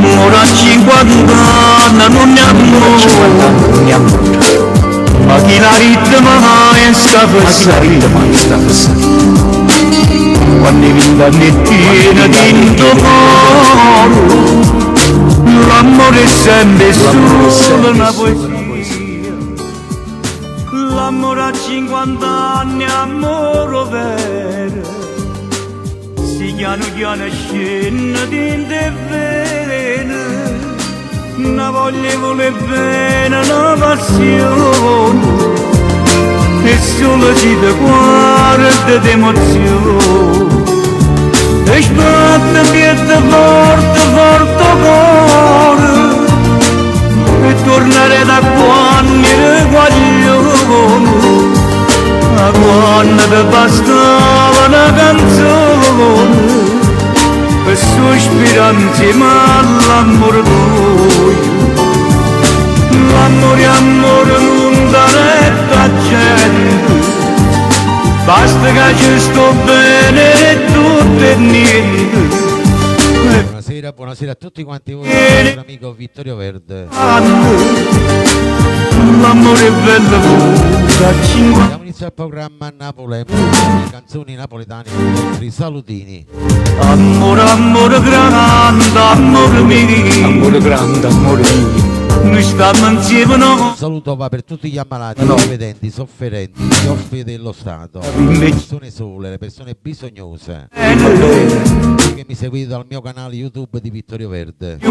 Ora 50 anni non ne ammora, ma chi la ritma è sta quando i vent'anni tiene dentro cuore, l'amore è sempre solo una poesia. L'amore a 50 anni è amore vero, si piano piano scende dentro e vene, una voglia vuole bene, una passione, e solo ci da guarda d'emozione, e sbatte piede forte, forte cuore, e tornare da quando era guaglione, a quando ti bastava una canzone, per sospirare insieme all'amore tuo. L'amore, amore non dà retta a gente, basta che ci sto bene e tutto e niente. Buonasera, buonasera a tutti quanti voi, il nostro amico Vittorio Verde. L'amore è bello da 50. Abbiamo iniziato il programma a Napoli, le canzoni napoletane con i nostri salutini. Amore, amore grande, amore mio, amore grande, amore mio. Noi stiamo insieme, no? Un saluto va per tutti gli ammalati, i vedenti, i sofferenti, gli orfani dello Stato, le persone sole, le persone bisognose. Che mi seguite dal mio canale YouTube di Vittorio Verde. Un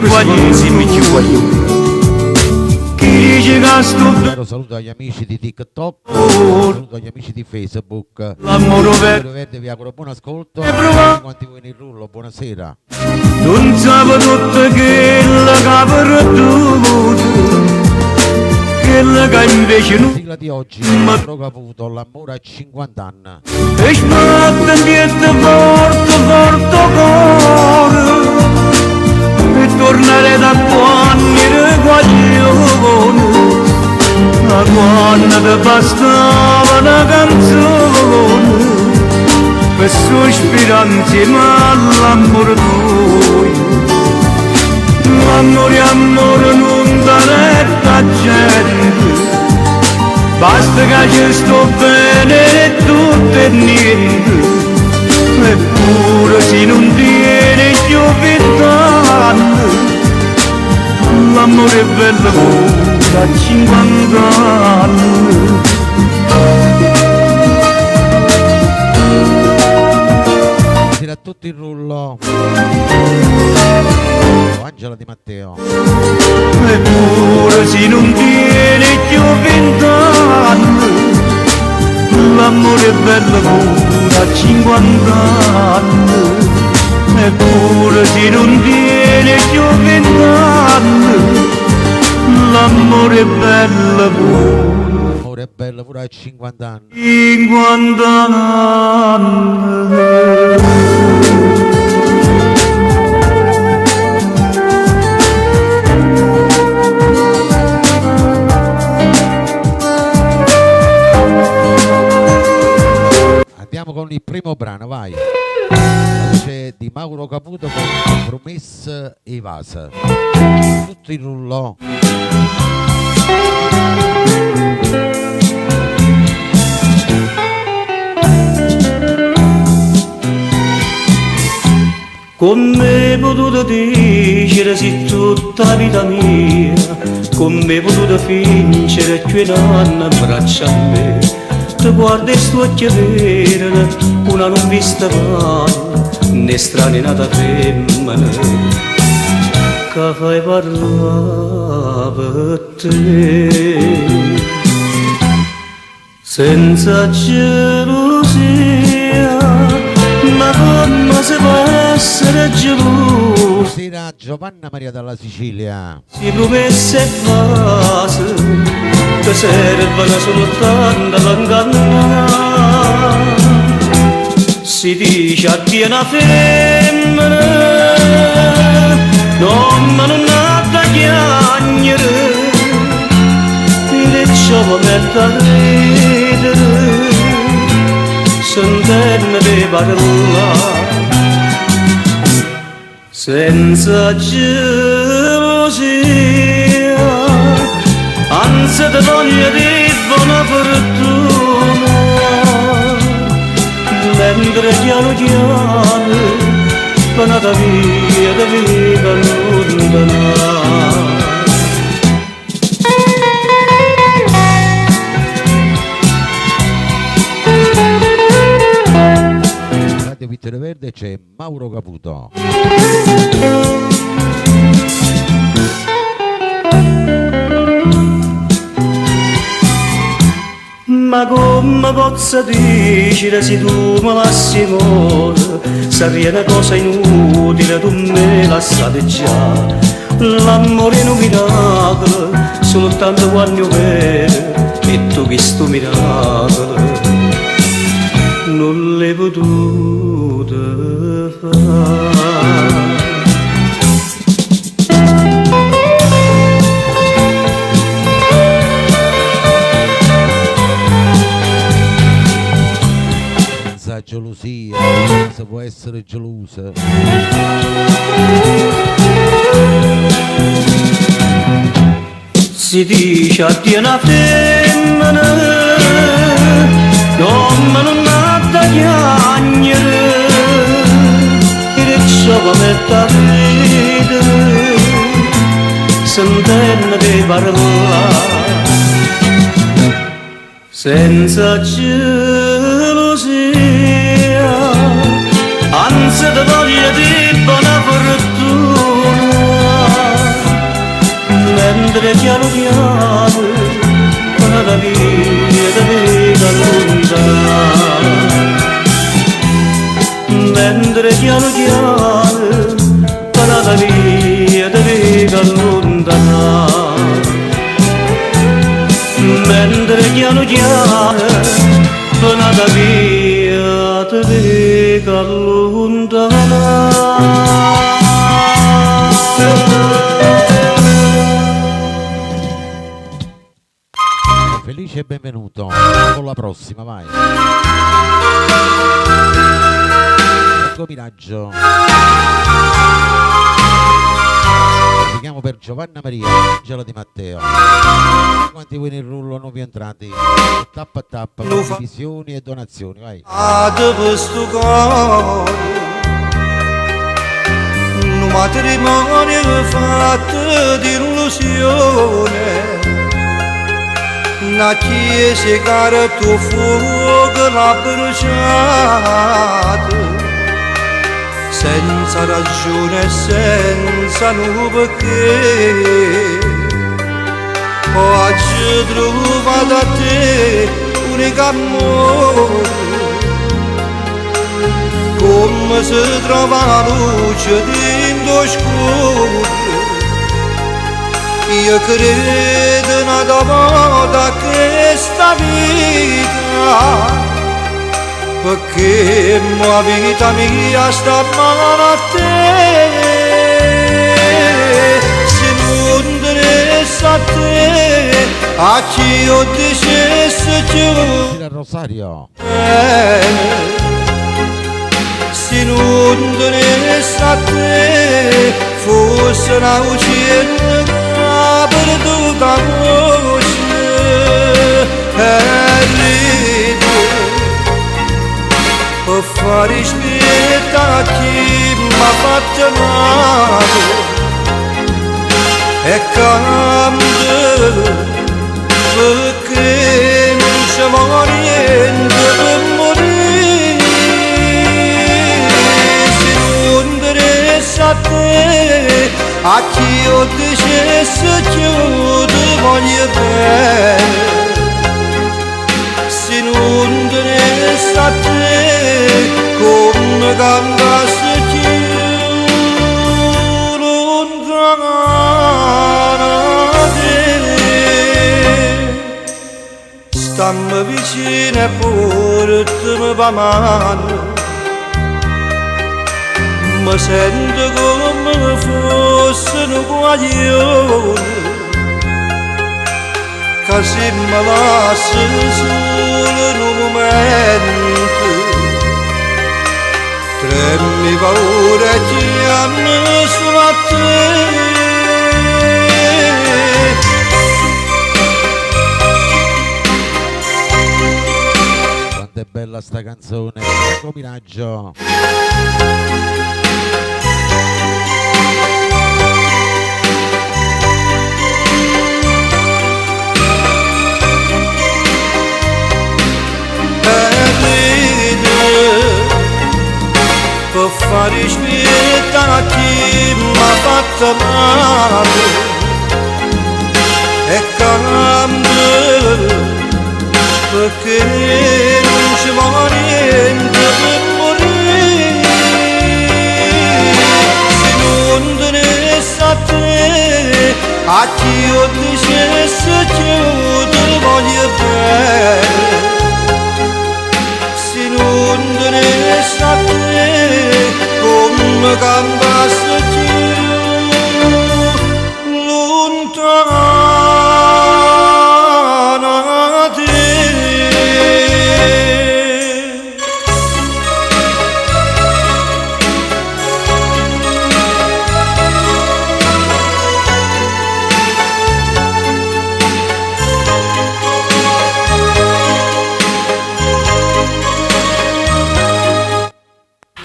vero saluto agli amici di TikTok, un saluto agli amici di Facebook. Vittorio Verde vi auguro buon ascolto. Tutti quanti voi nel rullo, buonasera. Non sapevo tutto che la capra tu, che la che invece non. La sigla di oggi ho avuto l'amore a 50 anni. E sbatte piede forte, forte cuore, e tornare da quando era guaglione, a quando ti bastava una canzone, per sospirare insieme all'amore tuo. L'amore, amore non dà retta a gente, basta che ci sto bene e tutto e niente. Eppure se non tiene più 20 anni, l'amore è bello da 50 anni. A tutto il rullo Angela Di Matteo. Eppure se non tiene più 20 anni, l'amore è bello da 50 anni. Eppure se non tiene più 20 anni, l'amore è bello pure. L'amore è bello pure a 50 anni. 50 anni. Andiamo con il primo brano, vai. La voce di Mauro Caputo con Promesse e Vasa. Tutto il rullo. Come hai potuto dicere se tutta la vita mia, come hai potuto fingere che un abbraccio a me, ti guarda e sto occhio verde, una non vista mai, né strana nata femmina, che fai parlare per te, senza gelosia, ma come si può essere geloso? Buonasera Giovanna Maria dalla Sicilia. Si promesse e fase che servono soltanto all'ingannare. Si dice addio una femmina, non ha da chiagnere, e ciò mi mette a ridere, sentendo di parlare. senza gelosia, anzi ti voglio di buona fortuna, mentre piano piano vanno via da viva lontana. Radio Vittorio Verde c'è Mauro Caputo. Ma come posso dire se tu mi lasci amore, sarebbe una cosa inutile, tu me la sai già. L'amore è un miracolo, soltanto quando io vedo, e tu questo miracolo non l'hai potuto fare. Gelosia, se può essere gelosa. Si dice a te una femmina, non ha da chiagnere, e ciò come da vedere, sentendo di parlare, senza gelosia, anzi ti voglio di buona fortuna, mentre piano piano vado via da vita lontana, mentre piano piano vado via da vita lontana, mentre piano piano vado via da vita lontana. Felice e benvenuto, con la prossima, vai. Marco Miraggio. Chiamo per Giovanna Maria, Angela Di Matteo. Quanti vuoi nel rullo nuovi entrati? Tappa a tappa, condivisioni e donazioni, vai. Ad questo cuore, un matrimonio fatto di illusione, una chiesa cara tuo fuoco l'ha bruciato, senza ragione e senza un perché. Oggi trovato a te unico amore, come si trova la luce dentro scuro. Io credo una volta che sta vita, perché la vita mia sta male a te. Se non interessa a te, a chi io dicessi giù Gira Rosario. se non interessa a te, fosse una uccella perduta voce, ride per fare rispetto a chi m'ha fatto male, e cambia perché non c'è niente per morire. Se non interessa a te, a chi io dicessi che ti voglio bene, se non interessa a te, come cantassi più lontana te. Stammi vicino e portami per mano, mi sento come fosse un guaglione, che se mi lasci solo in un momento, tremmi paura ti hanno solo a te. Quanto è bella sta canzone, Cominaggio. Per fare spietta a chi m'ha fatto male e cambia perché non ci vuole niente per morire. Se non tenesse a te, a chi io dicesse che io ti voglio bene. Se non tenesse a te, come cambiasse tu, lontano.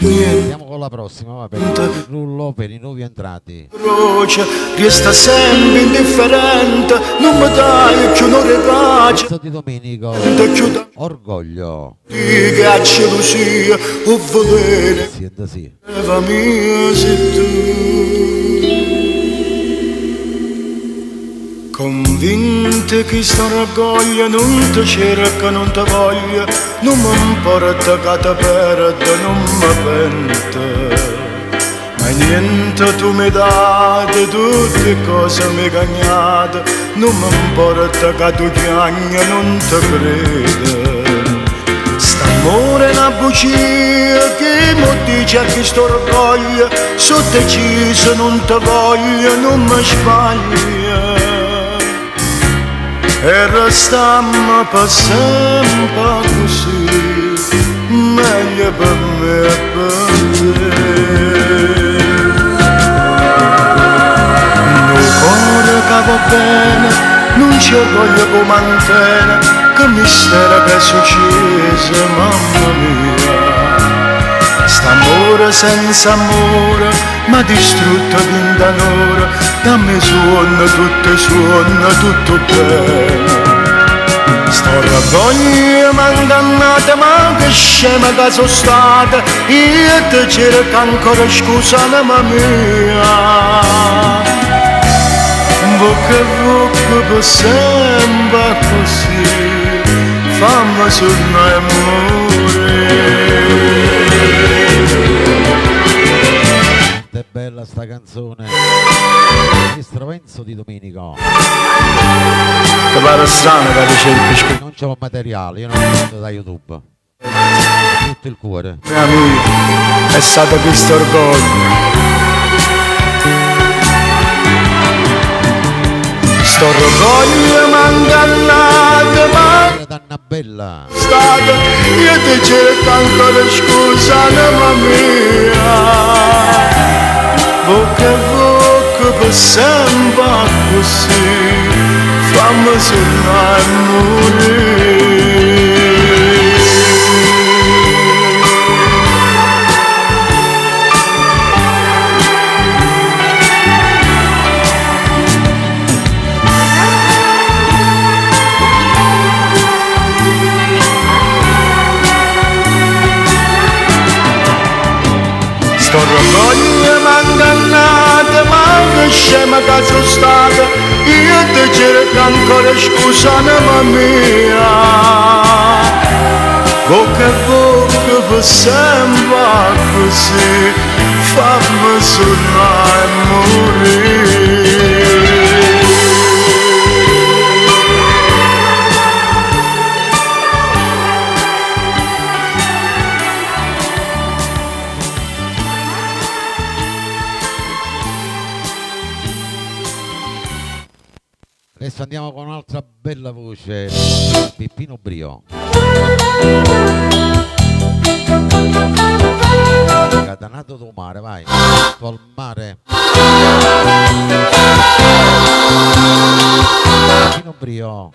Andiamo con la prossima, va bene. Il rullo per i nuovi entrati. Croce, resta sempre indifferente, non mi dai più onore e pace. Pezzo di Domenico, Orgoglio. Che a gelosia o volere, Sienta sì. leva mia sei tu. Convinto che sto orgoglio non ti cerca, non ti voglio, non mi importa che ti perdo, non mi pente. Ma niente tu mi date, tutte cose mi cagnate, non mi importa che tu chiagni, non ti credo. St'amore è una bugia che mi dice che sto orgoglio, sono deciso, non ti voglio, non mi sbaglio. E restammo per sempre così, meglio per me e per te. Il cuore che va bene, non c'è orgoglio che mantiene, che mistero che è successo, mamma mia. St'amore senza amore m'ha distrutto in d'amore, dammi suono, tutto bene. Sto orgoglio m'ha ingannato, ma che scema che sono stata, io ti cerco ancora scusa, mamma mia. Bocca per sempre così, fammi sonare amore. È bella sta canzone. Il Stravenzo di Domenico. Ti pare strano che ti cerchi Non c'ho materiale, io non lo prendo da YouTube. Tutto il cuore. amico, è stato questo orgoglio. Sto orgoglio m'ha ingannato, ma Era Annabella. stato, io ti cerco ancora scusa, mamma mia. Bocca a bocca per sempre così, fammi sonare e morire. Sto orgoglio m'ha ingannato, ma che scema che sono stata, io ti cerco ancora scusa, mamma mia. Bocca a bocca per sempre così, fammi sonare e morire. Adesso andiamo con un'altra bella voce, Peppino Brio. Catanato del mare, vai, al mare. Fino brio.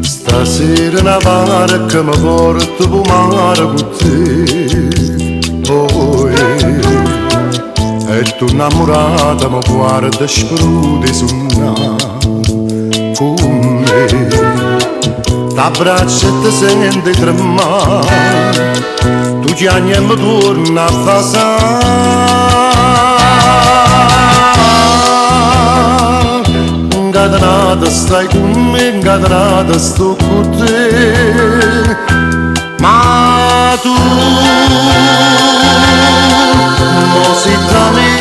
Stasera una barca mi porta per mare con te, oh, e tu innamorata mi guarda sprude su con me. T'abbraccio e ti senti tremare, tu chiami e mi torna a fasare. Incatenata stai con me, incatenata sto con te, ma tu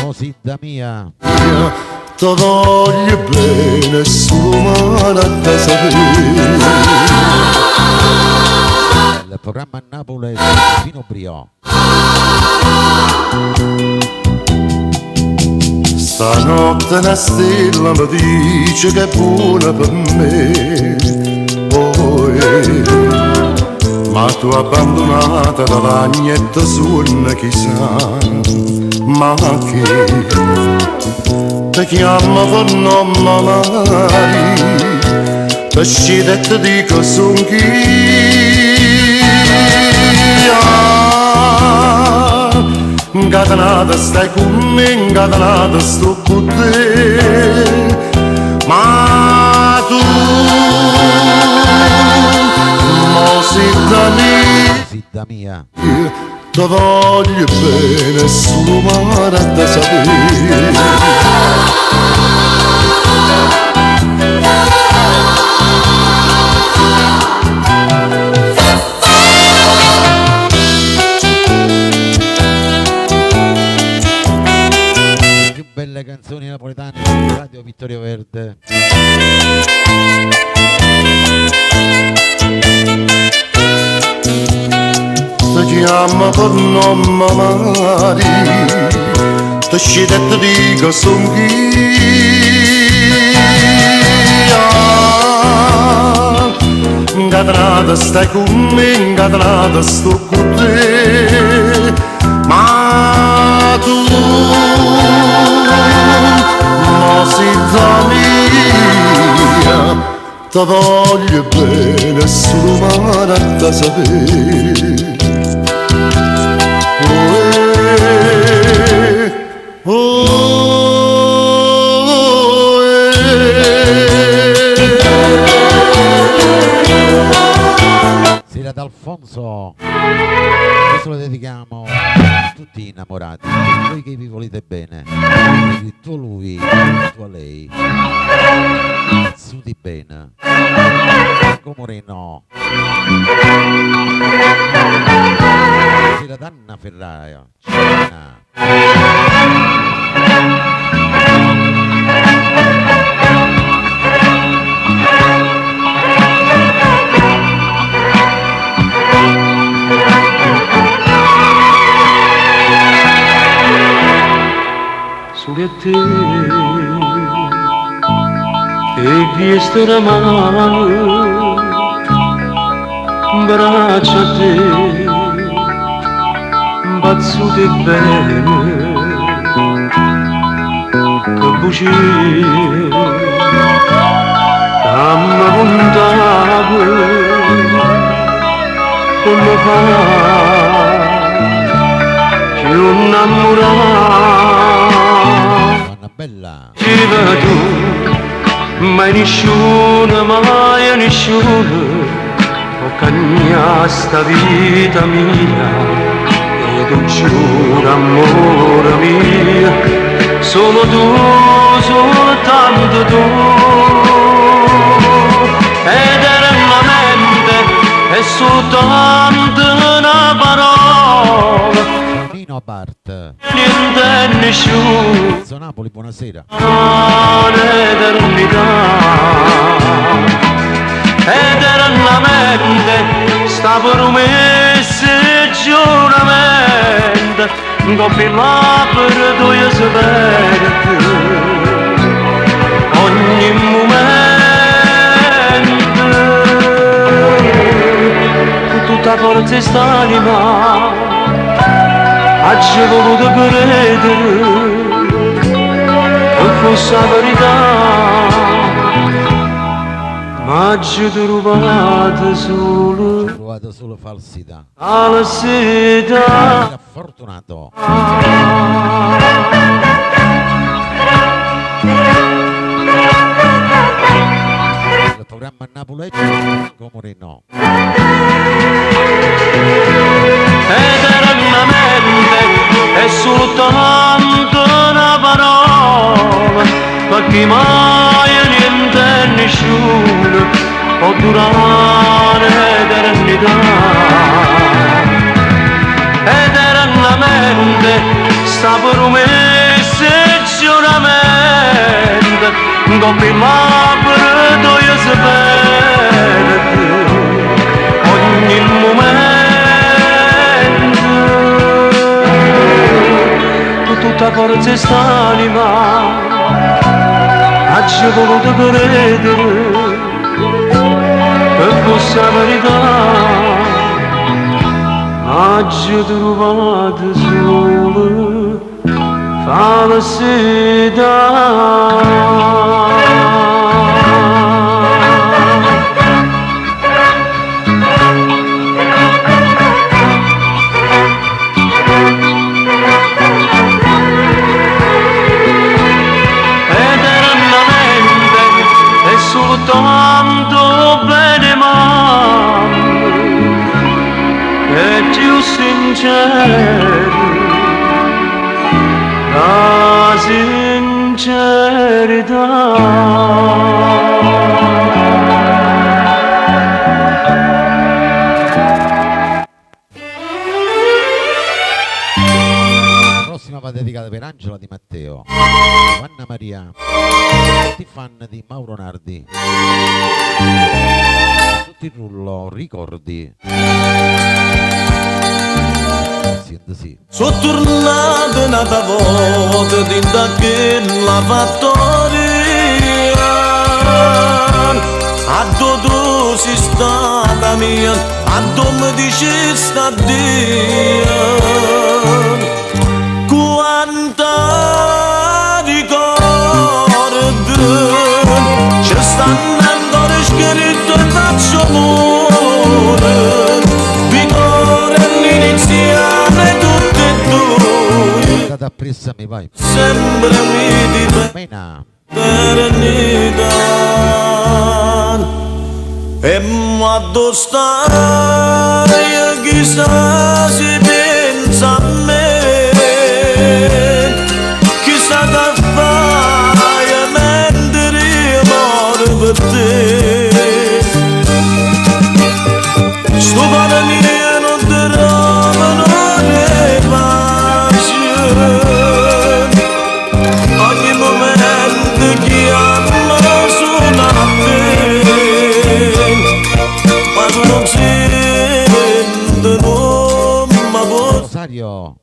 Mosita mia, ti voglio bene, solo male a te sapere. il programma a Napoli fino brio. Stanotte una stella mi dice che è buona per me, oh, ma tu abbandonata da l'agnetto suona chissà, ma che ti chiamo con nome magari, ti scide e ti dico son chi. Incatenata stai con me, incatenata sto con te, ma tu, Mosita mia, ti voglio bene, solo male a te sapere. belle canzoni napoletane Radio Vittorio Verde. Ti chiama per nome magari, ti scende e ti dico son chi. Incatenata stai con me, incatenata sto con te, ma tu mosita mia, ti voglio bene, solo male a te sapere. Sera d'Alfonso, questo lo dedichiamo a tutti i innamorati, a voi che vi volete bene, quindi tu a lui, tu a lei, studi bene, Franco Moreno, sera d'Anna Ferraia, Cina. Solo a te e visto la mano, braccia a te, bazzute bene, che bugie, dammi puntavo, come fa, più innamorato. Bella. Ti vedo, mai nessuno, mai nessuno può cambiare sta vita mia. E tu giuro, amore mio, solo tu, soltanto tu. Ed era la mente, è soltanto una parola. Nino Bart. Niente e nessuno. Pizzo Napoli, buonasera. L'eternità ed era la mente, sta promessa giuramento, copri là per due sapere ogni momento tutta forza e st'anima oggi voluto credere che fosse la verità, ma oggi trovate solo falsità. alla sera. Era fortunato. Il programma Napoleggio come no. Eternamente è soltanto una parola, perché mai niente e nessuno può durare l'eternità. Eternamente sta promessa e giuramento, come il labbro io sapete ogni momento, tutta forza e st'anima oggi ho voluto credere che fosse la verità, oggi ho trovato solo falsità. Soltanto bene ma è più sincero, la sincerità. La prossima va dedicata per Angela Di Matteo, Anna Maria, tutti fan di Mauro Nardi, tutti il rullo, ricordi. Sì. Sono tornato un'altra volta da quella fattoria, a dove sei stata mia, a dove mi dici sta Dio. Quanta ricordi ci stanno ancora scritto e faccio pure vigore all'iniziale tutte e due, Andate appresso, mi vai. sempre uniti per Mena. eternità. E quando stai chissà si pensa a me, chissà che fai mentre io muore per te. Sto cuore mio non ti trovano le pace, ogni momento chiamo solo a te, ma tu non senti, non mi puoi. Rosario.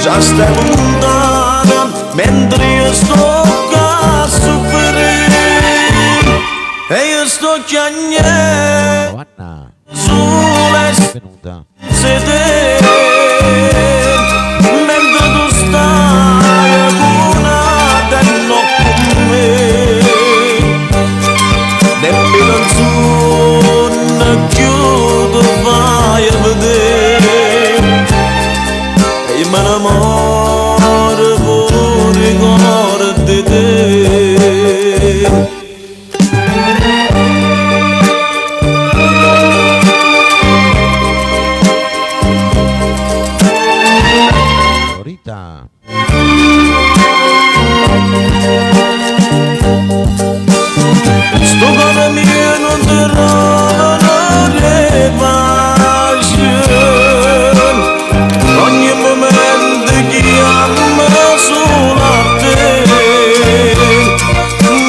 Già stai lontana mentre io sto a soffrire e io sto chiagnando Anna. sulle Venuta. sedere mentre tu stai accunatendo con me, nemmeno il sonno chiudo vai a vedere e io me l'amore pure ricordo di te. Rita. Sto cuore mio non ti trovano le pace, ogni momento chiamo solo a te,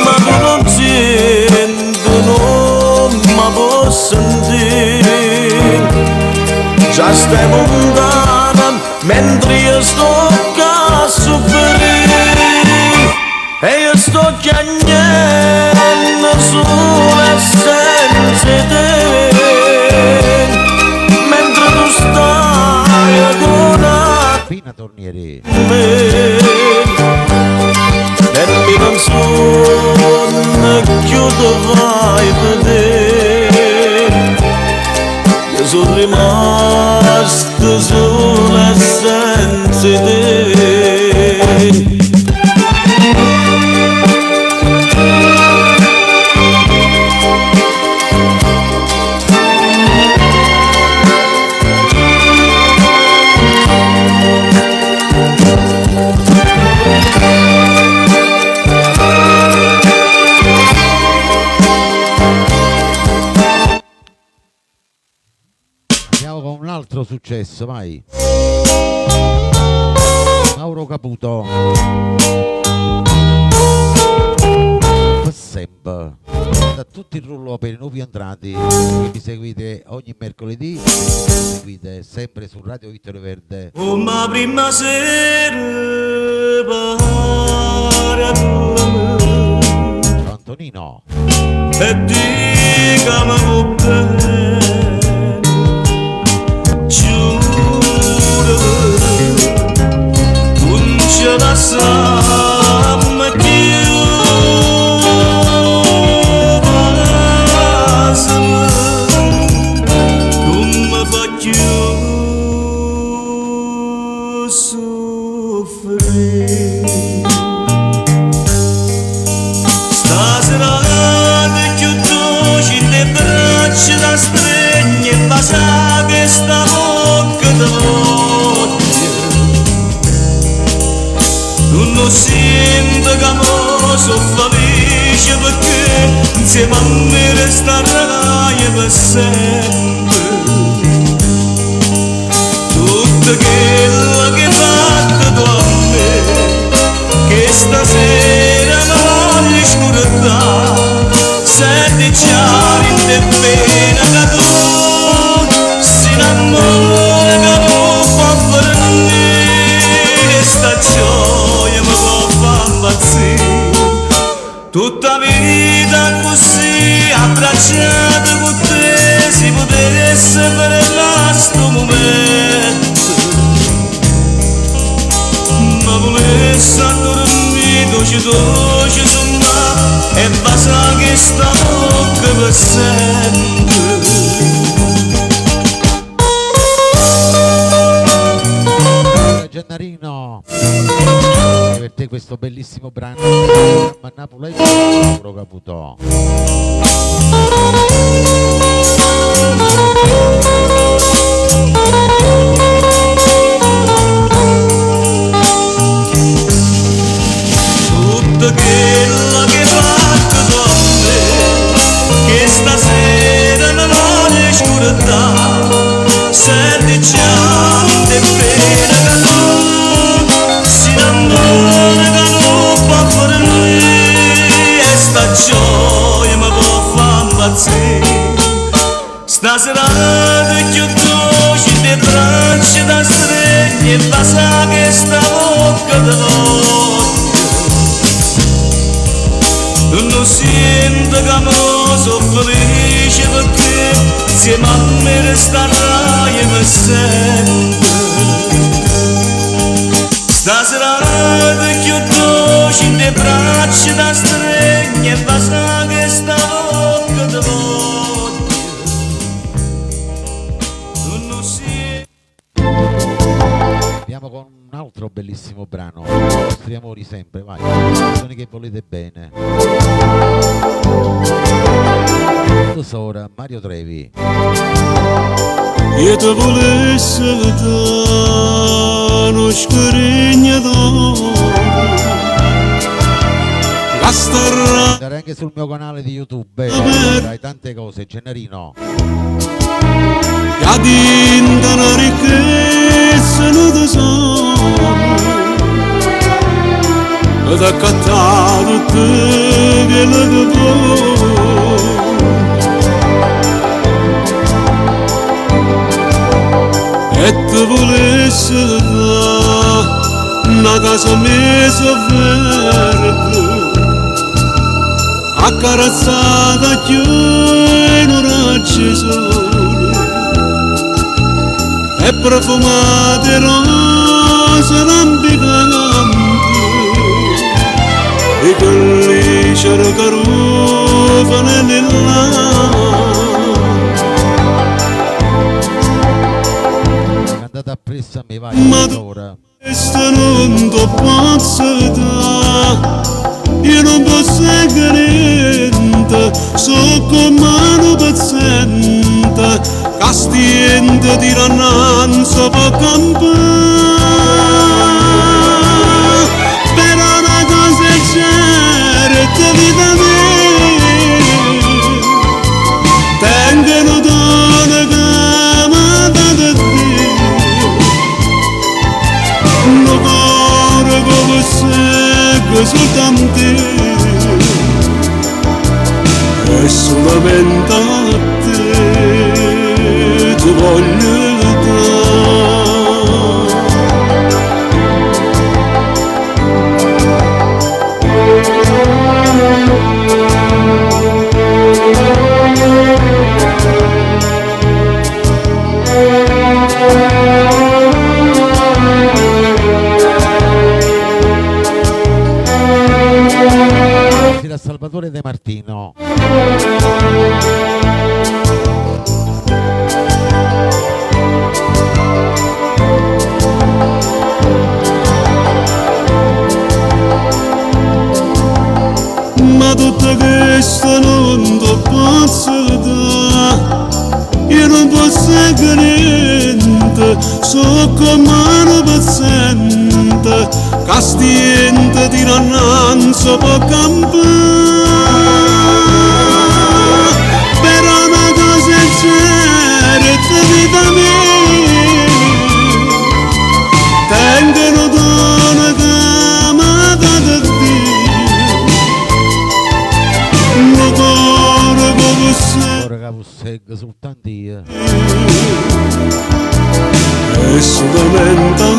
ma tu non senti, non mi puoi sentire. Già stai lontana mentre io sto a soffrire e io sto chiagnando sulle senza te. Caterina Tornieri. Dammi canzone che tu vai a vedere. Io sono rimasto solo e senza te. Con un altro successo, vai. Mauro Caputo. Sempre. Da tutti il rullo per i nuovi entrati che mi seguite ogni mercoledì, mi seguite sempre su Radio Vittorio Verde. Una prima sera pare Ciao Antonino. e dicami bene. Giuro, non ce la siamo più, non mi fa più soffrire. Stasera che tu ci le braccia da stregne e basa che sta bocca da voglio. Non sento che mo sono felice perché insieme a me resterai per sempre. Tutto quello che hai fatto tu a me, che stasera mi voglio scordare. Senti già in te pena che tu si innamora che non può fare niente. Sta gioia mi può far impazzire. Tutta vita così abbracciata con te, si potesse fermare sto momento. Ma volesse a dormire dolce su me e basta che sta bocca per sempre. Gennarino, per te questo bellissimo brano a Napoli. Mauro Caputo. Tutto quello che hai fatto tu a me, che stasera non voglio scordare. Senti già te pena che tu si innamora che non può fare niente. E sta gioia mi può far impazzire. Stasera che tu ci le braccia da stregne e basta che sta bocca da voglio. Non sento che mo sono felice perché insieme a me resterai per sempre. Stasera che tu ci le braccia da stregne e basta che sta bocca da voglio. Non sento. Andiamo con un altro bellissimo brano. I nostri amori sempre, vai. Canzoni che volete bene. Tesora, Mario Trevi. Io ti volessi vedere uno scrigno d'oro. La starra Andare anche sul mio canale di YouTube, dai tante cose, Gennarino. che ha tinta una ricchezza non tesoro. Ed ha cattato te quello che vuoi. E ti volessi dare una casa messa verde, accarezzata più in un raggio sole, e profumate rose rampicante e che lì cercano nell'anno. Andate appresso a me, vai ora. Questo non ti posso dare, io non posso niente, so come un paziente, castiente di rannanza per campare. Però una cosa è certa, vita mia, tengono donne che mi date Dio. Un cuore come segue soltanto e solamente a te ti voglio dare. Da Salvatore De Martino. Ma tutto questo non ti posso dare, io non posso niente, so come un paziente, castiente di rannanza per campare. Però una cosa è certa, vita mia, tengono donne che mi date Dio. Un cuore come se Ora che posseggo soltanto io. e solamente a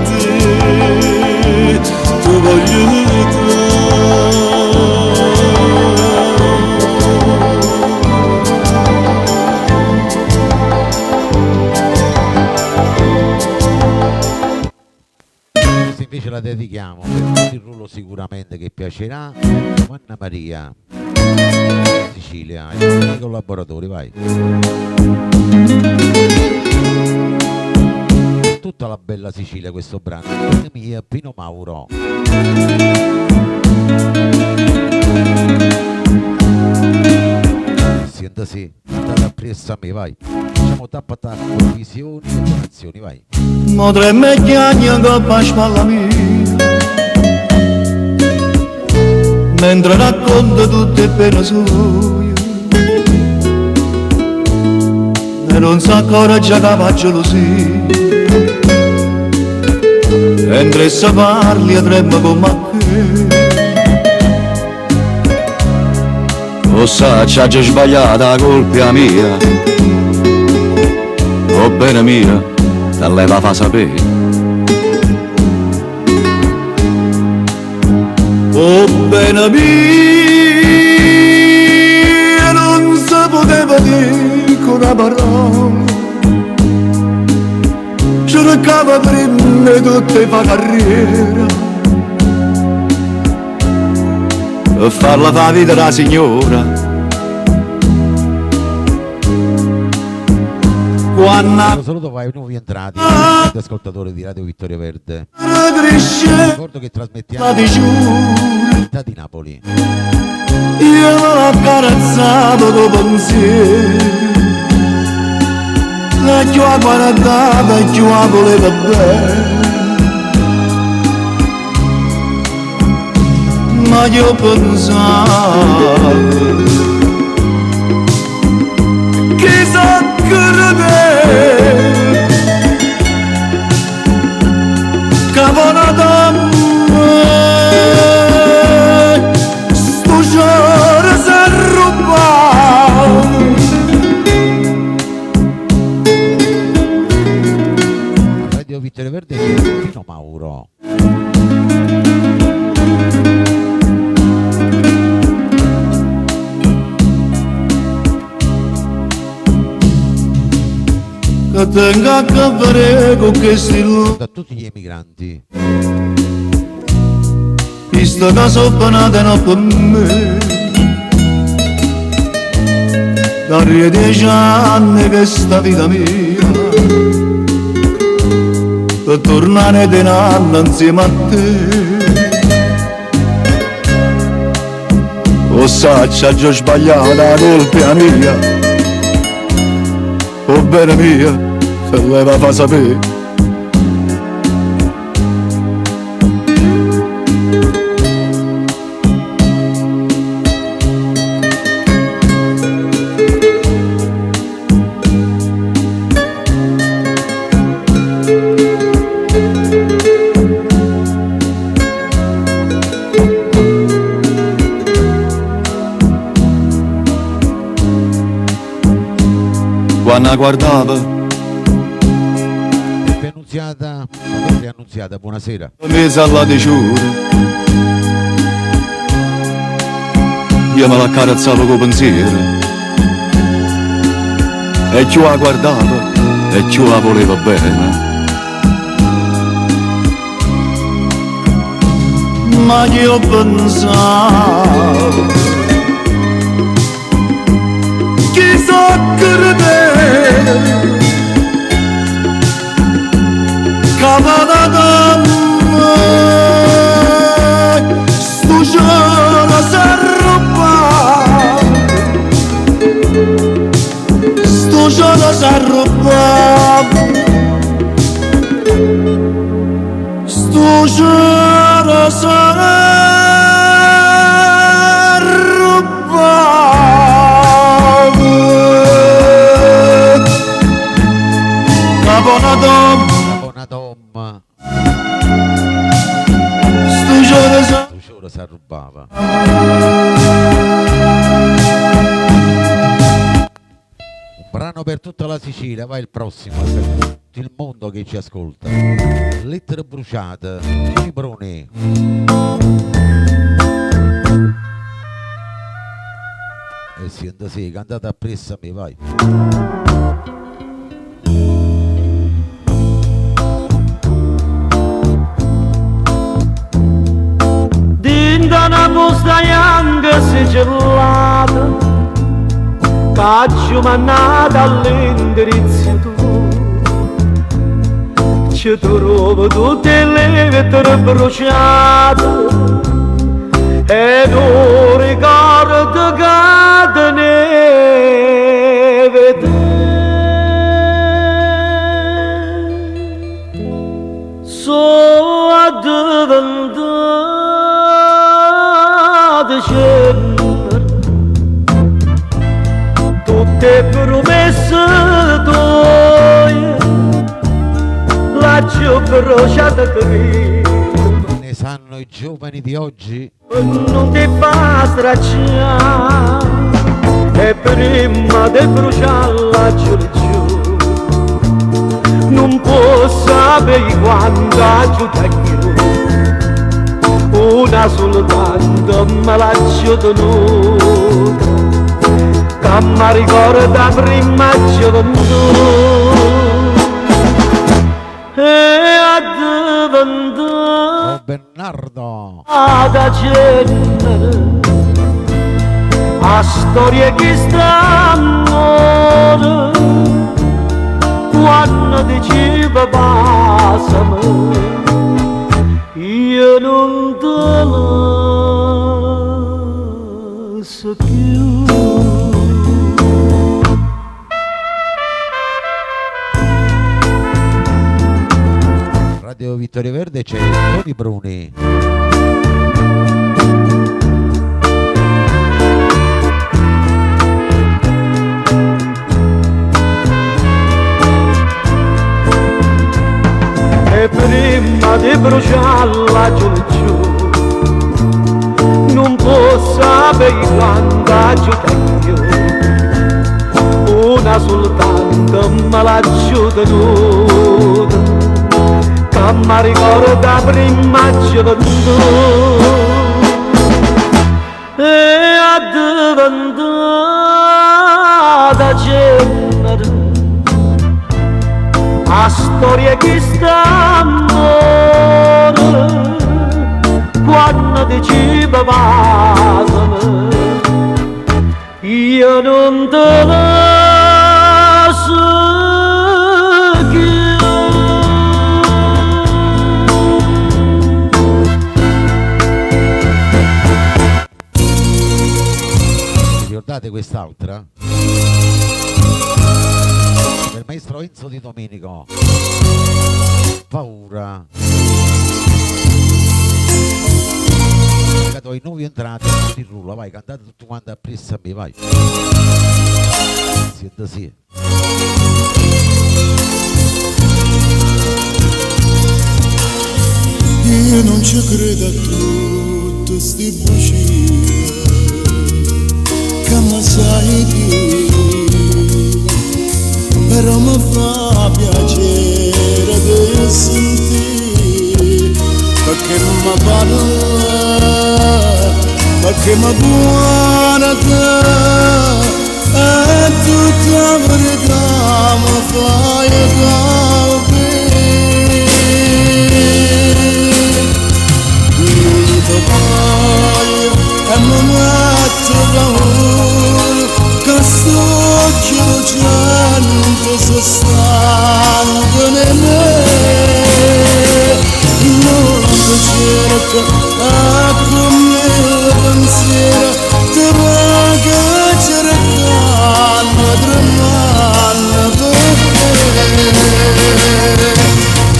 te ti voglio dare. Questa invece la dedichiamo per il ruolo sicuramente che piacerà. Giovanna Maria, Sicilia, e tutti i collaboratori, vai. Tutta la bella Sicilia questo brano. Mia Pino Mauro. Senta sì, andate appresso a me, vai. Facciamo tappa tappa, visioni e donazioni, vai. Mo treme chiagna coppa a spalla mia, mentre racconta tutte le pene sue, e non sa ancora già che fa gelosia, mentre se parli e trema come a che. Lo sa, c'ha già sbagliata, la colpa è mia. Oh bene mia, te lei va fa sapere. Oh bene mia, non si poteva dire con una parola, cercava prima tutte fa carriera, e farla fa vita la signora. Quando Un saluto vai ai nuovi entrati, ascoltatori di Radio Vittorio Verde. cresce Ricordo che la trasmettiamo diciura, città di Napoli. io l'ho accarezzato con pensiero, la più guardata e più voleva bene, ma io pensavo che so credere che buona donna sto cuore s'è rubato. Radio Vittorio Verde c'è Pino Mauro. che tengo a che fare con questi luoghi. Da tutti gli emigranti. Visto che sono nata per me, da 10 anni che sta vita mia, per tornare di anno insieme a te. O saccia già sbagliata, la colpa è mia, o bene mia, se lei la fa sapere. Quando guardava Annunziata, buonasera. Mesa alla diciura, io me la carezzavo con pensiero, e più la guardava e più la voleva bene. Ma io pensavo, chissà credere, Cavada sto giorno s'arruba, sto giorno s'arruba, sto giorno s'arruba. Cabonadom, sto giorno s'arrubava. Un brano per tutta la Sicilia, vai il prossimo, per tutto il mondo che ci ascolta. Lettere bruciate, Tony Bruni. E senta sì, cantate appresso a me, vai. Una posta bianca sigillata, caccio mannata all'indirizzo tuo, ci trovo tutte le lettere bruciate, ed un ricordo che ne vede, so addiventato tutte promesse tue, la più bruciata che ne sanno i giovani di oggi? non ti fa stracciare, e prima di bruciarla giù giù non può sapere quanto aiuta una soltanto me l'ha tenuta, che mi ricorda prima gioventù, e addiventato Bernardo da genere, a storie che stanno, quando diceva passami, io non te la so più. Radio Vittorio Verde c'è Tony Bruni. E prima di bruciarla giù giù non può sapere quanto aiuta io, una soltanto me l'ha tenuta, che mi ricorda prima gioventù, e addiventata genere, la storia che sta amore quando diceva passami io non te lascio più. Ricordate quest'altra? Del maestro Enzo Di Domenico, Paura. Ai nuovi entrati di rulla, vai, cantate tutto quanto appresso a me, vai. Siete sì. Io non ci credo a tutte sti bugie che mi sai dire, però mi fa piacere di sentire, perché non mi parla, perché mi buona te, e tutta la verità mi fai capire. Non ti voglio e mi metto paura, che sto chiudendo se stanco in me. Non ti cerco a come pensiero, ti voglio cercando, tremando per te.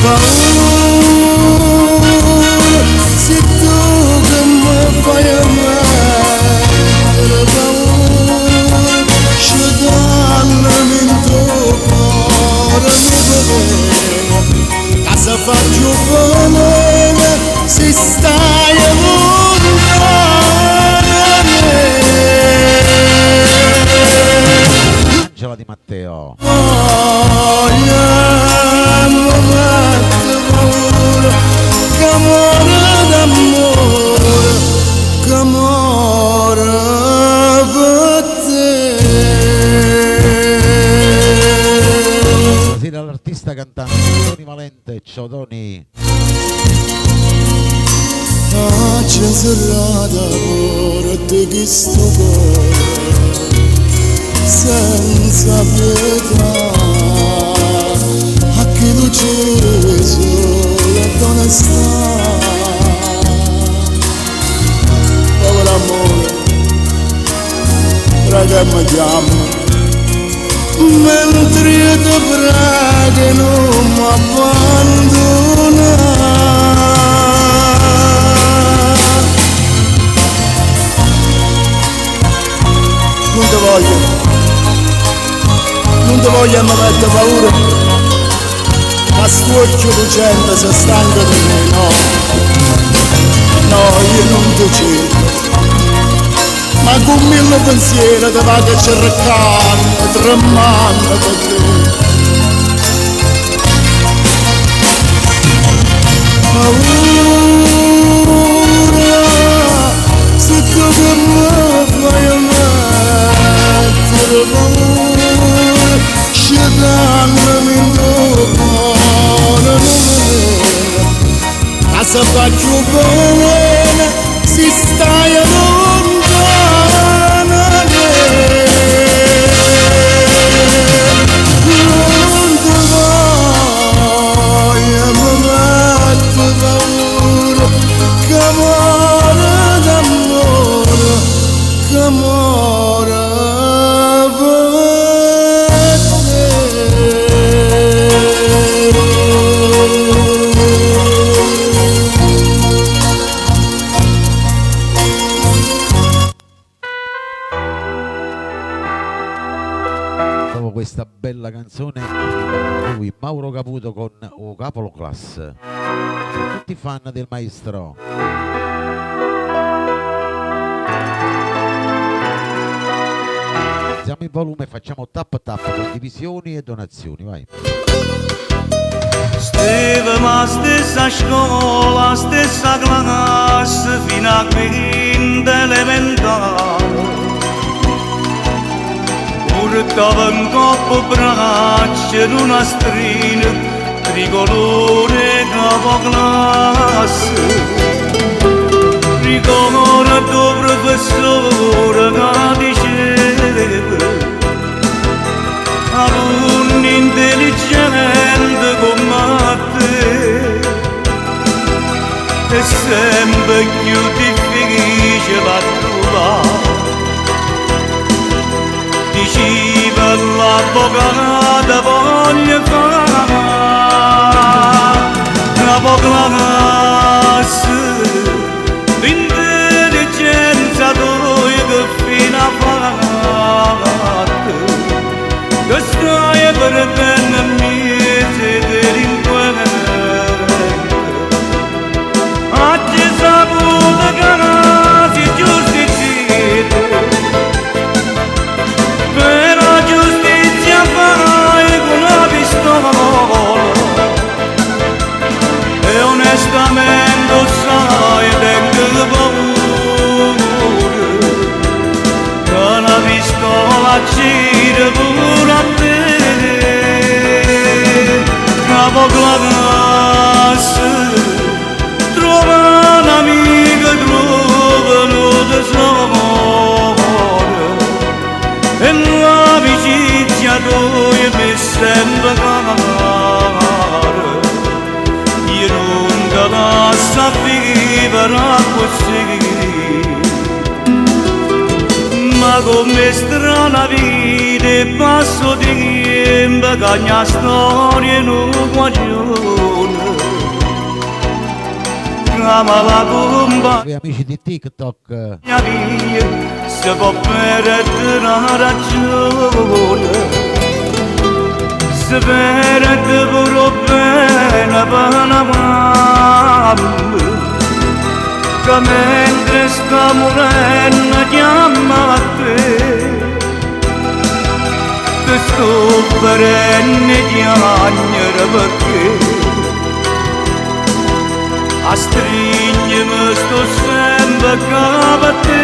Paura, se tu che mi fai amare, paura, scegliendomi in tuo cuore di casa faccio bene, se stai lontano. Angela Di Matteo. Buonasera all'artista cantante Tony Valente. Ciao Tony. C'è serrata ora te che sto cuore senza pietà, a che luce sole non sta. Povero amore, raga mi chiama, mentre io ti prego non mi abbandona. Non ti voglio mi metto paura, ma sto occhio lucente se stanco di me, no, no, io non ti cerco, ma con mille pensieri ti vado cercando, tremando per te. Paura, se tu che mi fai ammettere paura, scegliendomi in tuo cuore di me, se faccio bene, si stai lontano. Non ti voglio, mi metto paura, che amore d'amore, che amore questa bella canzone, lui Mauro Caputo con O Capolo Class, tutti fan del maestro. Alziamo il volume, facciamo tap tap, condivisioni e donazioni, vai. Steve ma stessa scuola, stessa classe fino a quinta elementare. Portava un coppo braccia in una strina tricolore capoclasse, ricordo professore che diceva alunni intelligente come te è sempre più difficile da trovare. Diceva l'avvocato voglio fare capoclasse, l'intelligenza tua che fino a fatte, che stai perdendo mesi delinquente. Oggi saputo che non si giustiziate, per la giustizia fai con una pistola, e onestamente sai tengo paura che una pistola gira pure a te. Capoclasse, trova un'amica, trova un tesoro, e l'amicizia tua mi sembra cara. Io non te la so vivere così, ma come strana vita passo di tempo che ogni storia non guagione. Chiama la bomba Voi amici di TikTok, mia via, se può perdere una ragione, se perde pure bene per una mamma, che mentre sta morendo chiama a te, che sto perenne piangere perché a stringermi sto sempre capo a te.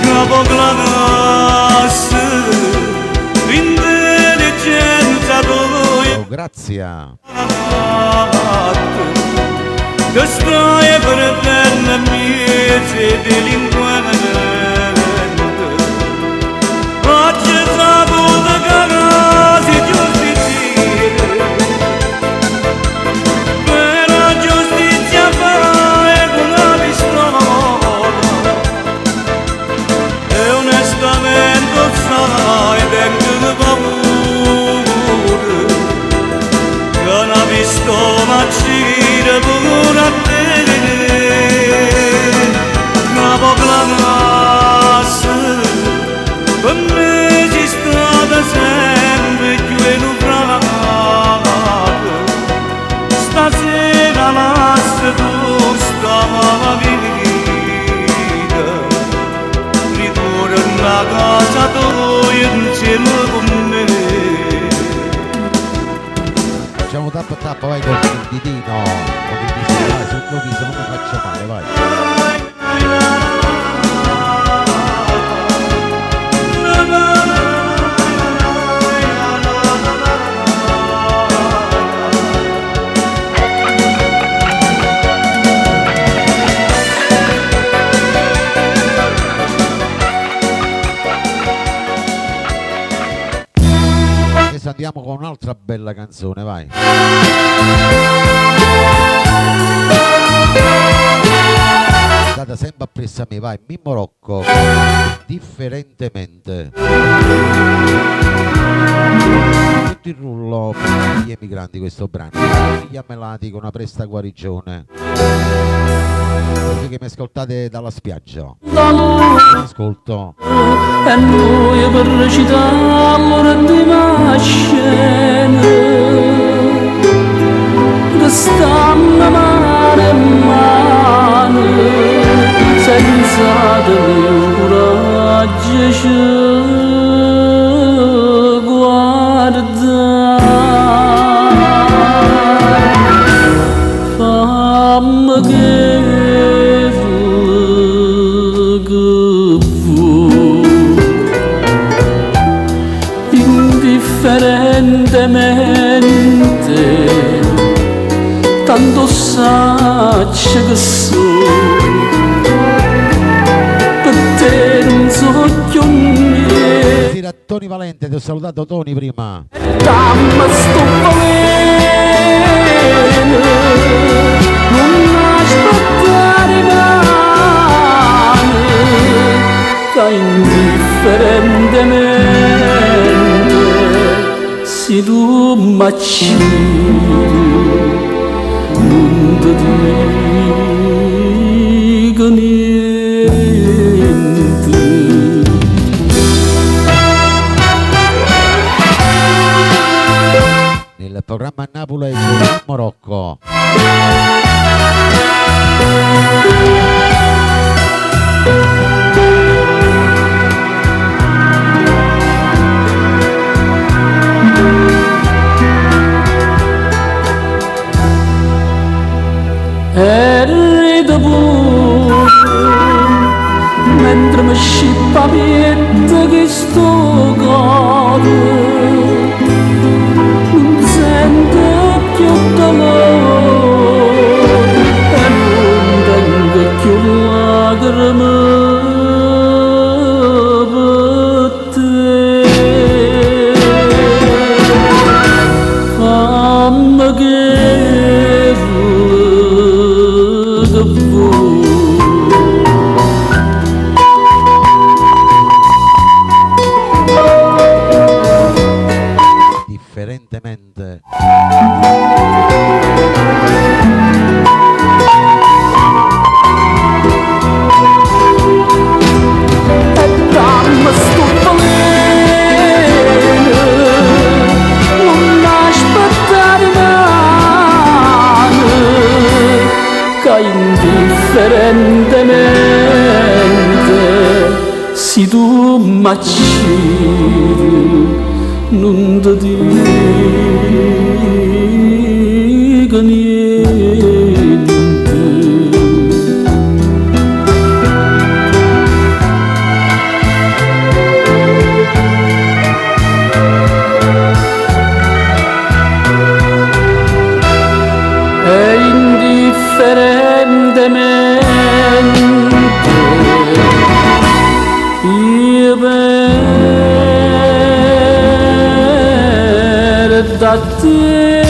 Capoclasse, l'intelligenza tua grazie. che stai perdendo mesi delinquente. Oggi saputo che non si giustiziate, per la giustizia fai con una pistola, e onestamente sai tengo paura che una pistola gira pure a te. Capoclasse, per me sei stata sempre più enubrata, stasera lascia tu sta mala vita, ritorna a casa tua insieme con me. Facciamo tappa tappa, vai con il ditino, con il viso, vai sul tuo viso, non mi faccio male, vai. Adesso andiamo con un'altra bella canzone, vai. State sempre appresso a me, vai, Mimmo Rocco, differentemente. Tutto il rullo per gli emigranti questo brano, gli ammalati con una presta guarigione. Voi che mi ascoltate dalla spiaggia, ascolto. E noi per recitarlo di scena che stanno mare e mano senza del coraggio ci guardare. Fammi che differente indifferentemente, tanto sacce che so, per te non so più niente. Buonasera a Toni Valente, ti ho salutato Toni prima. Dammi sto bene, non aspettare mai, che indifferentemente se tu m'accidi non ti dico niente. Nel programma a Napoli Morocco. E rido pure mentre mi scippa pietta che sto cuore non sento più dolore e non tengo più lacrime per te. Fammi che Differentemente. dammi sto bene, non aspettare mai, che indifferentemente se tu m'accidi non ti dico niente. E indifferentemente io da te.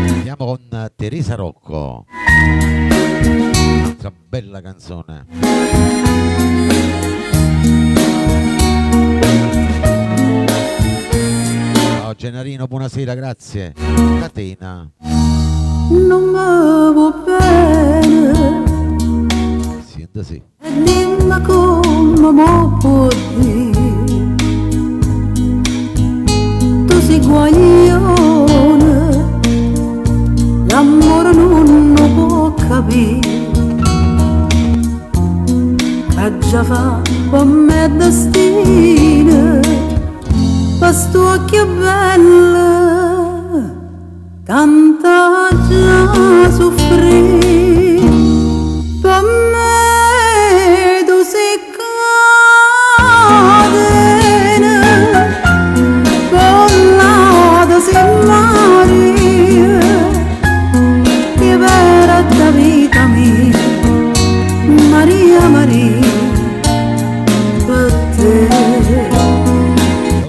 Andiamo con Teresa Rocco. Un'altra bella canzone. Gennarino, buonasera, grazie. Catena. Non mi va bene, Senta sì. e dimmi come mi può dire. Tu sei guaglione, l'amore non lo può capire, che già fa per me destino. Questo occhio bello, tanta già soffrì, per me tu sei catena, bollata sei Maria, che vera da vita mia, Maria Maria, per te.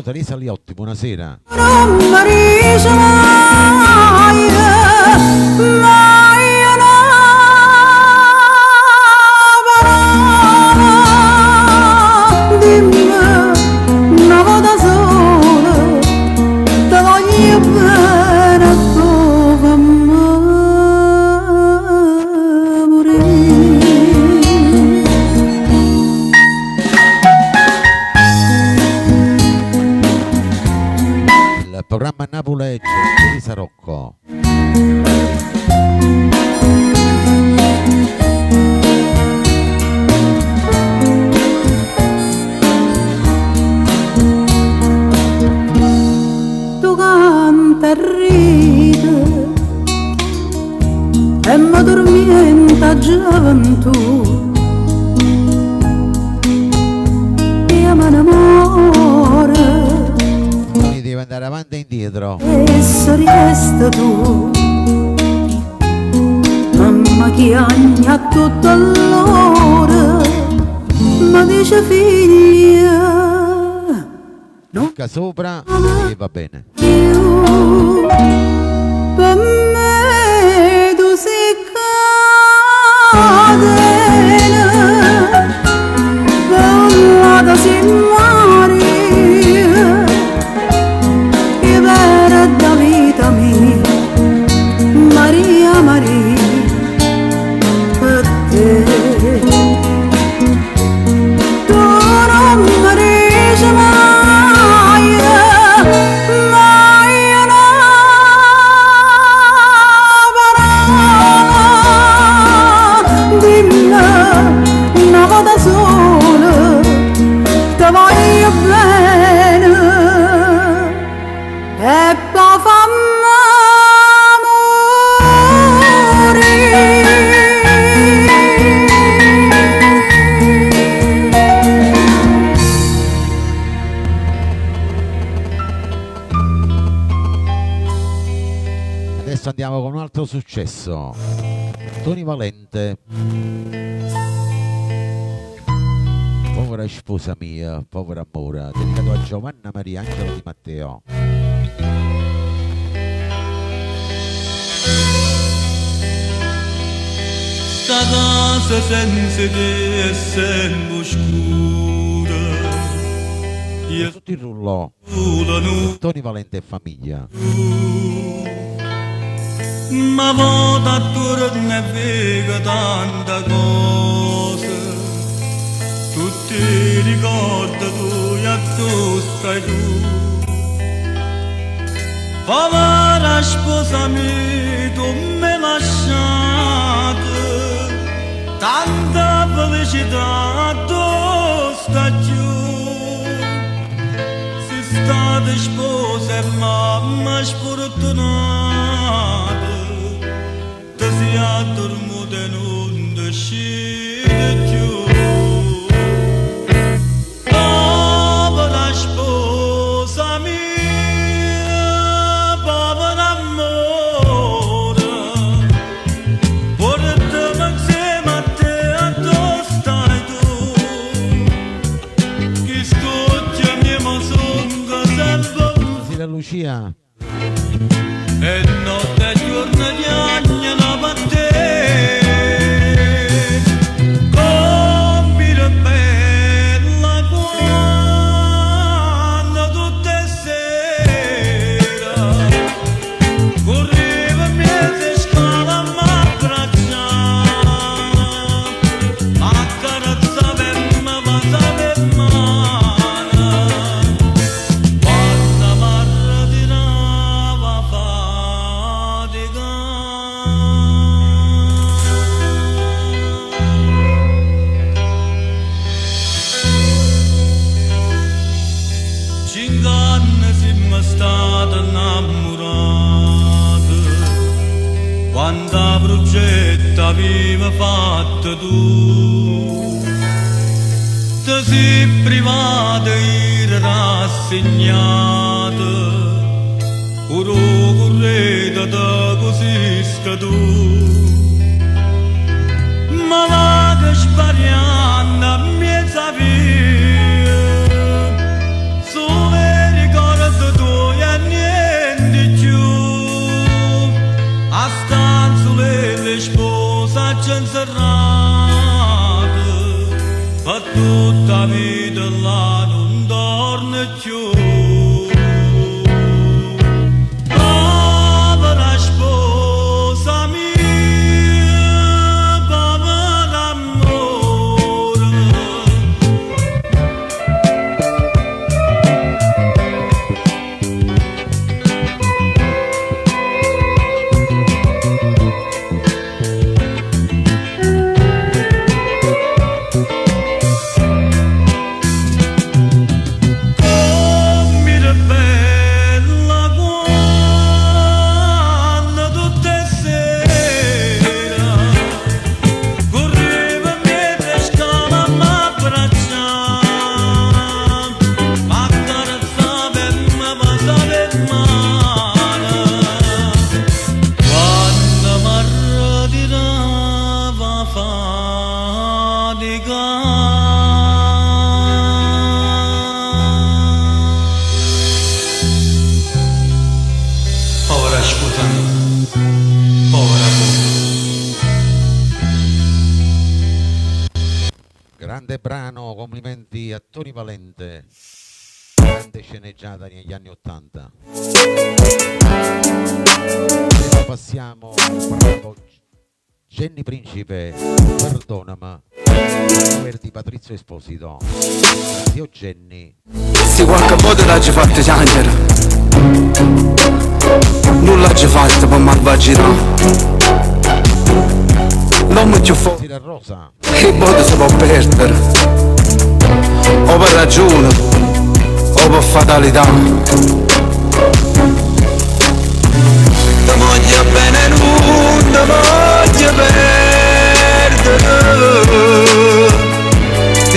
Teresa Liotti, buonasera. Non mi riesce mai, mai una parola. Dimmi una volta sola, ti voglio bene come morire. Il programma Napoli Teresa Rocco. Tu canti canta e ride e mi dormienta gioventù. Io me ne muore Quindi devi andare avanti e indietro. e se resta tu. Mamma chiagna tutto all'ora, mi dice figlia, Tocca sopra e va bene. più per me tu sei catena, ballata sin Maria, che vera da vita mia, Maria Maria, per te. Tu non mi dici mai, mai una parola, dimmi una volta sola, ti voglio bene e poi fammi Adesso andiamo con un altro successo. Tony Valente. Povera sposa mia, povera amore, dedicato a Giovanna Maria Angela Di Matteo. Sta casa senza te è sempre oscura. Io Tutto il rullo. la notte Tony Valente e famiglia. ma vado attorno e vedo tanta cosa. Tutti ricordi tu e tu stai tu. Povera sposa mia, tu mi lasciate. Tanta felicità tu stai giù. Se state sposa e mamma sfortunata, ti sia dormuta e non ti scende più. Povera sposa mia, povera amore, portami insieme a te a dove stai tu. Chi scoccia mia ma songa sempre Sì, la Lucia. e notte e giorno gli agni la te. Compire bella quando tutte sera correva miete scala m'abbracciava, accarezzava e mi passava in mano. Quando m'arretirava fatica. 5 anni siamo stati innamorati, quanta progetta aveva fatto tu. Ti sei privata e rassegnata, ora correte te cosisca tu. Ma va che spariando a mezza via, solo ricordo tu e niente più. A stanza le spose inserrate, per tutta vita là non torna più. Povera sposa mia, povera amore, scusando. Povera Grande brano, complimenti a Tony Valente. Grande sceneggiata negli anni '80. Adesso passiamo al brano Jenny Principe, Perdonama, cover di Patrizio Esposito. Zio Jenny. Se qualche volta l'hai fatto piangere, non l'hai fatto per malvagità. L'uomo più forte Tira Rosa. e poi si può perdere, o per ragione o per fatalità. Ti voglio bene, non ti voglio perdere,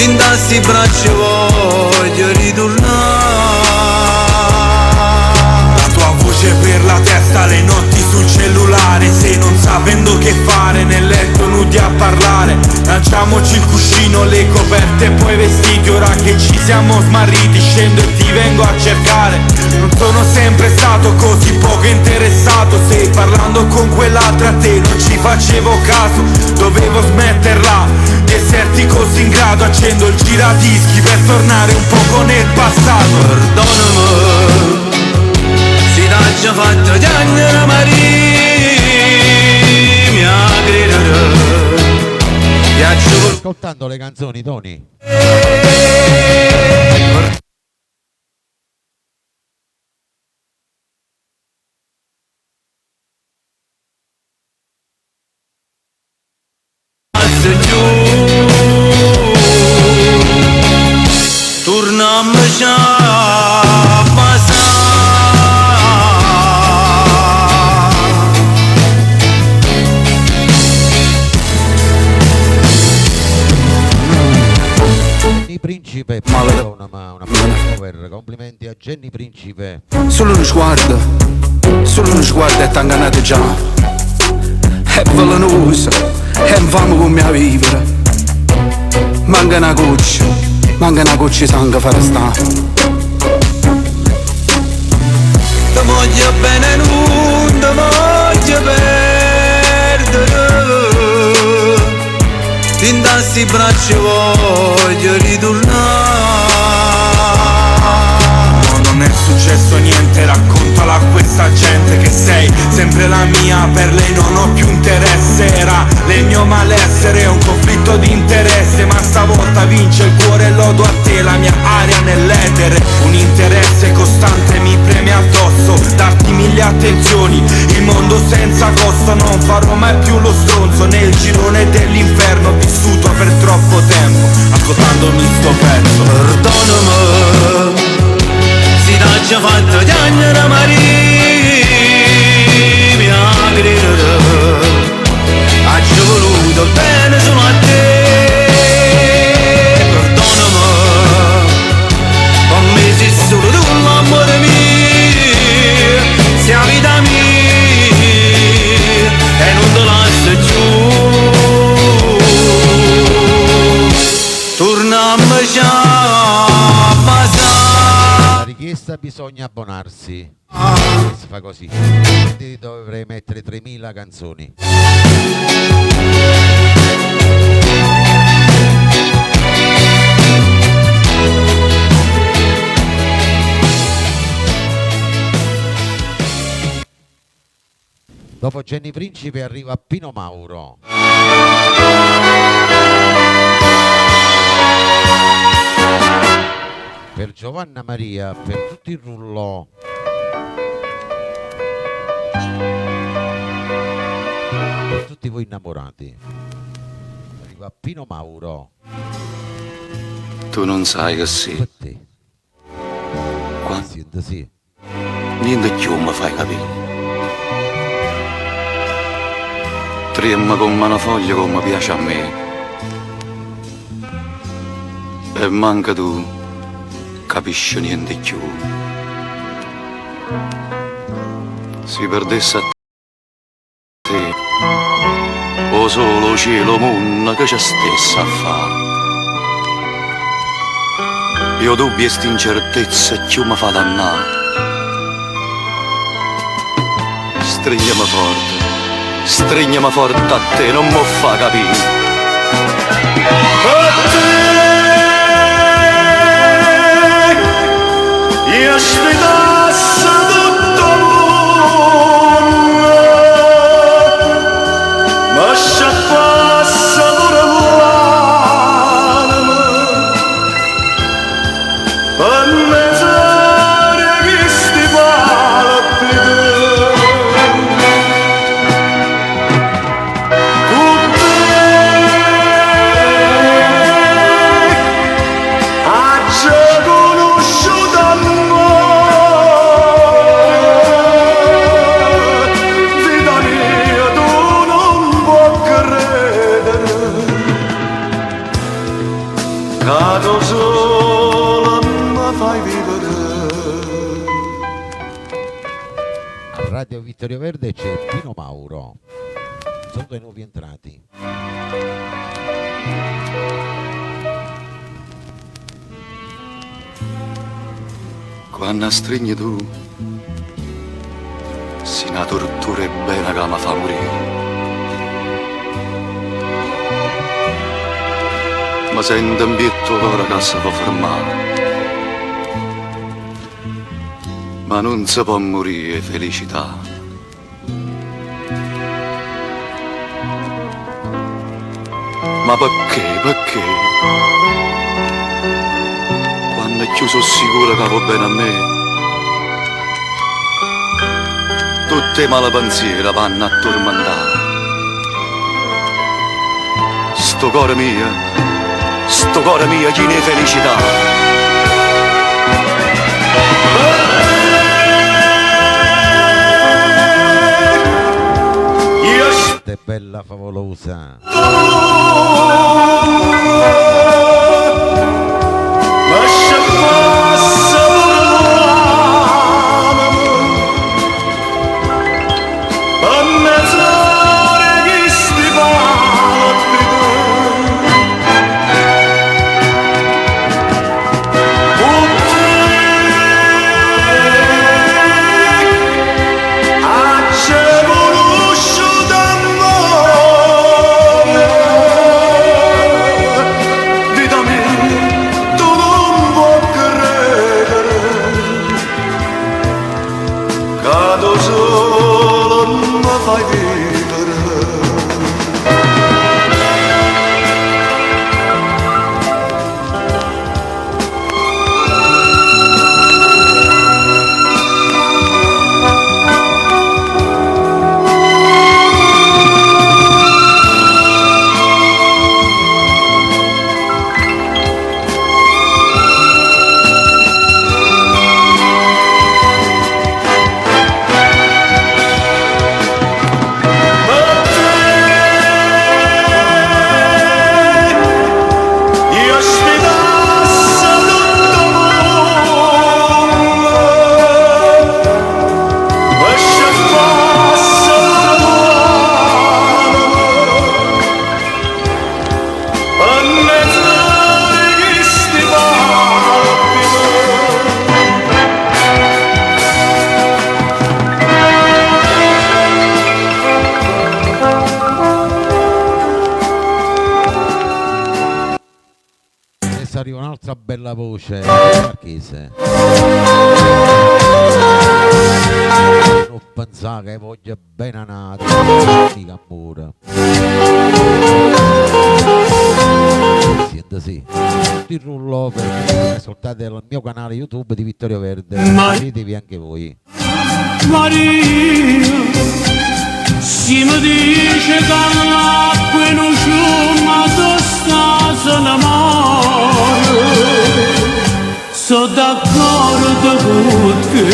in tassi braccia voglio ritornare. La tua voce per la testa, le notti sul cellulare, se non sapendo che fare nel letto nudi a parlare. Lanciamoci il cuscino, le coperte e poi i vestiti. Ora che ci siamo smarriti scendo e ti vengo a cercare. Non sono sempre stato così poco interessato, se parlando con quell'altra a te non ci facevo caso. Dovevo smetterla di esserti così in grado. Accendo il giradischi per tornare un poco nel passato. Perdonami, si t'ha già fatto piangere Maria, mi aggrederò. Ascoltando le canzoni, Tony. Tornammoci a passare. Jenny Principe, Perdonama, una bella cover. Complimenti a Jenny Principe. Solo uno sguardo è t'ingannato già. È velenoso, è infame come a vivere. Manca una goccia di sangue fare sta. Ti voglio bene, non ti voglio perdere, in tassi braccia voglio ritornare. Non è successo niente, raccontala a questa gente che sei sempre la mia, per lei non ho più interesse. Era il mio malessere, un conflitto di interesse, ma stavolta vince il cuore e lodo a te la mia aria nell'etere. Un interesse costante mi preme addosso, darti mille attenzioni, il mondo senza costo. Non farò mai più lo stronzo nel girone dell'inferno, vissuto per troppo tempo ascoltandomi sto pezzo. Perdonami, si t'ha già fatto piangere Maria, mi aggrederò. Ha già voluto il bene solo a te. Perdonami, con me sei solo tu l'amore mio, sei la vita mia e non te lascio giù. Tornammoci a passare. La richiesta bisogna abbonarsi. Si fa così. Quindi dovrei mettere 3000 canzoni. Dopo Jenny Principe arriva Pino Mauro. Per Giovanna Maria, per tutto il rullò. Per tutti voi innamorati. Arriva Pino Mauro. Tu non sai che sì, Per te. quando Senti, sì. niente più mi fai capire. Tremma come una foglia come piace a me. E manca tu, capisci niente più. Si perdesse a te, o solo cielo munna che c'è stessa a fa. Io dubbi e sta incertezza più mi fa dannare. strignami forte a te, non mo fa capire. Io sfidasse tutto il mondo, ma sciappasse pure l'anima, per mezz'ora che sti palpiti, con te già conosciuto cado solo ma fai vivere. A Radio Vittorio Verde c'è Pino Mauro. Sono dei nuovi entrati. Quando stringi tu, si una tortura e bene che mi fa morire. Ma sento un bietto l'ora che si può fermare. Ma non si può morire felicità. Ma perché? Quando è chiuso sicuro che va bene a me, tutte male pensieri vanno a tormentare. Sto cuore mio, chi ne felicità. È bella favolosa. Lascia arriva un'altra bella voce marchese. Non pensare che voglia bene nato, mica pure. Senta sì, il rullo per ascoltate il mio canale YouTube di Vittorio Verde, iscrivetevi anche voi. Maria, si mi dice che l'acqua non c'è, ma tu stai innamorata, sono d'accordo con te,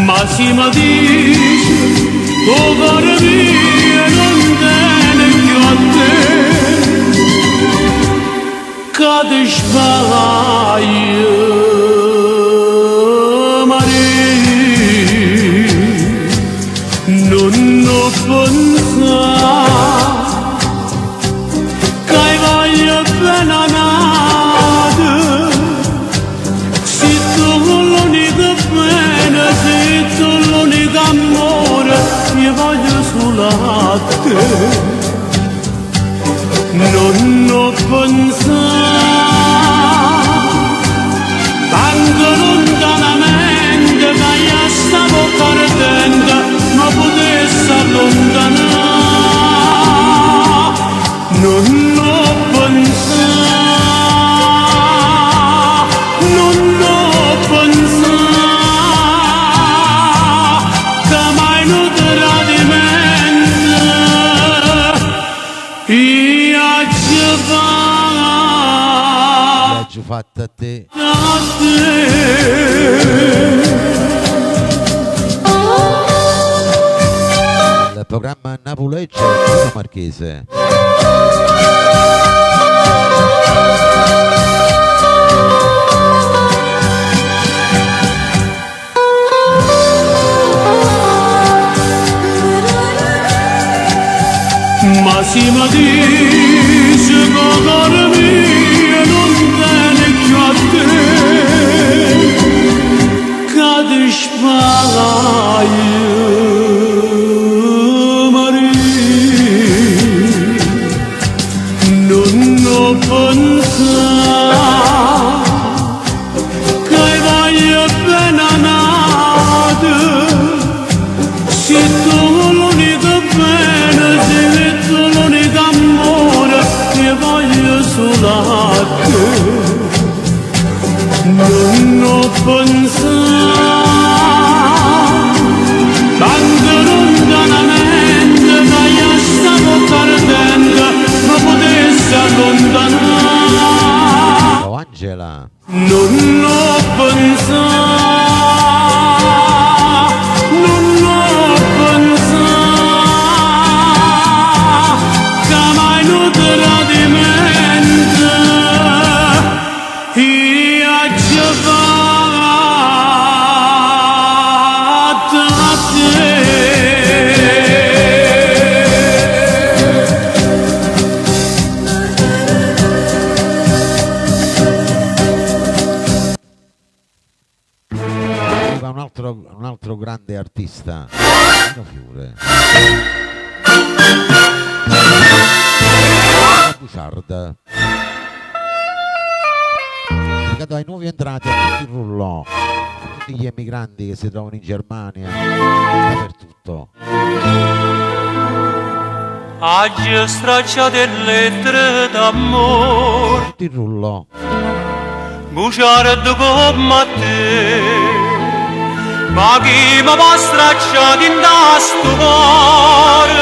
ma si mi dice, oh cuore mio, non tiene più a te, che ti sbaglio. Non pensare che voglio bene nata, se tu l'unica bene a te. Non ho pensato tanto lontanamente che io stavo perdendo, ma potessi allontanare. Non ho pensato, non ho pensato che mai non tradimento io ci Viaggio fatto a te. Il programma Napuleggia Pino Marchese. Ma si mi dice che cuore mio non tiene più a te, che ti sparaio Maria, non ho pensato che voglio appena nato, se tu l'unica bene, se tu l'unica amore che voglio solo a te. Non ho pensato tanto lontanamente che io stavo perdendo, ma potessi allontanare. Oh Angela. Non ho pensato, non ho pensato che mai non tradimento io ci fatto a te. Arriva un altro grande artista, Pino Fiore. La Bugiarda. Dedicato ai nuovi entrati, a tutti i rullò, a tutti gli emigranti che si trovano in Germania, dappertutto. Oggi straccia delle lettere d'amore, Tutti il rullò. bugiardo come te, ma chi mi va stracciato in sto cuore,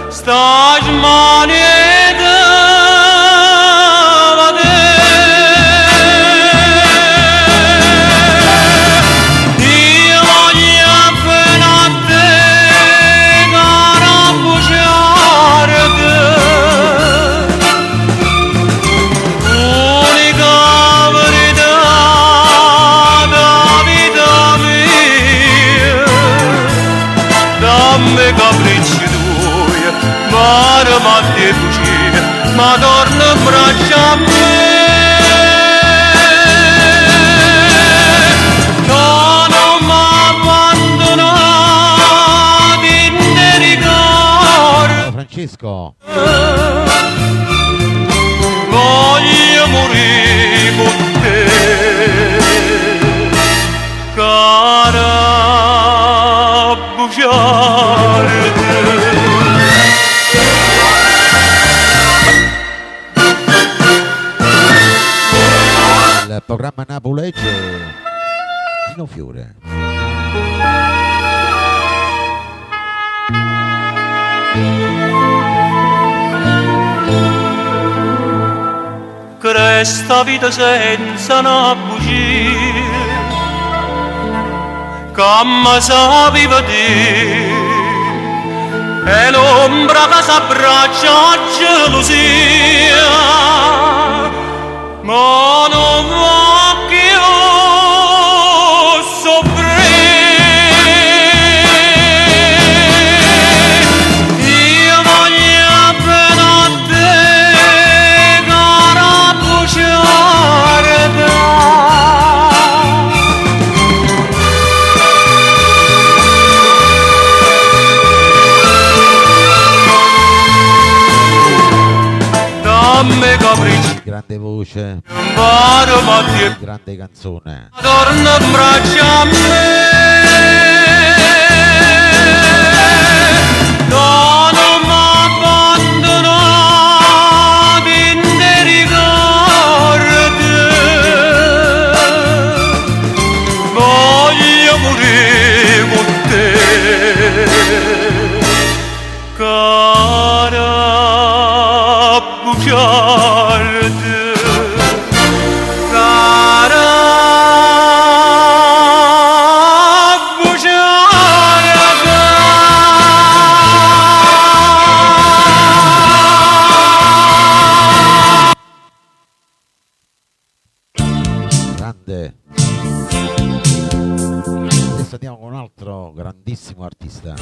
sta smanetta te. Io voglio appena a te, cara bugiarda, unica verità da vita mia, dammi capricci tuoi, mare ma te fuggire, ma torna in braccia a me. Non mi abbandonati nei ricordi, Oh, Francesco. voglio morire con te, cara bugiarda. Il programma Napuleggia Pino Fiore. Cresta vita senza una bugia, come sa viva te, e l'ombra che s'abbraccia a gelosia, ma non voglio soffrire. Io voglio appena a te, cara bugiarda. grande voce, Vado Mattia, grande canzone. torna a braccia a me. No, non m'abbandonato in te ricordi. Voglio morire con te, cara bugiarda. Grande. Adesso andiamo con un altro grandissimo artista,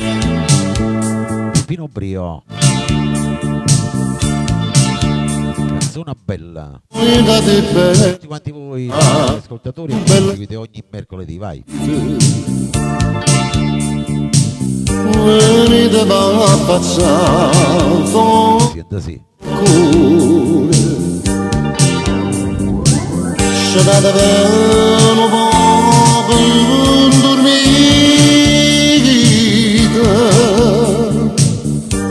Pino Brio. Canzone bella. Tutti quanti voi ascoltatori seguite ogni mercoledì, vai. Venite a passare Senta sì. Scetate per un po' per dormire.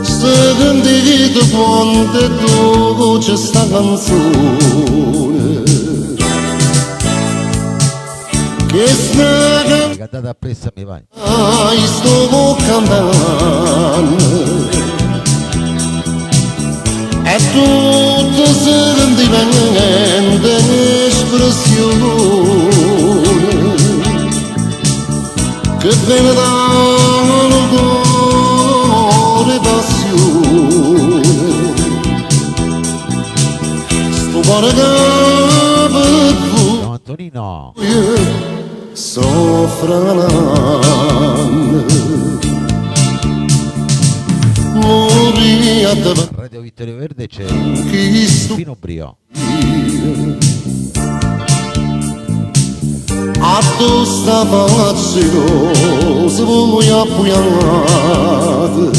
Sentite quanto è dolce sta canzone che sta Cantata appresso a me, vai. sto cantando è tutto sentimento e espressione che viene dal cuore passione. Sto cuore che per No, Antonino. voi soffrano. Morì a te Radio Vittorio Verde c'è chi sto Pino Brio. a tu sta pazzito se vuoi appugnare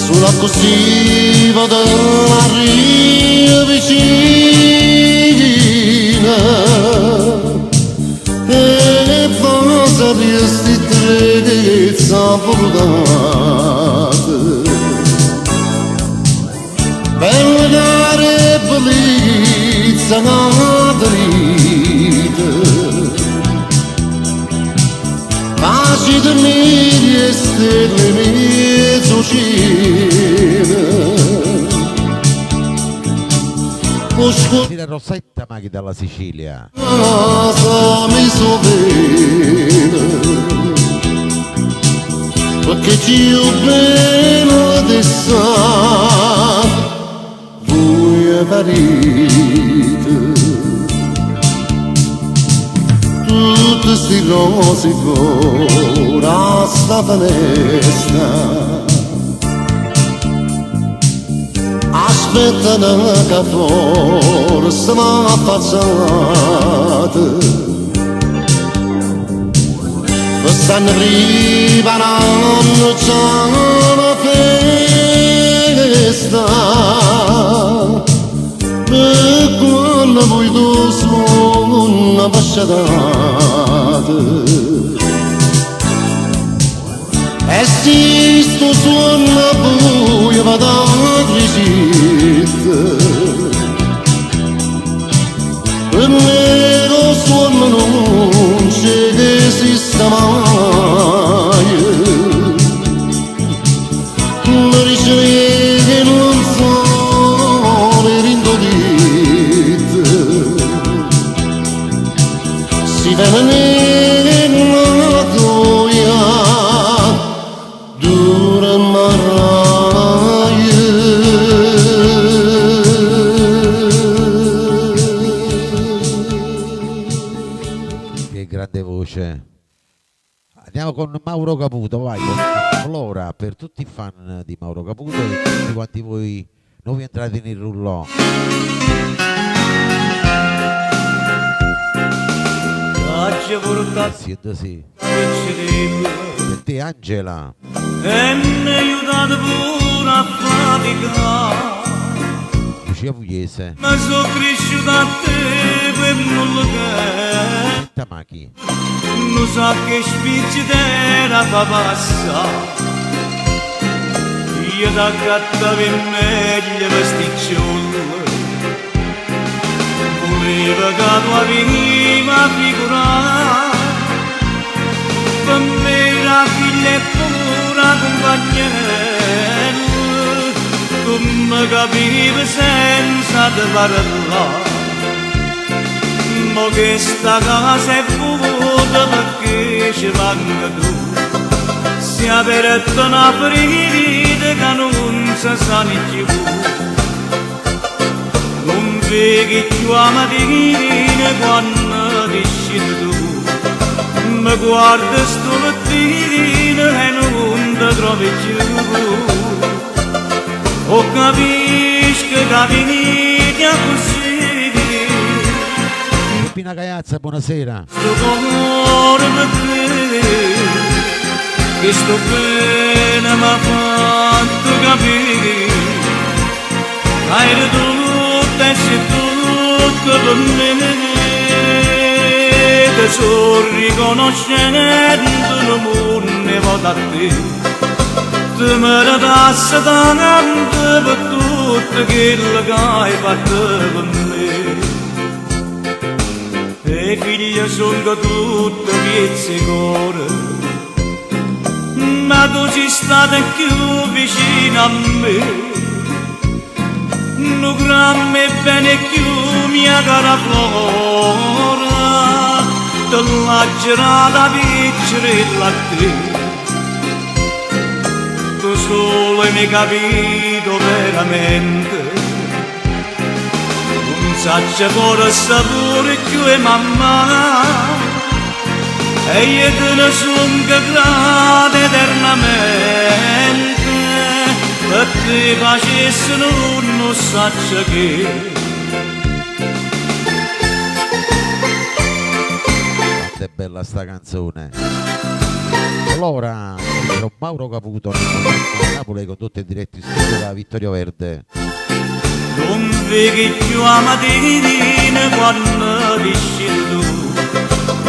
sulla così vado la ria vicina e basta di sti trezza volgate per dare bellezza alla dritta pace di mille stelle mezzo cielo Tira Rossetta Maghi dalla Sicilia. casa mi so bene perché ci ho bene adesso voi parite tutte sti rose ora sta finestra aspettano che forse m'ha affacciato stanno preparando già una festa e quando voi due sono passate e si sto suona buia vado a risita per me lo suono non c'è che esista mai mi dice che non sono le rindolite si vede nella gioia dura Che grande voce. Andiamo con Mauro Caputo, vai, con Flora per tutti i fan di Mauro Caputo e tutti quanti voi nuovi entrati nel rullò. L'aggia portata Siete sì. che ci ripia Per te Angela. e mi aiutate pure a faticare Lucia Pugliese. Ma sono cresciuto a te per nulla che Tamachi. non so che spicci t'era fa passare. Io t'accattavo in meglio vesticciolo, volevo che tua prima figura per me era figlia e pura compagnia. Tu mi capivi senza te parlare, ma che sta casa è vuota perché ci manca tu. Si è aperta una ferita che non si sa né più. Non vedi più la mattina quando ti scindi tu. Mi guarda stamattina e non ti trovi più. O capisco che venite così. Pina Gaiazza, buonasera. Sto cuore per te, che sto bene mi ha fatto capire. Hai tutto e sei tutto per me. Te sto riconoscendo, non ne vado a te. Te meritassi tanto per tutto quello che hai fatto per me. E figlia sono tutte piezze e cuore, ma tu sei stata più vicino a me. Non grammi bene più mia cara Flora, te l'ha girata piccerella a te. Tu solo mi hai capito veramente, non saccia fuori sapore più e mamma, e io te ne sono grata eternamente, per te facessi non saccia che. Quanto è bella sta canzone. Allora, ero Mauro Caputo, a Napoli, condotto in diretto in studio da Vittorio Verde. Non vedi più la mattina quando ti scendi tu,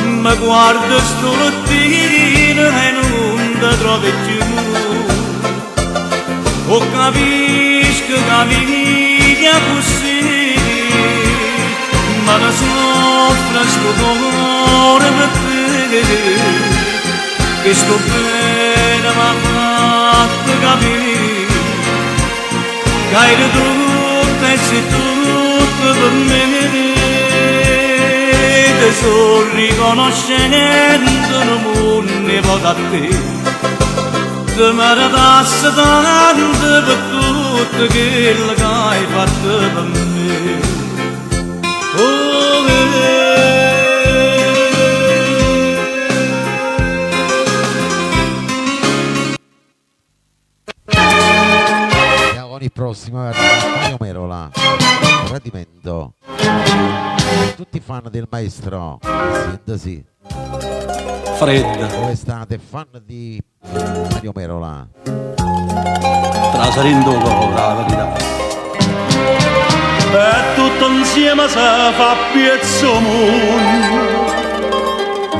mi guarda stamattina e non ti trovi più. O capisco che venite così, ma ne soffre sto cuore per te. Che sto bene mi ha fatto capire, che hai tutto e sei tutto per me. Te sto riconoscendo, non ne vado a te. Te meritassi tanto per tutto quello che hai fatto per me. Oh, Il prossimo è Mario Merola, Tradimento. Tutti fan del maestro, sì. Fredda, Voi state fan di Mario Merola? trasarendo la verità. E tutto insieme si fa piezzo mondo,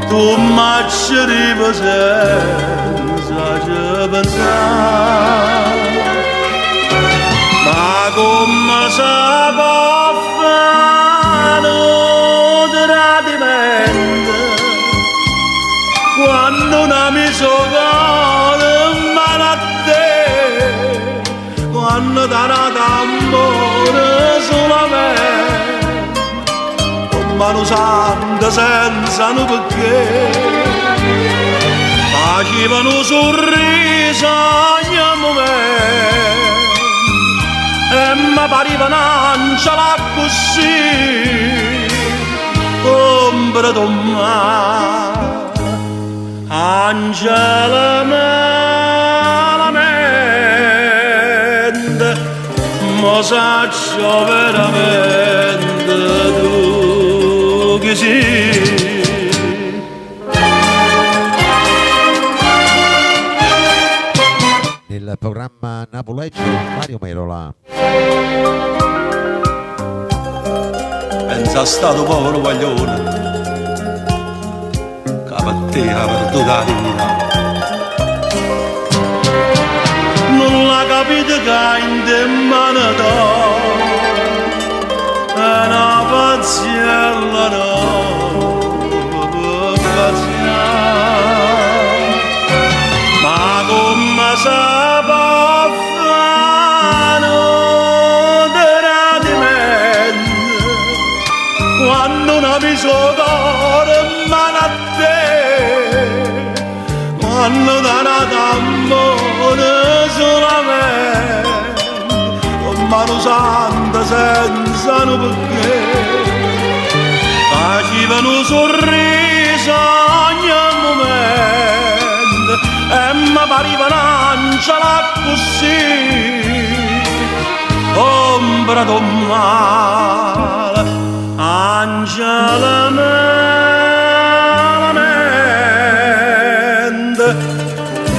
tu marci arriva senza ci pensare. Ma come si può fare un tradimento quando una misura in mano a te, quando da una tambora solamente, con mano santa senza un perché, facevano un sorriso ogni momento. E mi pareva un'angela così, ombra d'omma, angela malamente, ma saccio veramente tu che sei. Nel programma Napoleggio Mario Merola. sei stato povero guaglione, che per te ha perduto la dignità. Non l'ha capito che in te mano è una paziella no, paziella. Ma come sa paffano di radimento quando una misura in mano a te, quando da d'amore solamente con mano santa senza un perché facevano un sorriso ogni momento e mi pareva un'angela così ombra d'un male angela malamente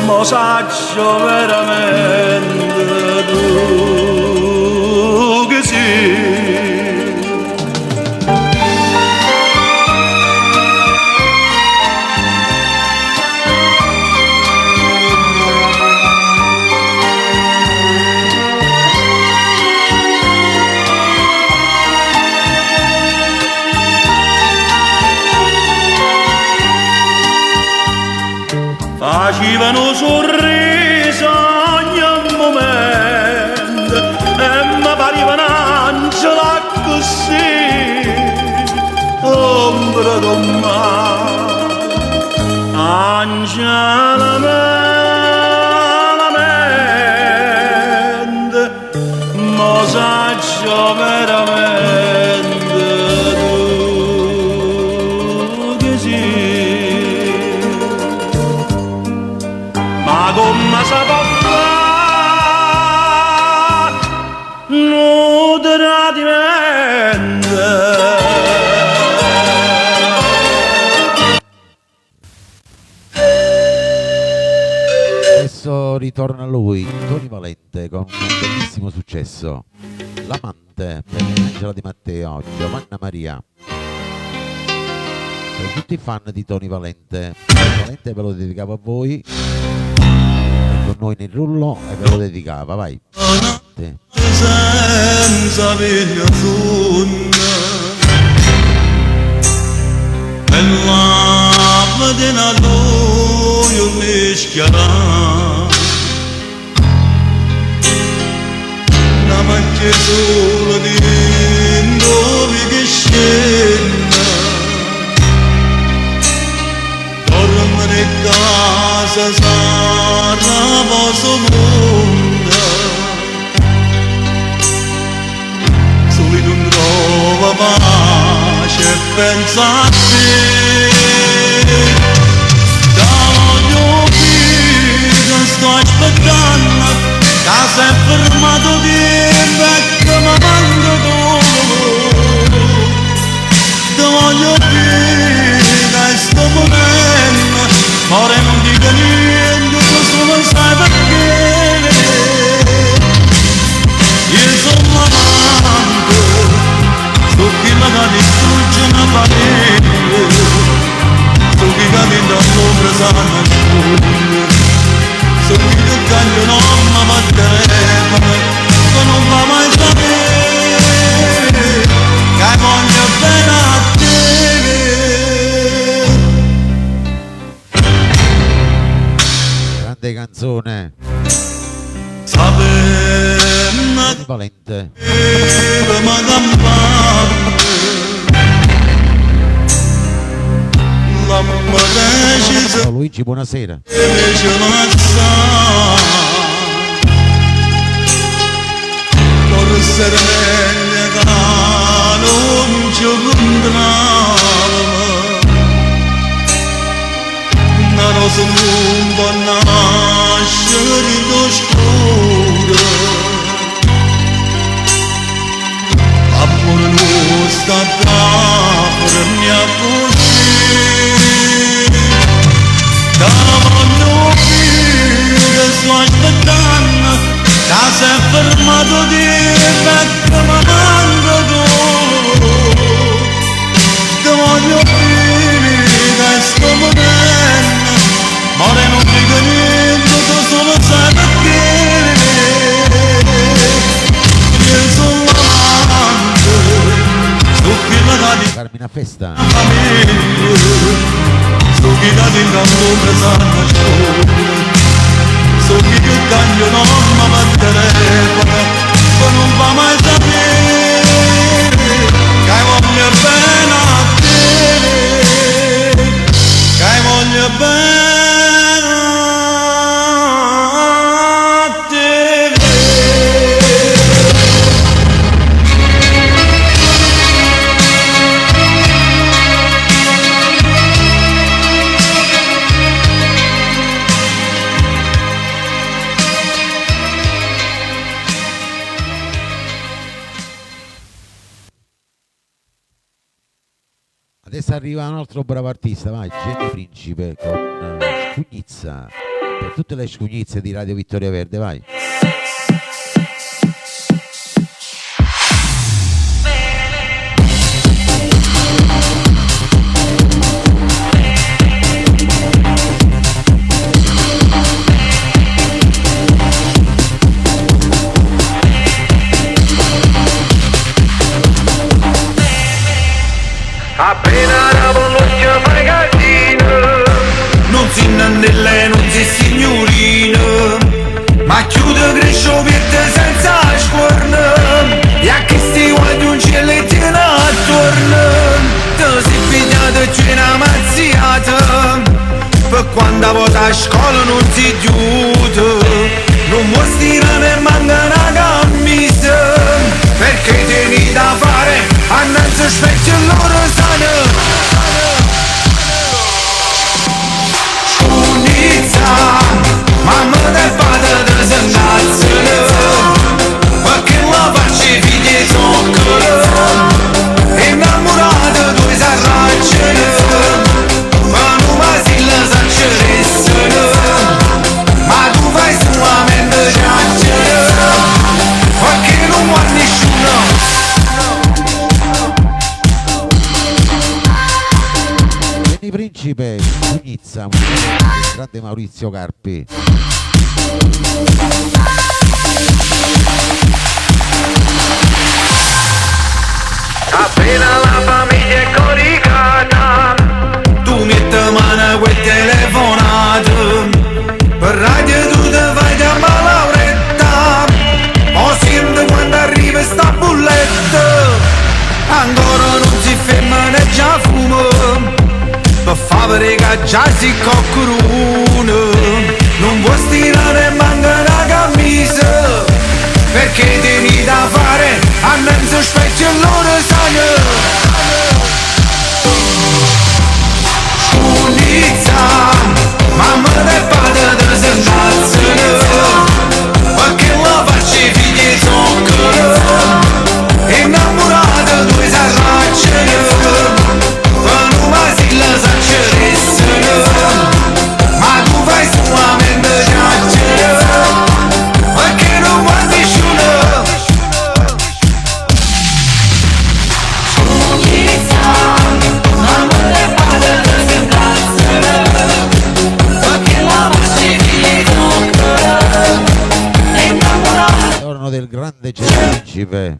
mo saggio veramente tu che sei. Facevano sorriso ogni momento e mi pareva un'angela così ombra d'un mare angela malamente mo saggio veramente tu che sei. Ma come si può fare un tradimento? Adesso ritorna lui, Tony Valente, con un bellissimo successo. L'amante per Angela Di Matteo, Giovanna Maria. Per tutti i fan di Tony Valente, Tony Valente ve lo dedicavo a voi, con noi nel rullo e ve lo dedicava, vai. Senza via zona nella mattina io mi schiara la macchia sola di dove che scenda dormire in casa sarà posso mondo soli non trova pace e pensa a te da voglio che sto aspettando che si è fermato di vecchio ma manco tu da voglio che in sto momento ora non dico niente questo non sai perché io sono amante sto chi magari distrugge una famiglia sto chi cammina all'ombra sa nascondere sto chi che cambia non mi batteremo che non va mai sapere che voglio bene a te. Grande canzone, Sapemmo Tony Valente. ma campante la mamma decisa Ciao Luigi, buonasera. invece mazza essere meglio che non ci incontriamo una rosa non può nascere in oscuro amore non sta per mia così da voglio che sto aspettando che si è fermato di vecchio ma manco tu festa. So chi da intanto mi sanno so chi più cambio non mi batterebbe ma non va mai sapere che voglio bene a te che voglio bene a te. Adesso arriva un altro bravo artista, vai, Jenny Principe con Scugnizza, per tutte le scugnizze di Radio Vittoria Verde, vai. Appena la voluzia magazzino non si nandelle, non si signorino ma chiude crescio piette senza scorno e a che sti guagli un cielo e tiene attorno te si pigliate e c'è una mazziata per quando vota a scuola non si chiude non vuoi stirare e manca una camisa perché tieni da fare annanzi specchio loro sanno Scugnizza mamma del padre te se incazzano perché la faccia figli zoccolo innamorata due s'arracciano ma non va si la s'acceressano ma tu fai solamente chiacchiere perché non vuoi nessuno. Jenny Principe, Scugnizza, il grande Maurizio Carpi. Appena la famiglia è coricata tu metti mano a quel telefonato per radio tu te vai da malauretta o senti quando arriva sta bulletta ancora non si ferma né già fumo per fare che già si coccoruno non vuoi stirare e manca una camisa perché tieni da fare annanzi specchio e loro sanno Scugnizza mamma del padre te se incazzano perché la faccia figli zoccolo innamorata due s'arracciano ma non va si la s'acceressano ma tu fai solamente chiacchiere perché non vuoi nessuno. Scugnizza mamma del padre te se incazzano perché la faccia figli zoccolo innamorata Torno del grande Jenny Principe.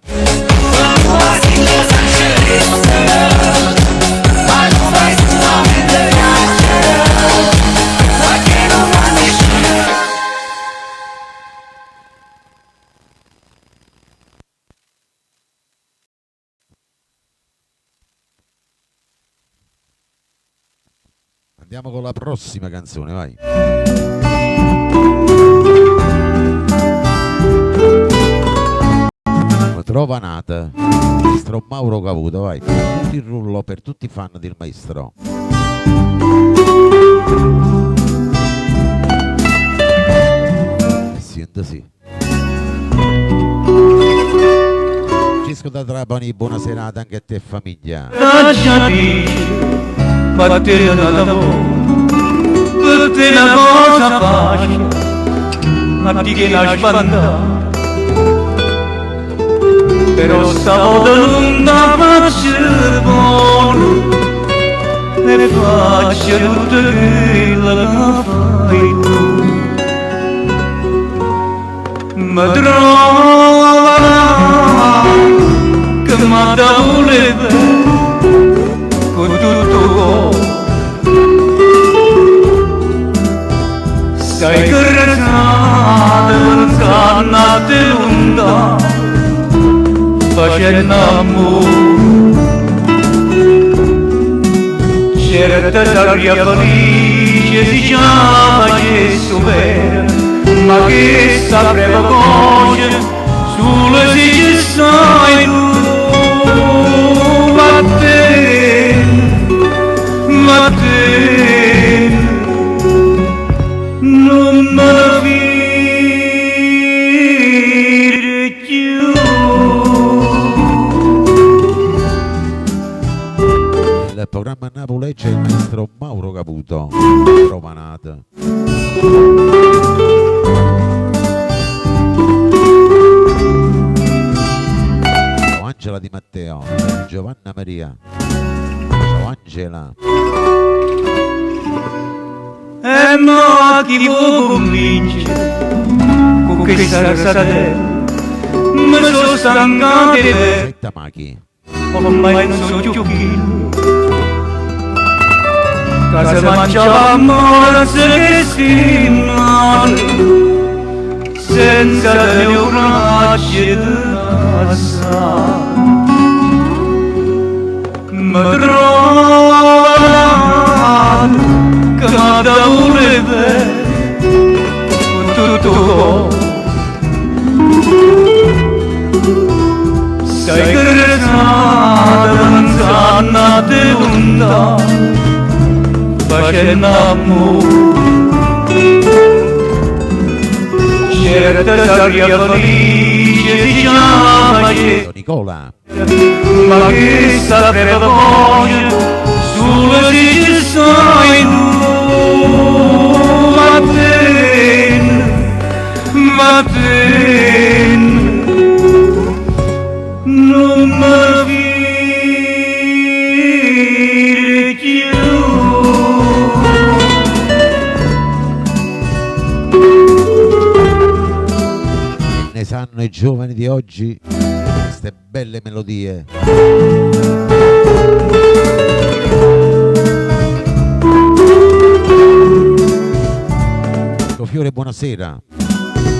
Andiamo con la prossima canzone, vai. Trova nata, maestro Mauro Cavuto, vai. Tutti il rullo per tutti i fan del maestro. Senta sì. Francesco da Trapani, buona serata anche a te famiglia. Fatti una lavoro, fatti una cosa facile, a ti che la spanda. Però stavolta non la faccio buono e faccio tutto quello che fai tu. Mi trova che mi da voleva Sei carezzato pensando lontano, facendo amore. Certa d'aria felice si chiama Gesù vera, ma che sapeva voce sulle si ci sai tu. Ma te non me vire più. Il programma Napoli c'è il maestro Mauro Caputo, Romanata. Ciao Angela Di Matteo, Giovanna Maria. Ciao Angela. Ma chi vuoi convincere con questa razzatella? Mi sono stancato di te, Aspetta Machi. ormai non so più chi. Casa mangiavamo che si male, senza le uraglie di passare. Mi trovano che mi da voleva con tutto sei carezzato pensando lontano, facendo amore. Certa d'aria felice si chiama Gesù, Nicola. ma che sapeva voce sulle si ci sai tu. Ma te non me vire più. Ne sanno i giovani di oggi queste belle melodie. Fiore, buonasera.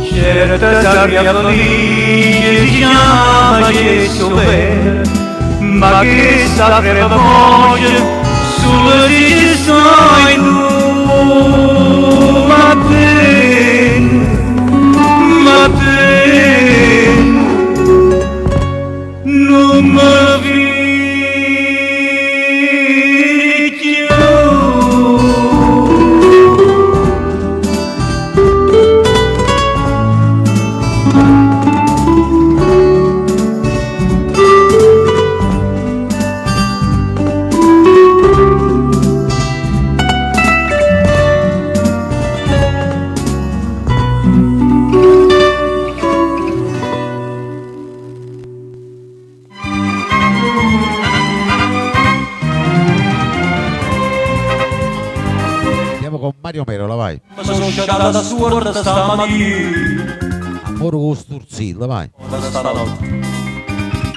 Certa d'aria felice si chiama Gesù vera, ma che sapeva voce sulle si ci sai tu. Ma te non me viri più. Mario Merola, vai. Ma sono uscita da suorda stamattina, Amore con Sturzilla, vai. da stanotte.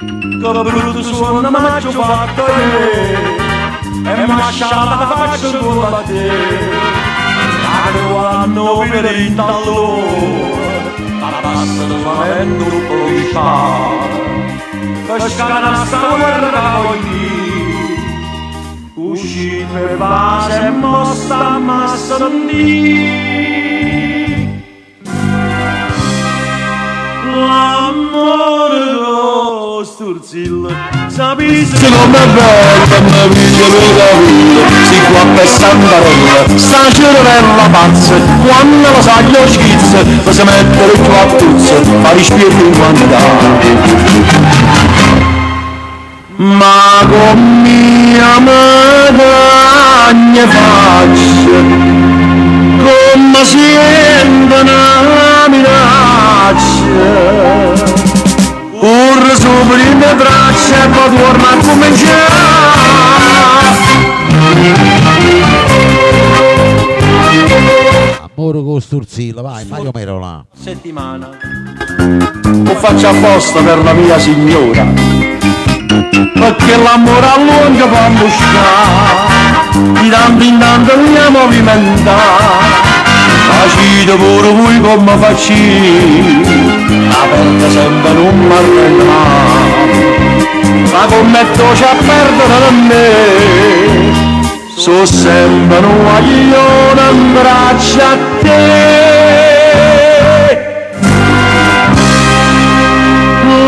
Che brutto suono ma ci ho fatto io, e mi lasciava la faccia tua battere. Ma quando vivere in tallone, la bassa del lamento provinciale, che scana sta guerra poi uscì per base e mosta massa l'amore dello Sturzilla sapesse Come è bella mia vita la vita, si qua per Santa Rosa, sta cervella pazza, quando lo sa gli schizza, lo si mette le tue attuzze, fa rispirare in quantità. Ma con mia medaglia faccia, come sento una minaccia, ora sopra le mie tracce e poi torna a cominciare. Amore con Sturzilla, vai, Mario Merola. settimana. Lo faccio apposta per la mia signora, perché l'amore a lungo fa ambuscare, di tanto in tanto mi movimentare, facite pure voi come facci, la porta sempre non mi arrendrà, ma commetto ci a perdere da me, so sempre un guaglione in braccia a te.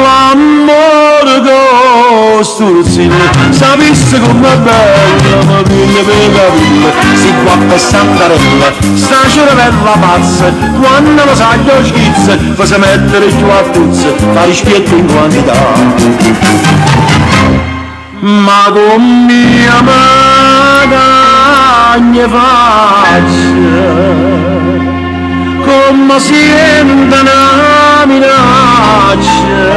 L'amore costruzione, sapesse com'è bella, ma pille per capire, si qua per Santarella, sta cervella pazza, quando lo sa gli schizzi, fa se mettere giù a tuzze, fa rispetto in quantità. Ma con mia magagna faccia, come sente una minaccia,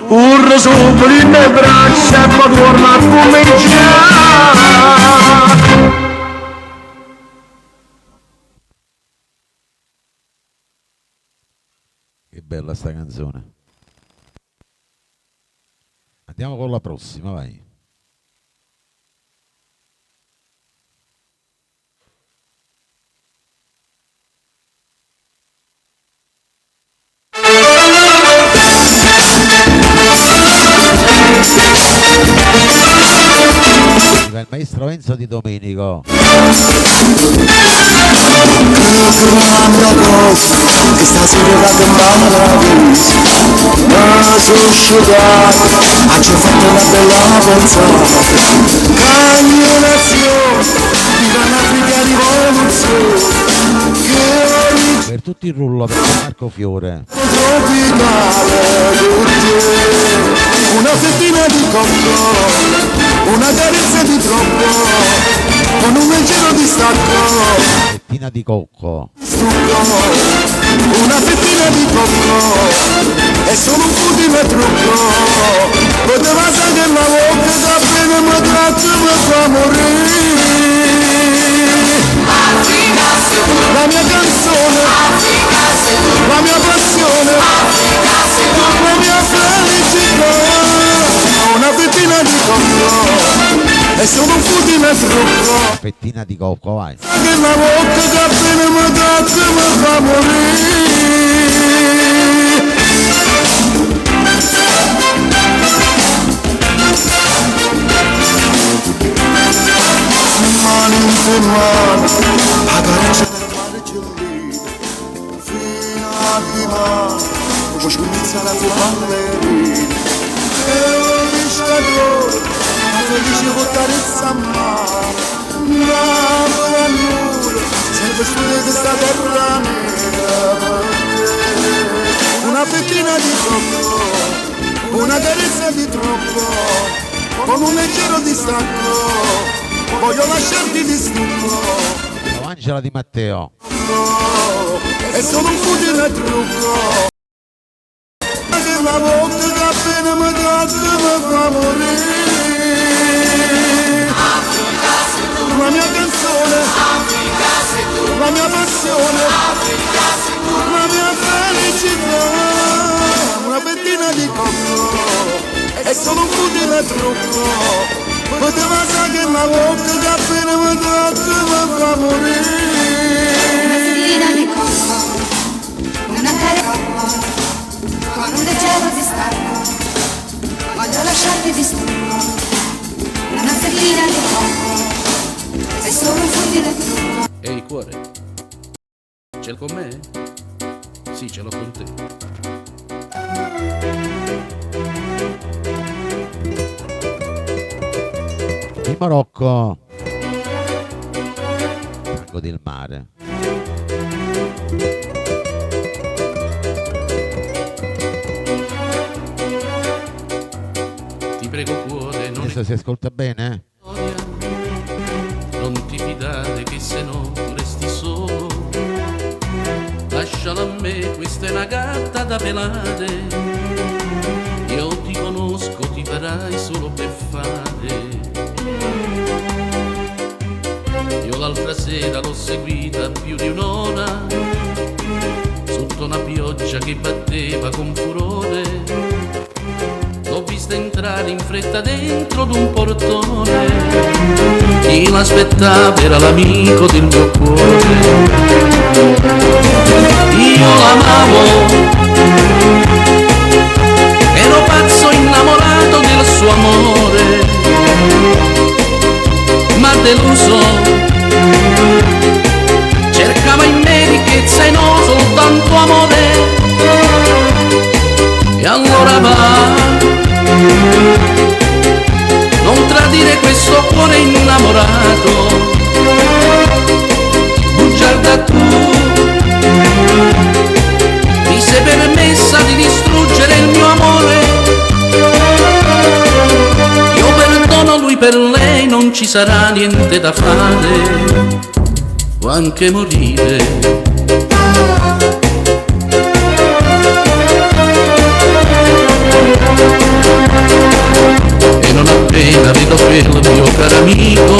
urlo sopra le mie braccia e poi torno a cominciare. Che bella sta canzone. Andiamo con la prossima, vai. Il maestro Enzo Di Domenico. Che stasera va sembrando paradiso, ma sono asciugato, ha già fatto una bella pensata, cagnonazione, di Panafrica rivoluzione, Per tutti il rullo per Marco Fiore. tropicale con te, una fettina di cocco, una carezza di troppo, con un leggero distacco. Fettina di cocco. Una fettina di cocco è solo un futile trucco, poteva sapere la bocca che appena mi tratta mi fa morire. La mia canzone, la mia passione, la mia felicità. Una fettina di cocco è solo un futile trucco, Fettina di cocco, vai. che la bocca che appena mi tratta mi fa morire. Mani in mano, a carezza del mare gelino, fino a di mano, poi scommizza la tua ballerina. E un riscatore, felice con carezza a mano, l'amore a nulla, sempre studio di sta terra nera per te. Una fettina di troppo, una carezza di troppo, con un leggero distacco, voglio lasciarti di stucco. Angela Di Matteo. È solo un futile trucco, che la bocca che appena mi tocca mi fa morire. La mia canzone, la mia passione, la mia felicità. Una pettina di cocco è solo un futile trucco, poteva sapere la bocca che appena mi tocca mi fa morire. Una fettina di cocco, una carezza, con un leggero distacco, voglio lasciarti di stucco. Una fettina di cocco, è solo un futile trucco. Ehi cuore, ce l'ho con me? Sì, ce l'ho con te. Di Marocco. Tango del mare. Ti prego cuore, non Adesso si ascolta bene? non ti fidare che se no resti solo. Lasciala a me, questa è una gatta da pelare. Io ti conosco, ti farai solo per fare. Io l'altra sera l'ho seguita più di un'ora, sotto una pioggia che batteva con furore. l'ho vista entrare in fretta dentro d'un portone, chi l'aspettava era l'amico del mio cuore. Io l'amavo, ero pazzo innamorato del suo amore, ma deluso cercava in me ricchezza e no soltanto amore. E allora va, non tradire questo cuore innamorato, bugiarda tu, mi sei permessa di distruggere il mio amore. Io perdono lui per lei, non ci sarà niente da fare, o anche morire. E non appena vedo quel mio caro amico,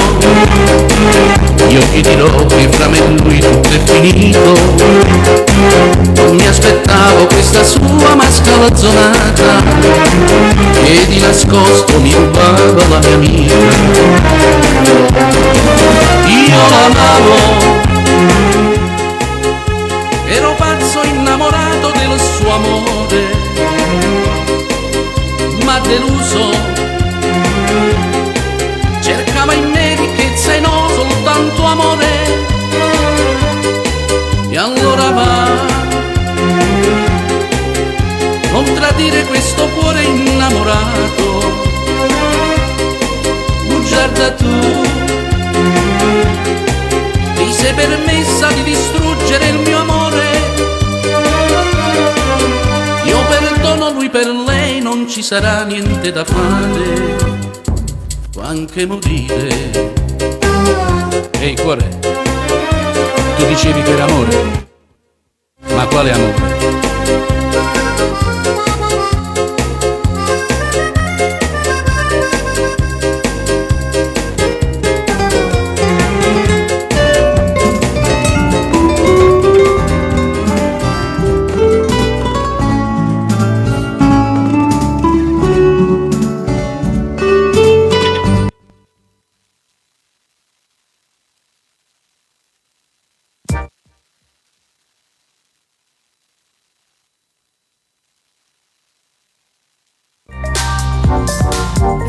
io gli dirò che fra me e lui tutto è finito. Non mi aspettavo questa sua mascalazzonata, che di nascosto mi rubava la mia amica. Io l'amavo, ero pazzo innamorato del suo amore, ma deluso cercava in me ricchezza e no soltanto amore. E allora va, non tradire questo cuore innamorato, bugiarda tu, ti sei permessa di distruggere il mio amore. Io perdono lui per lei, non ci sarà niente da fare, o anche morire. Ehi cuore, tu dicevi che era amore, ma quale amore?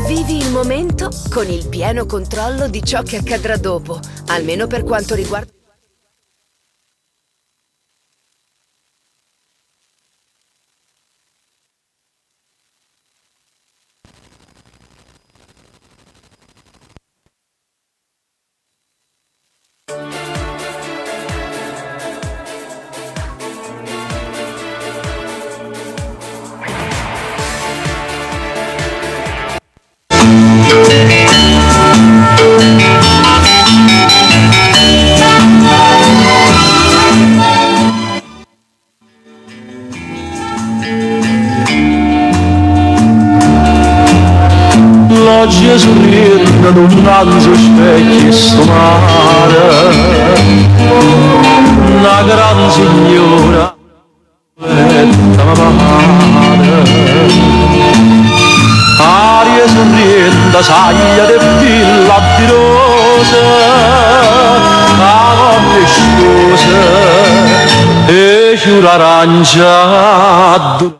Vivi il momento con il pieno controllo di ciò che accadrà dopo, almeno per quanto riguarda... Oggi sorride ad un ranzo specchio sto mare, una gran signora vetta mamare, aria sorride, saglia de villa di rose, la gonna scusa e giura arancia.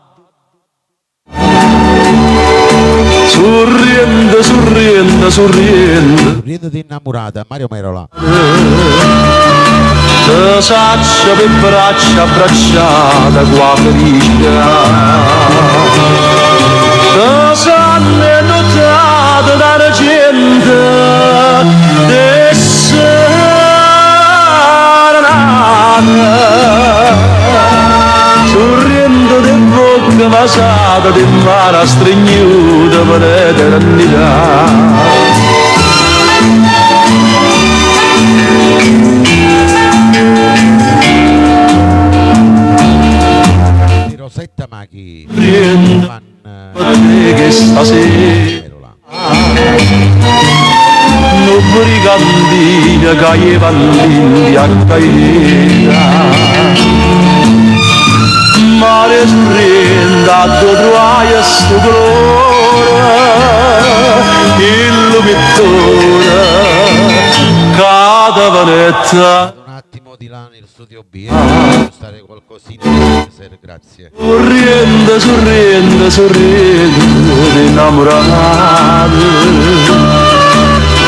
Sorriendo, sorriendo, sorriendo, sorriendo di innamorata, Mario Merola. Te saccia per braccia abbracciata qua felice, te sanno notate dalla gente de serenata, sorriendo di bocca vasata di mare stregnuta per l'eternità. Di Rosetta Maghi, che stasera non brigandina che gli pallini a caira, mare sorrende a trovaia sto colore il pittore cadavanetta. Un attimo di là nel studio B, devo stare qualcosina di sera, grazie. Sorrende, sorrende, sorrende innamorato,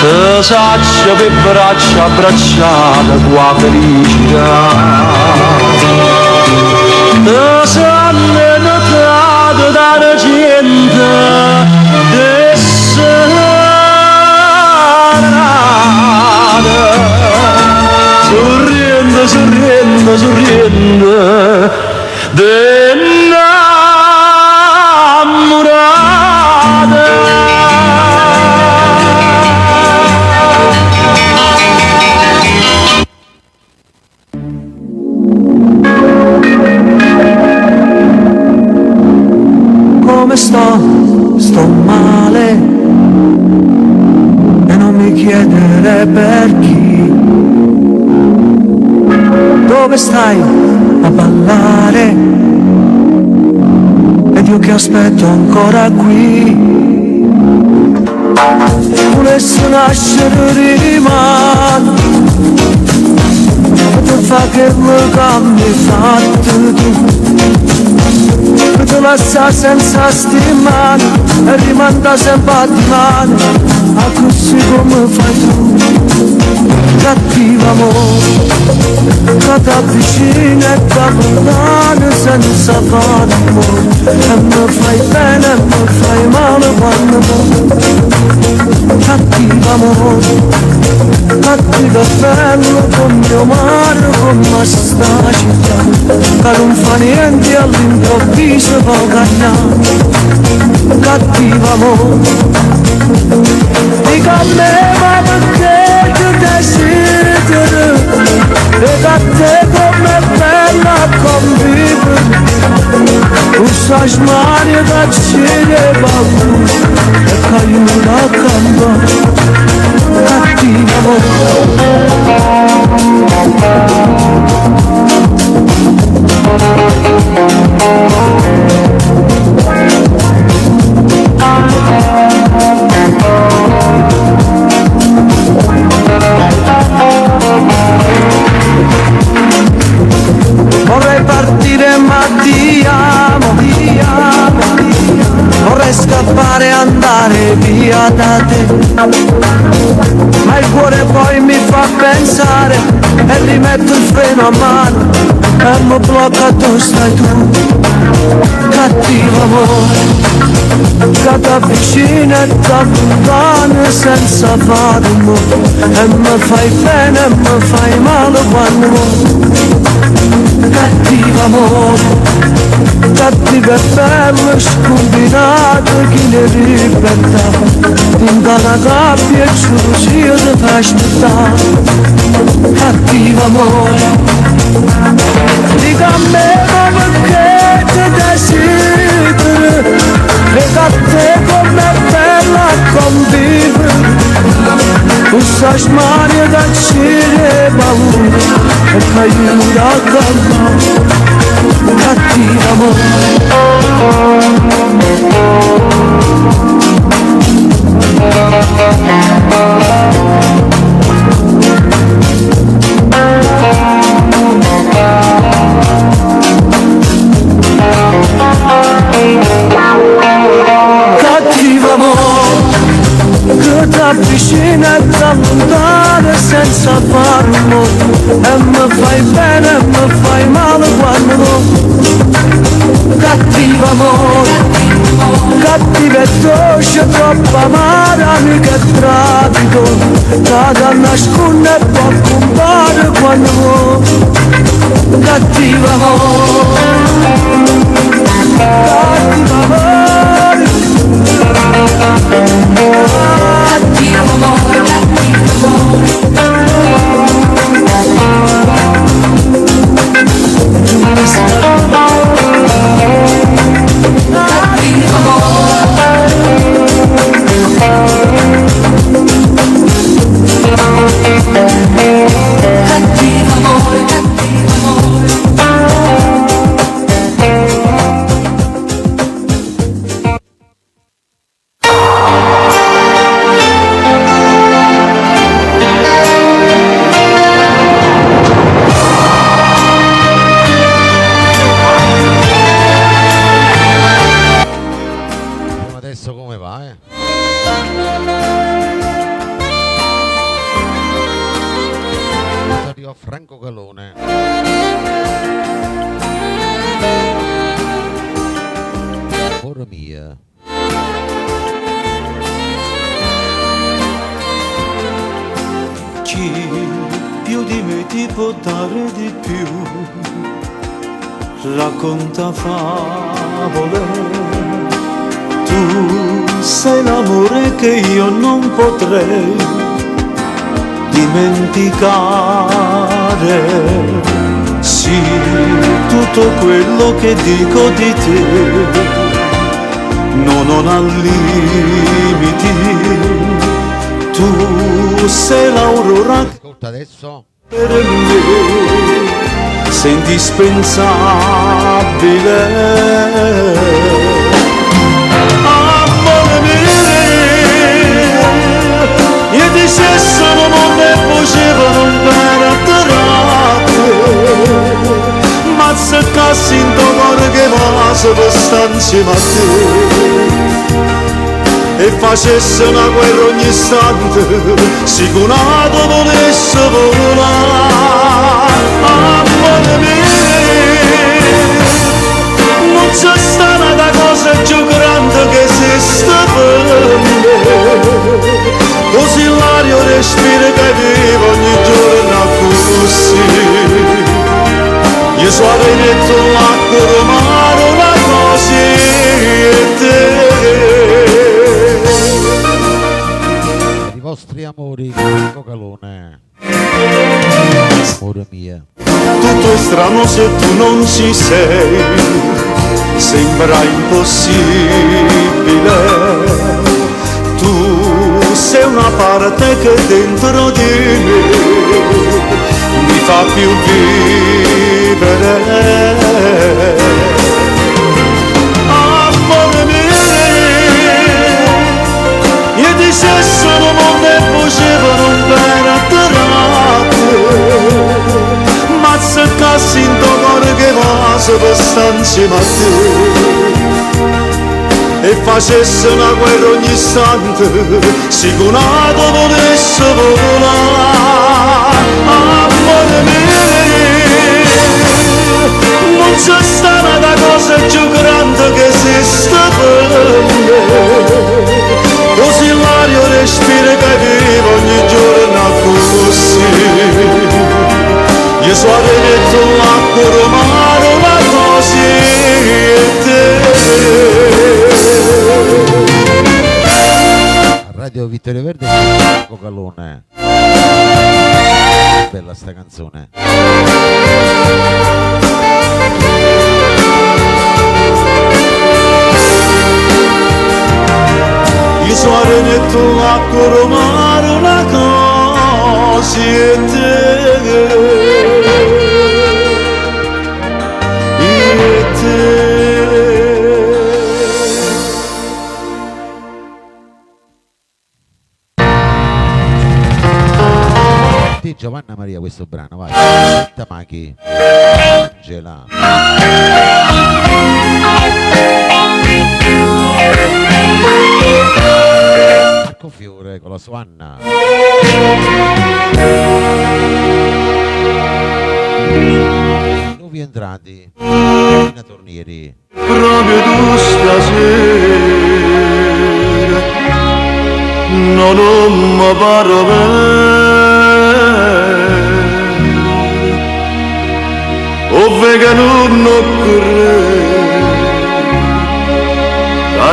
te saccia per braccia abbracciata tua felicità, te sanno notato dalla gente desserata, sorrende, sorrende, sorrende come sto male e non mi chiedere per chi. Dove stai a ballare ed io che aspetto ancora qui. Volessi nascere rimane per fa che mi cambi fatto tu, per te lascia senza stimare e rimanda sempre a di mano, a così come fai tu. Cattivo amore che ti avvicina e ti allontana senza fare amore, e mi fai bene e mi fai male quando muore. Cattivo amore, cattivo e bello come mio mare, come sta città che non fa niente all'improvviso può cagnare. Cattivo amore, dica a me ma perché ti desidero, e da te com'è bella convivere, usa smaria da cire paura e caiuta a cantare. Cattivo vorrei partire ma ti amo, vorrei scappare e andare via da te, ma il cuore poi mi fa pensare e rimetto il freno a mano e mi blocca dove stai tu. Cattivo amore che ti avvicina e ti allontana senza fare amore, e mi fai bene e mi fai male quando muore. Cattivo amore, cattivo e bello scombinato chi ne libertà, in dalla gabbia e gelosia ti fa aspettare. Cattivo amore, dica a me ma perché ti desidero, e da te com'è bella convivere, usa smaria da cire paura e caiuta a cantare. Cattivo amore. Cattivo amore che ti avvicina e ti allontana senza fare rumore, e mi fai bene e mi fai male quando muore. Cattivo amore, cattivo e dolce, troppo amara, mica è tradito, da nasconde e può compare quando muore. Cattivo amore, cattivo amore, cattivo amore, cattivo amore. Io Franco Calone. Amore mia. Chi più di me ti può dare di più? Racconta favole. Tu sei l'amore che io non potrei dimenticare. Sì, tutto quello che dico di te non ha limiti. Tu sei l'aurora. Ascolta adesso. Per me sei indispensabile. Amore mio, io ti sono mondo e facevano per atterrate, ma se cassi in tuo cuore che va per stare insieme a te e facesse una guerra ogni istante, sicurato volesse volare. Amore mio, non c'è stata una cosa più grande che esiste per me, così l'aria respira che vivo ogni giorno così. Io sono venuto l'acqua romano una cosa e te. I vostri amori, Franco Calone. Amore mia. Tutto è strano se tu non ci sei, sembra impossibile. Tu sei una parte che dentro di me mi fa più vivere. Amore mio, io ti sono mondo e facevano bene atterrate, ma se cassi in tuo cuore che va per stare insieme a te e facesse una guerra ogni istante, sicurato volesse volare. Amore mio, non c'è stata una cosa più grande che esiste per me, così l'aria respira che vivo ogni giorno così. Io sono venuto l'acqua romano una cosa e te. Radio Vittorio Verde, Franco Calone. Bella sta canzone. Io sono venuto l'acqua romano una cosa e te. Giovanna Maria questo brano, vai. Tamaki, Angela. Marco Fiore con la sua Anna. Nuovi entrati, Tina Tornieri. Proprio tu stasera non mi pare bene, ovvero che non occorre,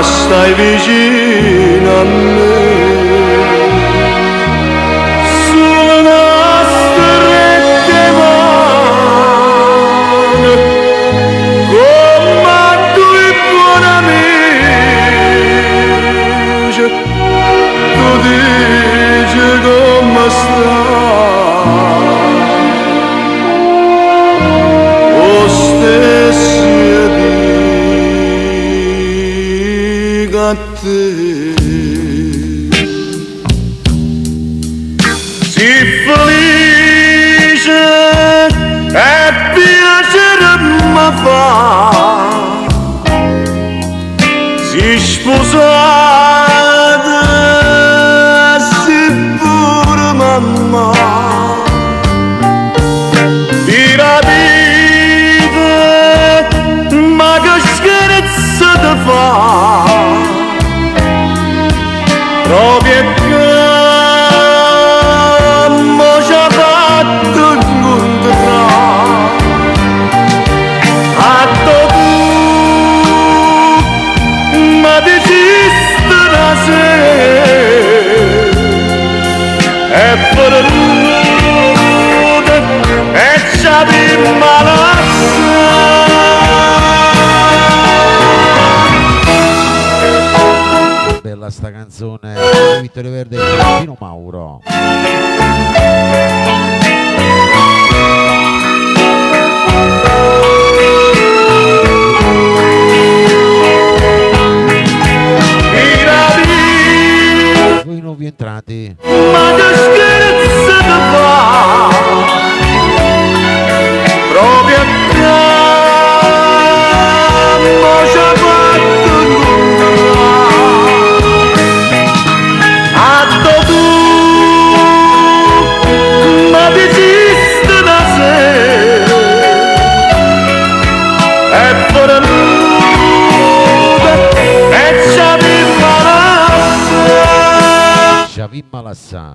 stai vicino a me. Sulle strette mani, come due buoni amici, tu dici come stai, o stessi dico a te. Sii felice e piacere mi fa, sii sposata, sii pure mamma, canzone di Vittorio Verde e Pino Mauro. Voi nuovi entrati. Ma che scherzo ti fa? Proprio a te mo ci ha fatto nulla. Atto tu ma desiste da sé e fuori nuda e ci aveva Xavi Malassà.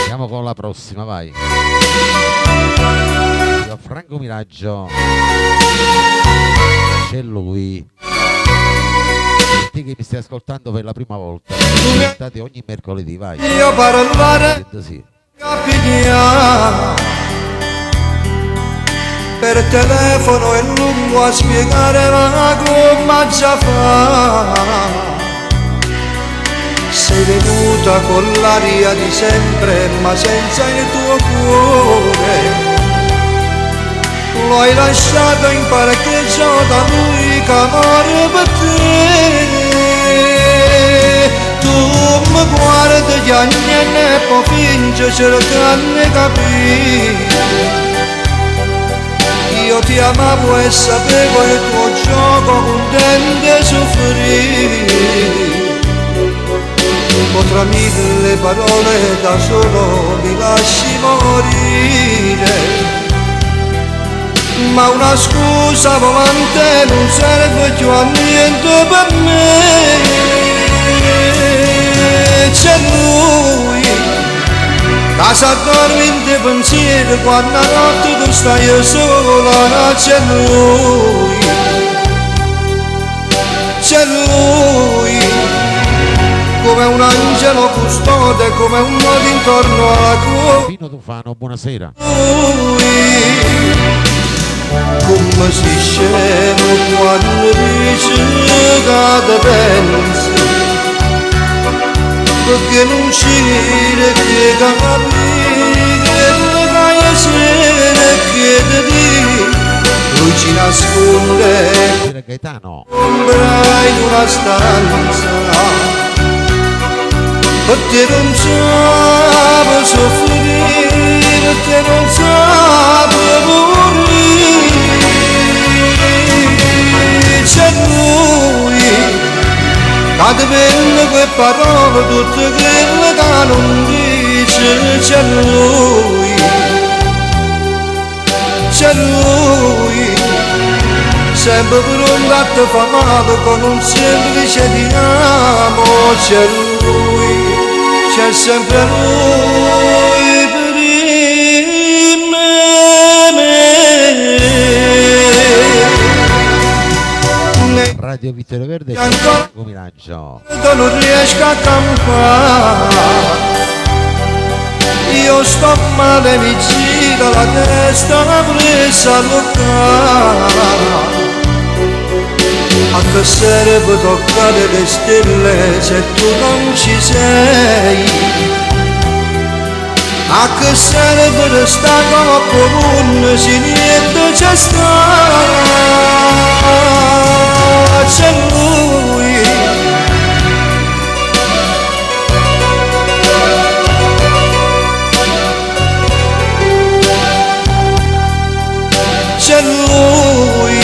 Andiamo con la prossima, vai. Io, Franco Miraggio. C'è lui. Te che mi stai ascoltando per la prima volta, aspettate ogni mercoledì, vai. Io parlare Sì. capiglia per telefono è lungo a spiegare ma come già fa. Sei venuta con l'aria di sempre ma senza il tuo cuore. Lo hai lasciato in parcheggio da lui che amore per te. Tu mi guardi gli anni e poi fingi cercando di capire. Io ti amavo e sapevo il tuo gioco contento e soffrire. Ma tra mille parole da solo mi lasci morire. Ma una scusa volante non serve più a niente per me. C'è lui, casa dormi in te pensieri quando a notte tu stai sola. C'è lui, come un angelo custode, come un nodo intorno alla cuore. Pino Tufano, buonasera. Come si scemo quando dice che te pensi, perché non c'era che capire le caie sere che ti dico. Lui ci nasconde Gaetano, ombra in una stanza, perché non sape soffrire, perché non sape morire. C'è lui, che ti vende quelle parole, tutte quelle che non dice. C'è lui, sempre pronto a te fa male con un semplice ti amo. C'è lui, c'è sempre lui per me. Radio Vittorio Verde e Franco Miraggio. Non riesco a campare, io sto male, mi gira la testa presa a toccare. A che serve toccare le stelle se tu non ci sei? A che serve restare come se niente c'è sta? C'è lui, c'è lui,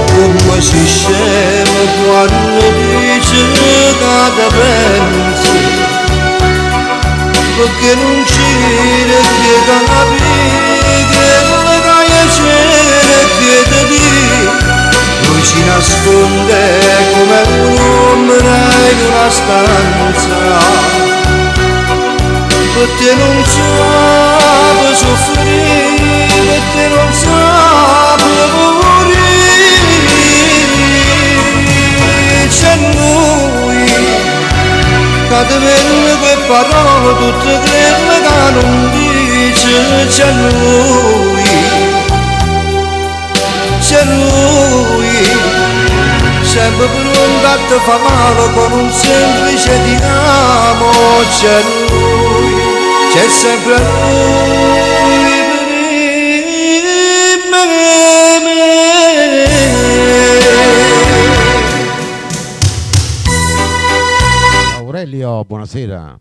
come si scemo quando dice che te pensi, perché non c'era che capire le caie c'era che ti dico. Lui si nasconde come un'ombra in una stanza, perché non sape soffrire, perché non sape morire. C'è lui che ti vende quelle parole tutte quelle che non dice. C'è lui sempre pronto a te fa male con un semplice ti amo. C'è lui, c'è sempre lui per me. Aurelio, buonasera.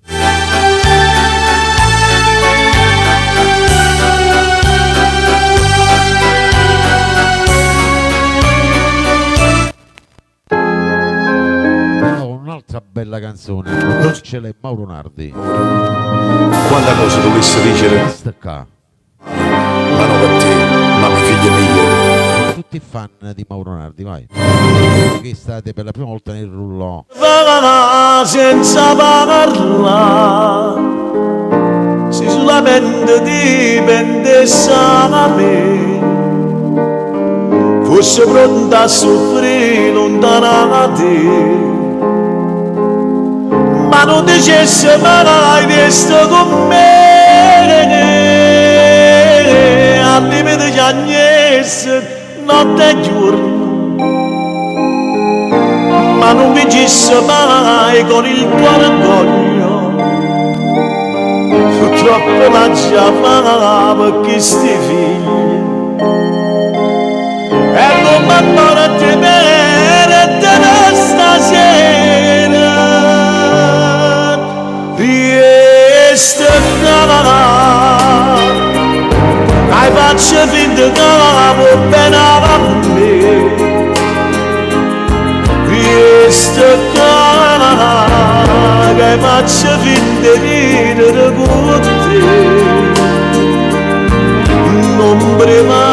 Un'altra bella canzone, Procele e Mauro Nardi. Quanta cosa dovesse dicere? Questa qua. Ma non per te, ma mia figlia mia. Tutti fan di Mauro Nardi, vai. Che state per la prima volta nel rullò. Va senza parlare, se solamente dipendesse da me, fosse pronta a soffrire lontana da te. Ma non dicesse mai resta con me, al limite di Agnese, notte e giorno. Ma non mi dicesse mai con il tuo orgoglio, purtroppo la già perché sti figli. E non mi ancora a temere te stasera. Hai faccio finta che va bene a me. Questa che faccio finta di ridere con te. Non prima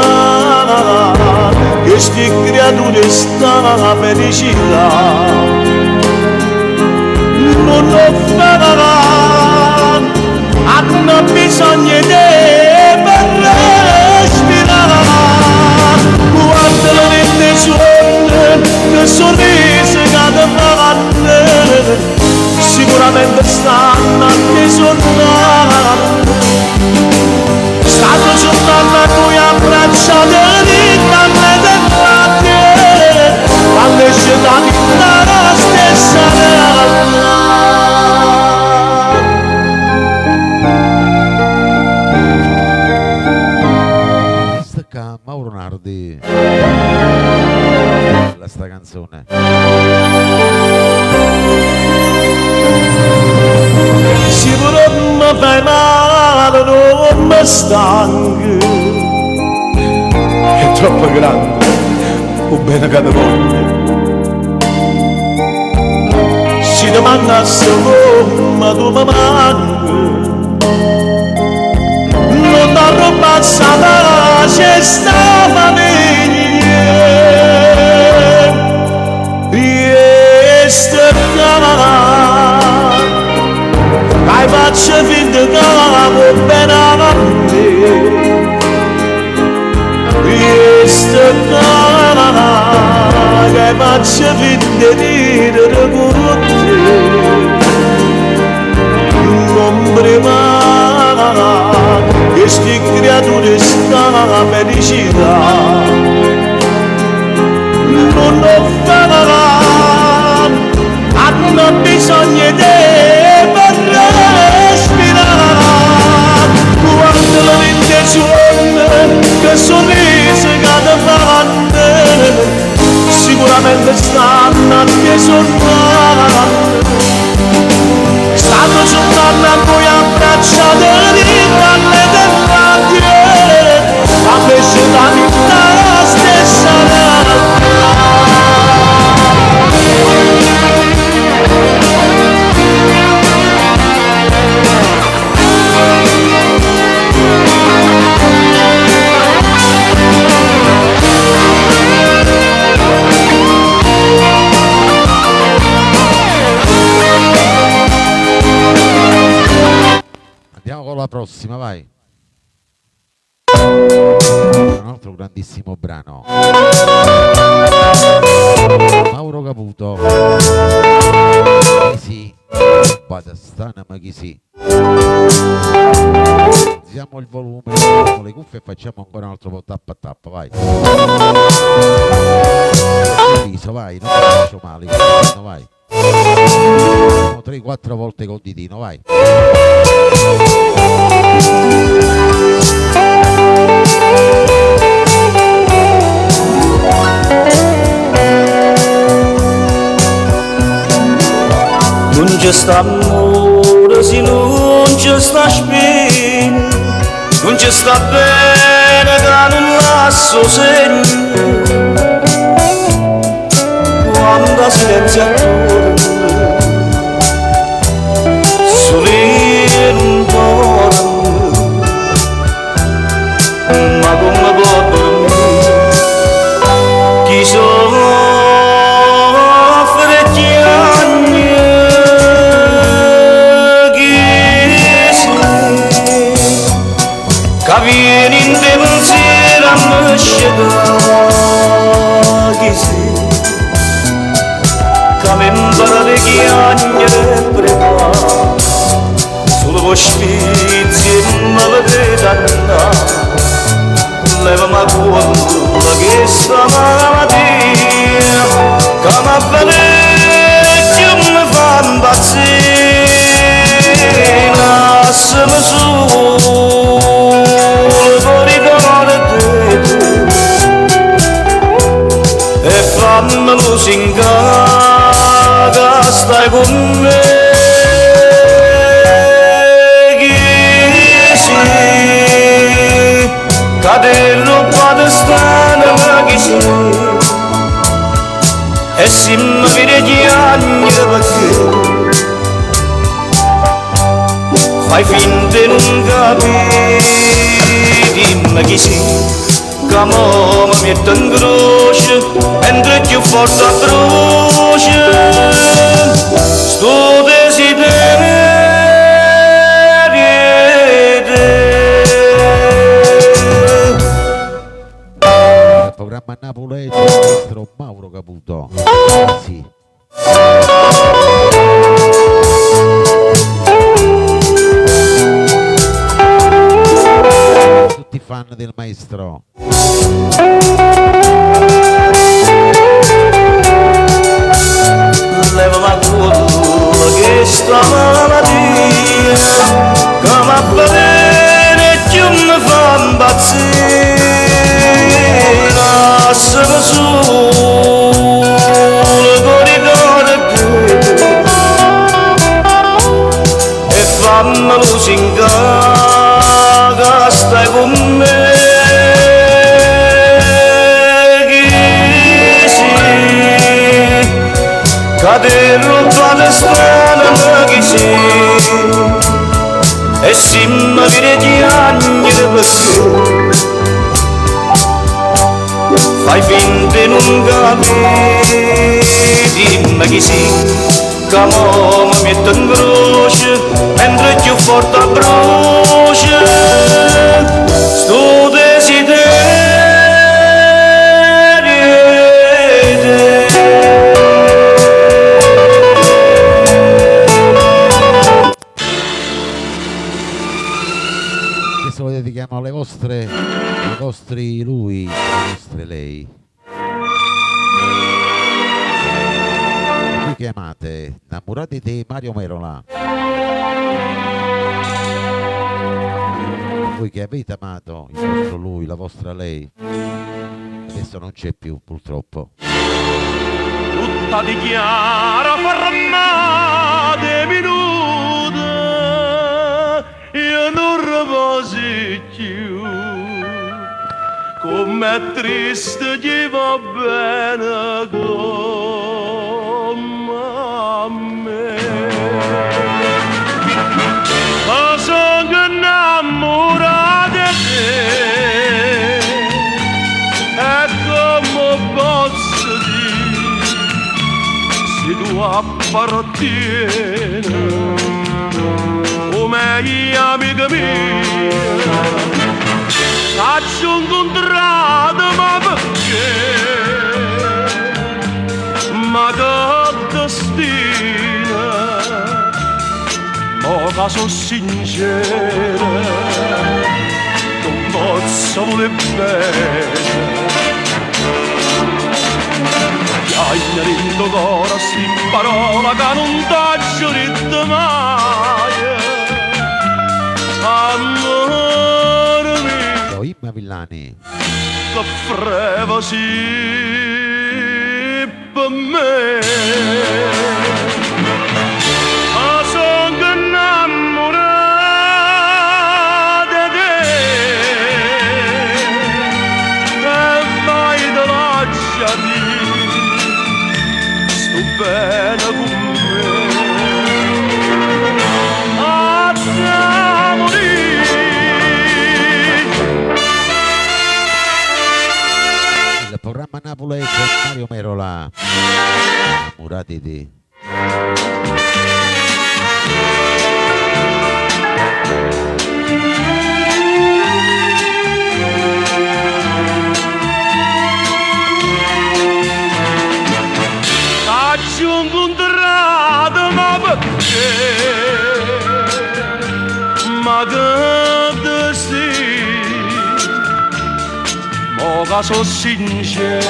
che sti creature sta felicità. Non lo farà, hanno bisogno di te per respirare. Quando le vente suonne, che sorrisi che ti fanno, sicuramente stanno a te suonando. Stanno suonando a cui abbracciate di canne del quartiere, quando esce da la stessa realtà. Mauro Nardi, bella sta canzone. Sicuro mi fai male, non mi stanco, è troppo grande, o bene che ti voglio. Se ti mancasse come tu mi manchi, non ti rubassi la cesta famiglia. Questa hai faccio finta che va bene a me. Questa che faccio finta di ridere con te. Non prima che sti creature sta felicità. Non lo farà, hanno bisogno di te per respirare. Quando la vente suona, che sorrisi che ti fanno, sicuramente stanno a te suonando. Stanno suonando a cui abbracciate di canne del quartiere, ma invece la vita è la stessa realtà. la prossima, vai. Un altro grandissimo brano. Mauro Caputo. Chi sì? Badastana, ma chi sì? Alziamo il volume, mettiamo le cuffie e facciamo ancora un altro po' tappa a tappa, vai. Il viso, vai, non ti faccio male, vai. 3-4 volte col ditino, vai. Non c'è sta amore se non c'è sta spina, non c'è sta bene che non lascio segno, quando silenzio attorno sole non torna, ma come può dormire chi soffre chiagna, chi che viene in te pensiero a me sceglie, chi che mi impara le chiagne prepara, solo per sfizi me la vedo andare, levami a cuore che sta malattia, che mi avveleggia mi fa impazzire, lasciami solo per ricordare te, e fammelo singare che stai con me, chi sei, che te roba strana ma chi sei, e se mi vede chiagna perché fai finta di non capire, dimmi chi sei, che mo mi mette in croce, mentre più forte brucia, sto desiderio di te. Il programma napoletano, il nostro Mauro Caputo. Sì. Tutti fan del maestro. Levami a cuore che sta malattia, che mi avveleggia mi fa impazzire, lasciami solo per ricordare te, e fammelo singare che stai con me, chi sei, che te roba strana ma chi sei, e se mi vede chiagna perché fai finta di non capire, dimmi chi sei, che mo mi mette in croce, mentre più forte brucia, sto desiderio di te. Questo lo dedichiamo alle vostre, ai vostri lui, alle vostre lei. Voi che amate, innamorati di Mario Merola. Voi che avete amato il vostro lui, la vostra lei. Adesso non c'è più, purtroppo. Tutta dichiara fermate minuti, io non riposi più, com'è triste chi va bene come a me. Ma sono innamorato di te, e come posso dire, se tu appartieni, come come amica mia, faccio incontrato ma perché? Ma che destino, ma che sono sincera, non posso voler bene. Chiagna dentro cuore sti parola che non t'accio detto mai. Amore mio, Imma Villani, che freva sì per me. Ma sono innamorato di te e mai te lasciati. Bene con me, a te morire. il programma Napolese Mario Merola, innamorati di Faccio incontrato ma perché? Ma che destino, ma che sono sincera,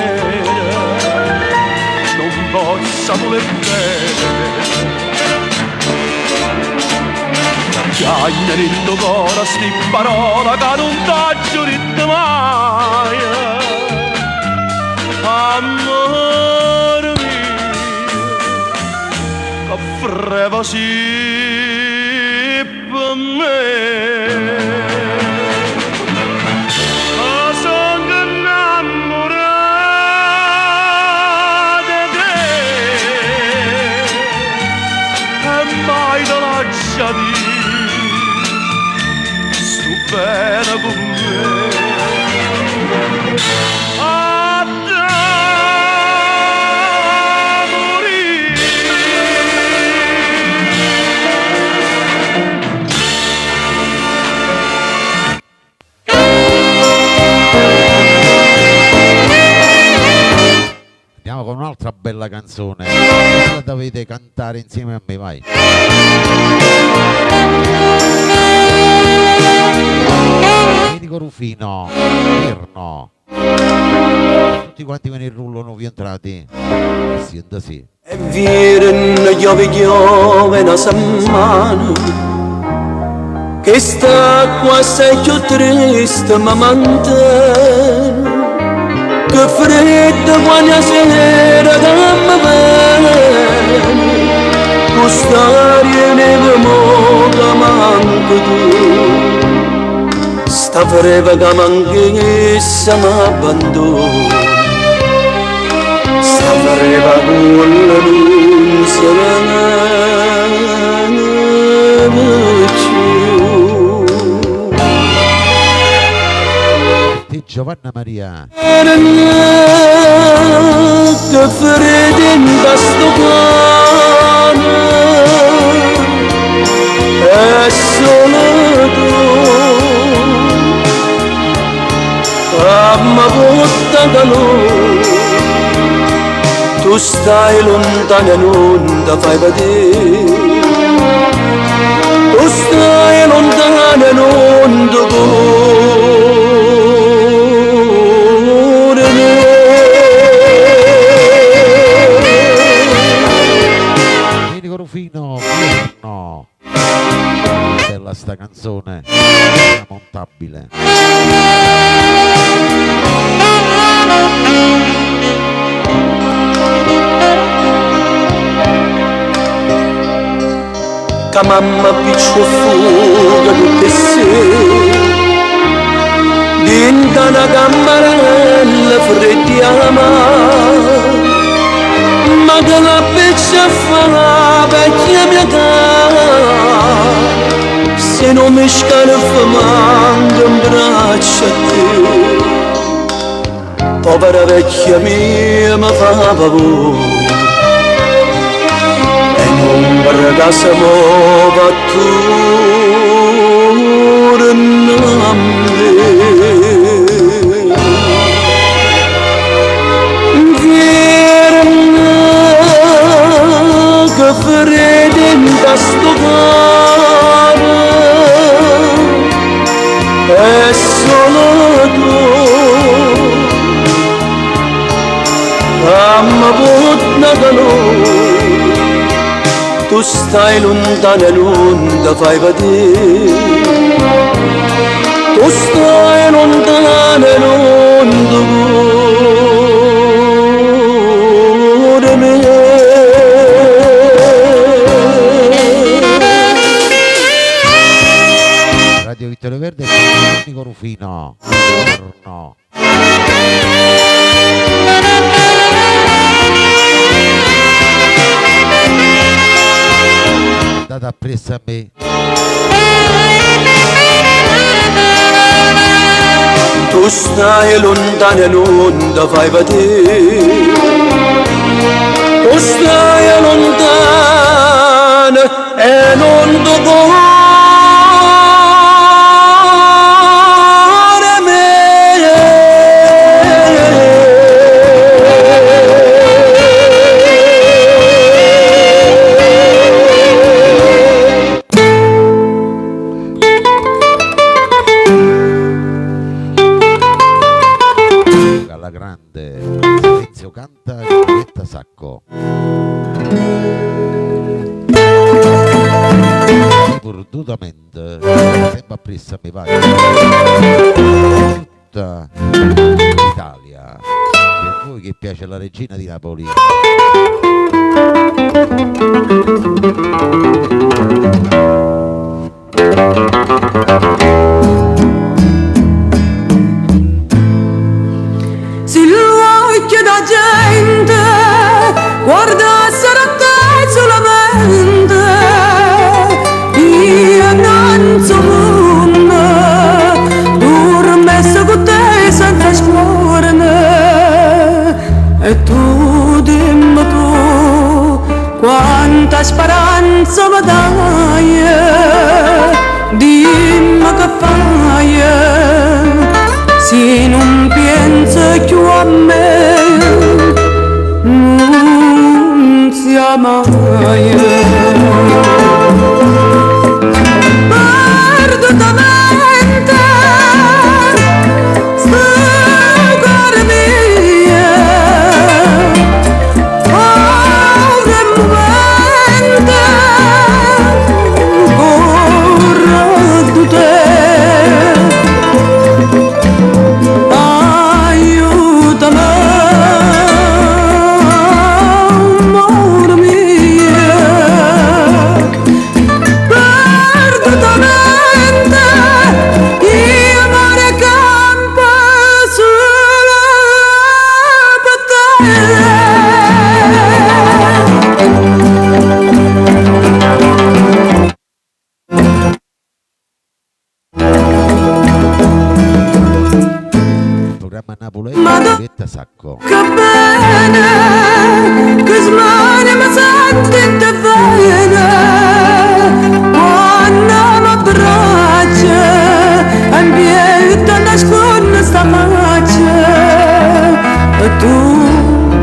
non posso voler bene. Chiagna dentro cuore sti parola che non t'accio detto mai. Amore freva sì per me. Ma sono innamorato di te e mai te lasciati. Sto bene con me. A te con un'altra bella canzone, la dovete cantare insieme a me, vai. Domenico Rufino, Pirno, tutti quanti me ne rullano vi entrati, sienta sì. E viene piove una settimana, che sta qua sei più triste ma mantene. Che fredda quando sera che mi viene, quest'aria neve mo che manca tu, sta freva che manchessa m'abbandona, sta freva quella non si viene più. Di Giovanna Maria. Che fredda in questo cuore è solo tu, ma porta da noi, tu stai lontana e non ti fai vedere, tu stai lontana e non ti cuore. Rufino, no, bella sta canzone, montabile. Che mamma piccio fuga tutte sere, dentro una cammarella freddiama, ma che la peccia fa la vecchia mia età, se non mi scalfamando in braccio a te, povera vecchia mia mi fa paura, e non per casa muova tu. Che freddo in sto cuore è solo tu, mamma buona da noi, tu stai lontana e non ti fai vedere, tu stai lontana e non ti cuore me. Radio Vittorio Verde, Nico Rufino. Buongiorno. Andate appresso a me. Tu stai lontana e non ti fai vedere, tu stai lontana e non ti cuore me. Alla grande Silenzio canta Giulietta Sacco. Perdutamente sembra pressa mi va tutta l'Italia, per voi che piace la regina di Napoli. Sull'occhio da gente guardassero a te solamente, io non so mondo dormesse con te senza scuorne, e tu dimmi tu quanta speranza mi dai, dimmi che fai se non pensi più a me, non sia mai. Perdutamente, sto cuore mio, ora è momento, corro di te. Amore mio, Giulietta Sacco. Che bene, che smane mi senti bene, quando mi abbraccia, e in piedi nasconde sta faccia, e tu,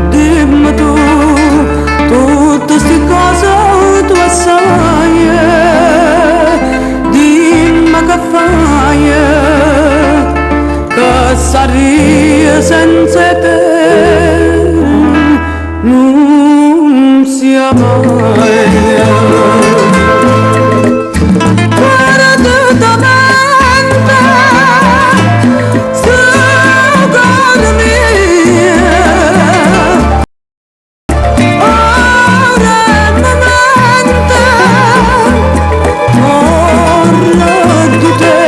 dimmi tu, tutte ste cose tu sai, dimmi che fai, che saria senza te non sia mai. Perdutamente, sto cuore mio, ora è momento, corro di te.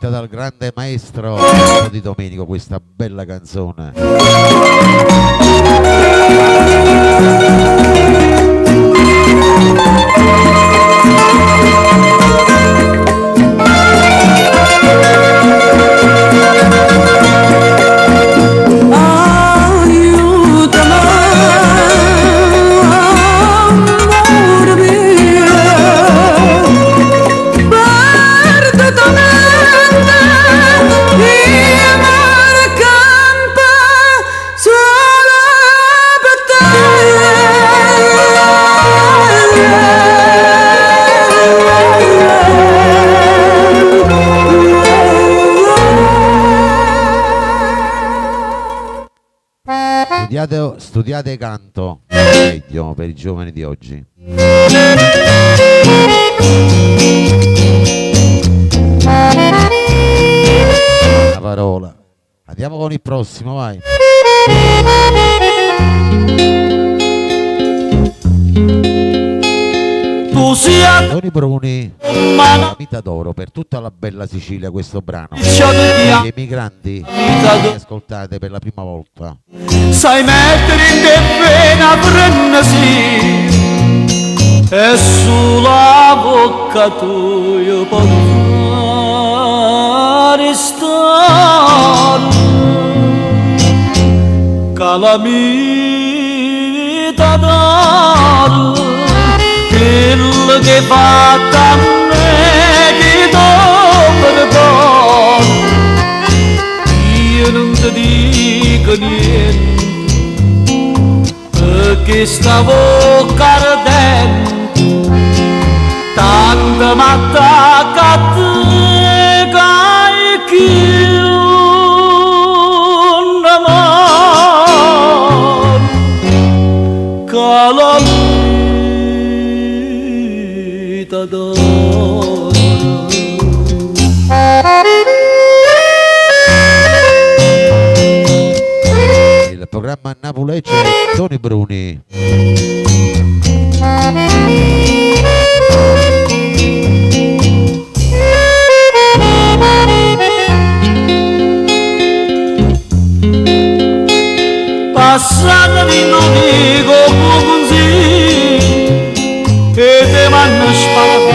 Dal grande maestro di Domenico, questa bella canzone. Studiate canto, meglio per i giovani di oggi. La parola. Andiamo con il prossimo, vai. Toni Bruni, la vita d'oro per tutta la bella Sicilia, questo brano. Gli emigranti, ascoltate per la prima volta. Sai mettere in te pena prendesi e sulla bocca tua puoi fare stare calamita d'oro quello che fa a me che dopo perdono io non ti dico niente perché stavo ardente tanto m'attacca a te che io non amore calamita d'oro. Il programma Napulecce Toni Bruni. Passata di non dico così e te m'hanno sparato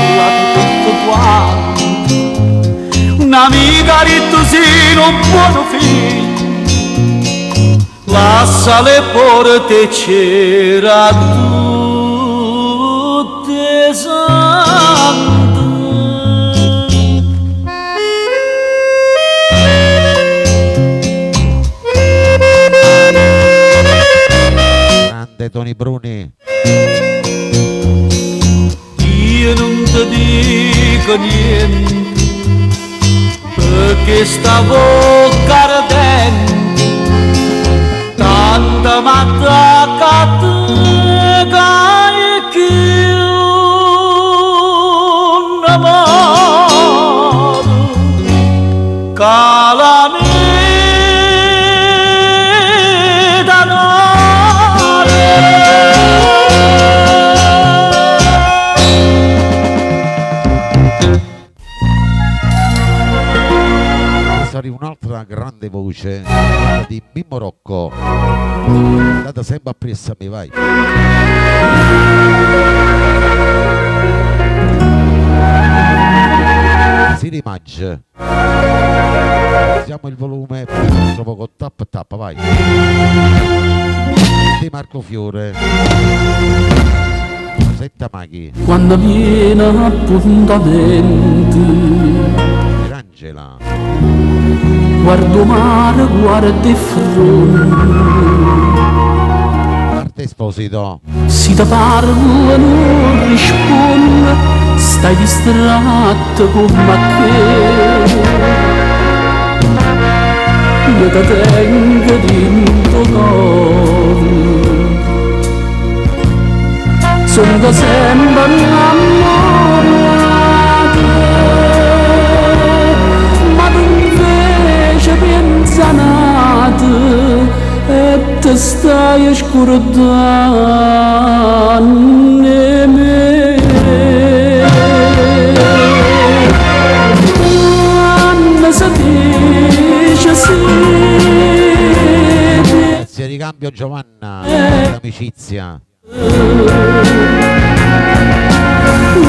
tutto quanto un'amica ritto sì non buono figlio lascia le porte c'era tutte sante. Grande Toni Bruni. Io non ti dico niente perché stavo ardente tanta m'attacca che io non amore calamita d'oro. Adesso arriva un'altra grande voce di Mimmo Rocco. Andate sempre appresso a me, vai. Si rimaggia. Usiamo il volume per il nostro poco tap tap, vai. Di Marco Fiore. Setta Maghi. Quando viene appuntamento Angela. guardo mare, guardo il fronte Arte Esposito. si ti parlo e non rispondo stai distratto come a che io ti tengo dentro cuore sono sempre innamorato ma tu invece pensanato e te stai scordando me quando si dice sì Grazie ricambio Giovanna, l'amicizia.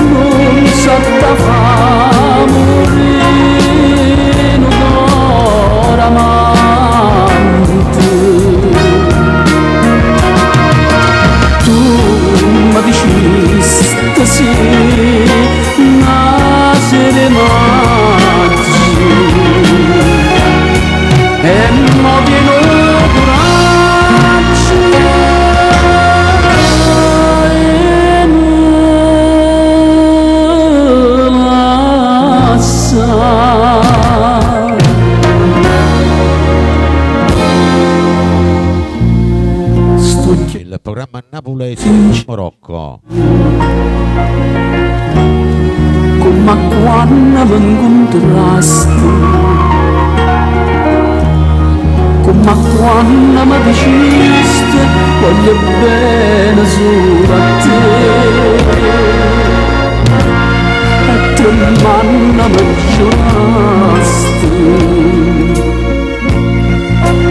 Non satta fa moreno d'oramante. Tu mi dicesti sì, nascere maggi e mo viene coraggio e il programma Napolese in Morocco. Come quando mi incontrasti, come quando mi dicesti voglio bene solo a te, e te manna mi giurasti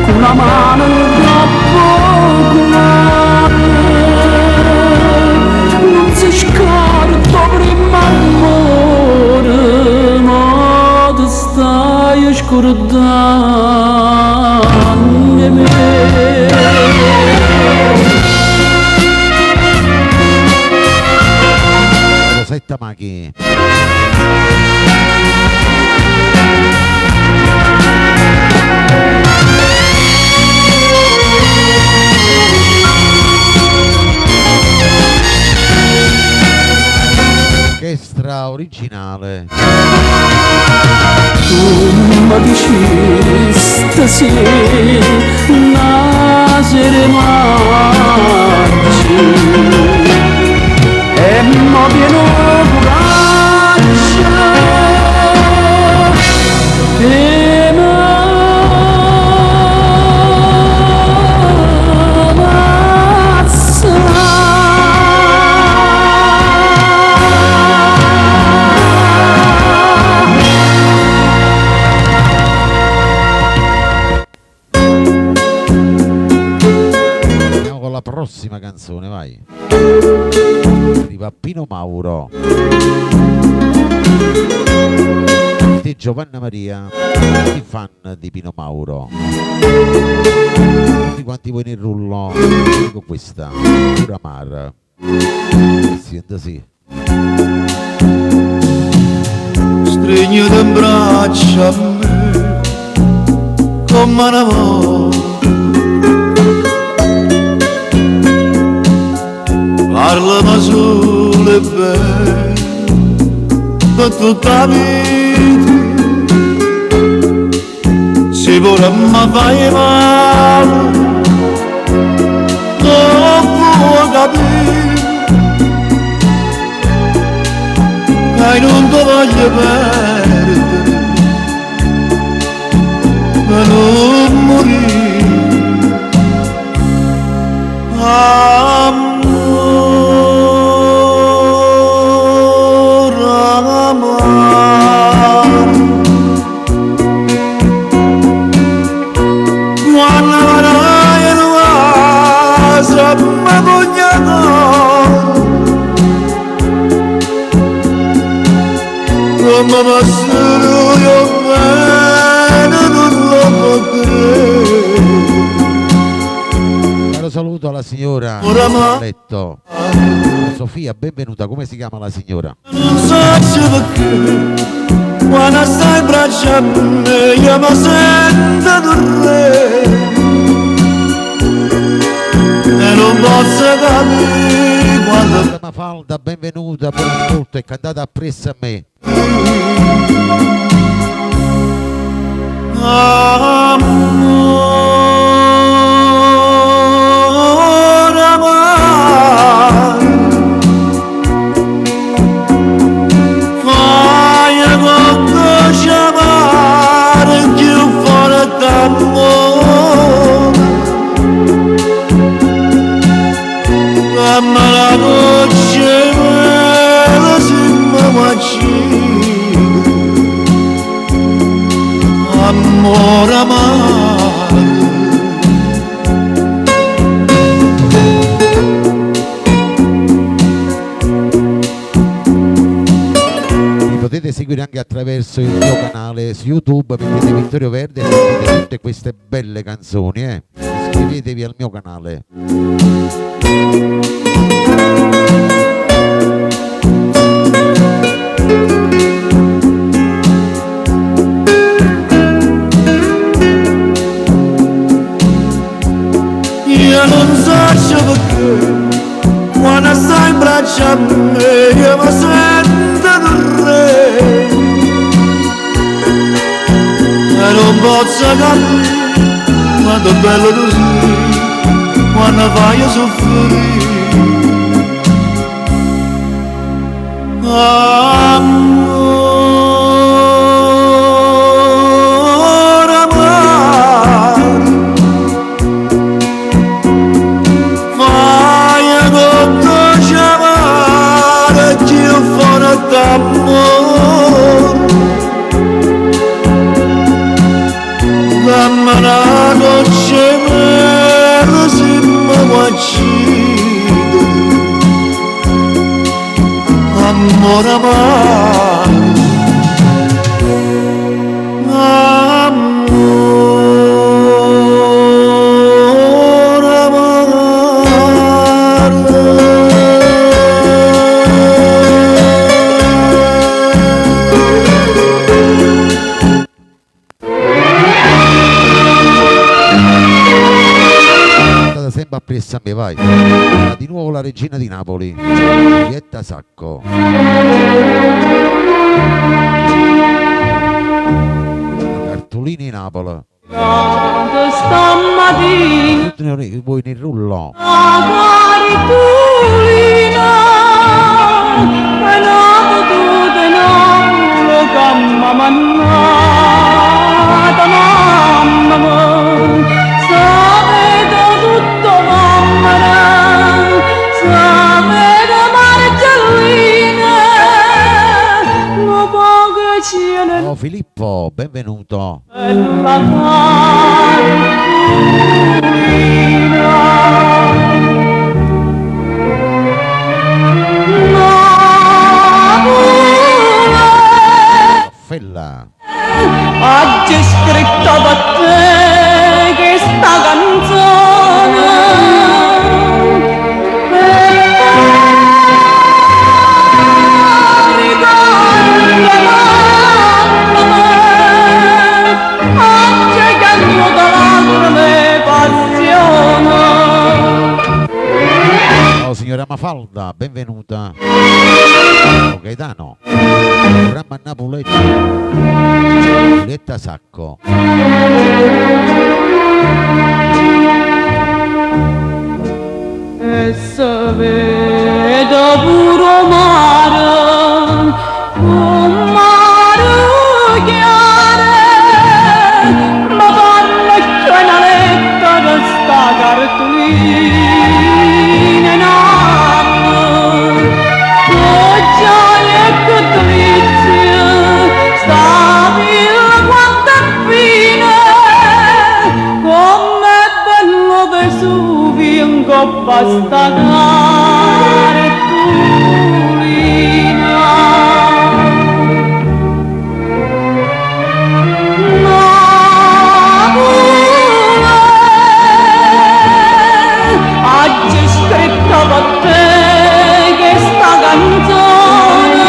con una mano troppo grande. Non si scorda prima amore, ma ti stai scordando me. Rosetta Maghi. Orchestra originale. Tu mi dicesti sì, nascere maggi e mo pieno coraggio e la prossima canzone, vai. Arriva Pino Mauro. Te Giovanna Maria, i fan di Pino Mauro. Tutti quanti voi nel rullo, dico questa, Pura Mar. Senta sì. Stringete in braccia a me come una volta, parlami solo e bene per tutta la vita, se vorremmo fare male non può capire che non ti voglio perdere per non morire. Come passano io bene non lo potrei. Caro saluto alla signora letto. Sofia, benvenuta. Come si chiama la signora? Non so perché quando stai in braccia a me io mi sento un re e non posso capire quando Mafalda, benvenuta, buon ascolto e cantata appresso a me. Amore amare, fai qualcosa amare più forte d'amore, ma la noce me si macina, amore amare. potete seguire anche attraverso il mio canale su YouTube, mettete Vittorio Verdi e sentite tutte queste belle canzoni, iscrivetevi al mio canale. Io non so perché quando stai in braccio a me io mi sento del re e non posso capire quanto è bello tu sei quando fai soffrire. Dammi una goccia mera se mi uccide, amore amaro, Appresso a me, vai. Di nuovo la regina di Napoli, Giulietta Sacco. Cartolini Napoli. Stamattina Tutti voi nel rullo. Oh Filippo, benvenuto. Fella. Oggi è scritto per te che sta canzone Signora Mafalda, benvenuta. Ciao Gaetano. Programma Napoletti. Giulietta Sacco. E se vedo puro mare, un mare chiaro, ma parla che una letta da sta cartolina. Basta cartolina, Napoli, oggi scritto per te che sta canzone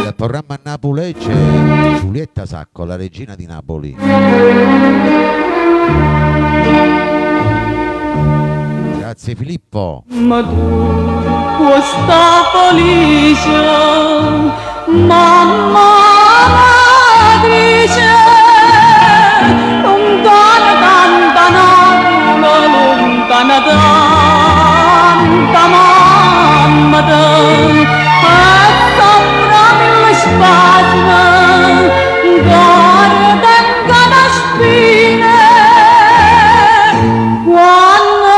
Il programma Napoli c'è Giulietta Sacco, la regina di Napoli. Grazie Filippo. Ma tu questa felice mamma matrice lontana tanta lontana tanta mamma spasma guarda in cada spine quando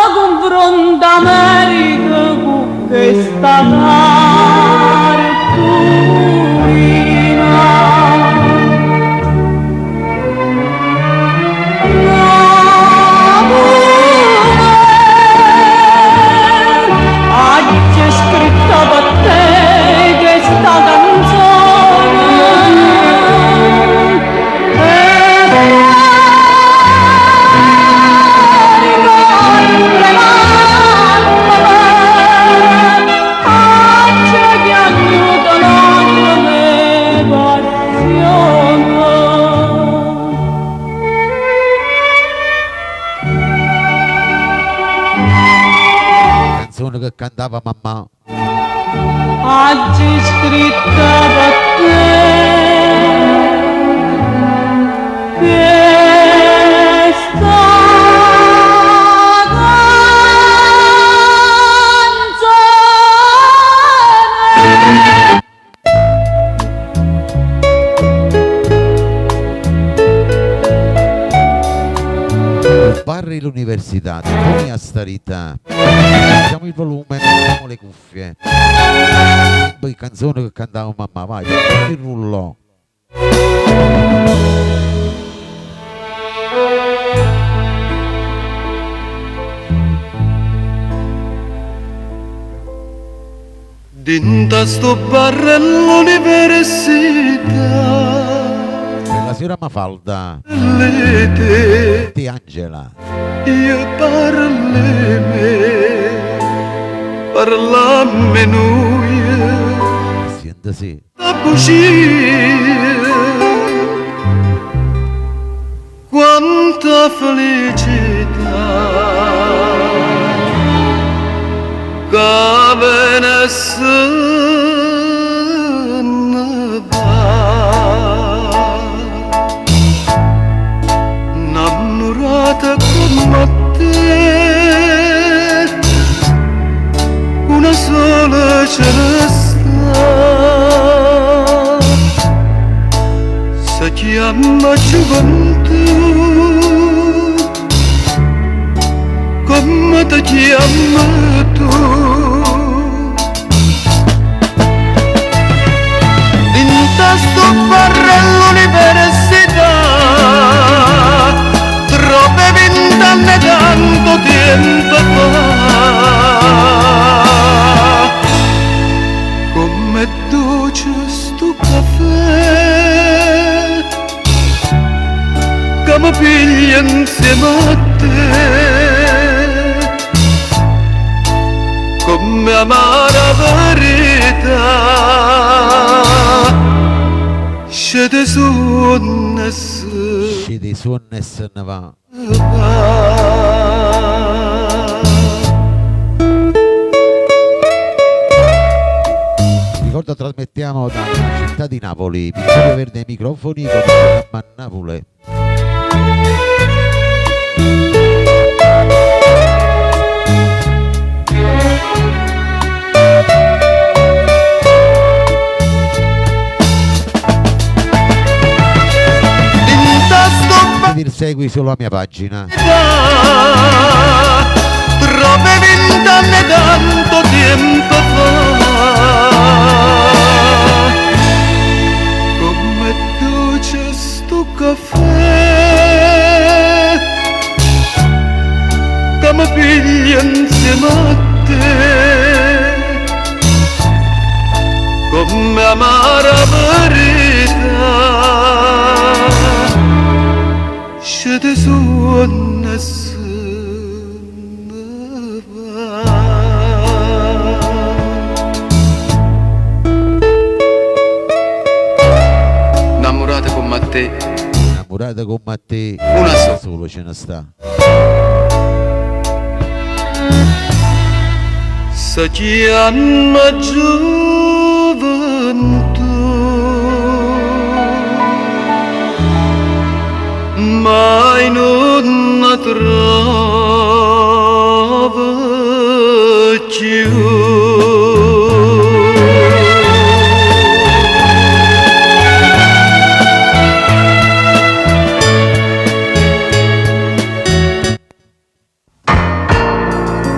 canzone che cantava mamma. Oggi scritta da te, questa canzone. Barri l'università, poi a starita. Mettiamo il volume, mettiamo le cuffie. Poi canzone che cantava mamma, vai, il rullo. Dinta sto bar all'università. La signora Mafalda di Angela. Io parlamme noi. Sientasi. La bugia, quanta felicità che venisse. Come te, una sola celesta, si chiama gioventù, come ti chiami tu. In sto barra all'università, troppe vent'anni tanto tempo fa, come dolce sto caffè che mi piglia insieme a te, come amara verità scende su Scende su e se ne va. Ricordo trasmettiamo dalla città di Napoli, Vittorio Verde ai microfoni con il programma Napoli. Segui sulla mia pagina. Troppe vent'anni tanto tempo fa, come dolce sto caffè che mi piglia insieme a te, come amara verità scende su e se ne va. Innamorata come te, Innamorata come te, una sola solo ce ne sta. Si chiama gioventù, mai non la trovo più.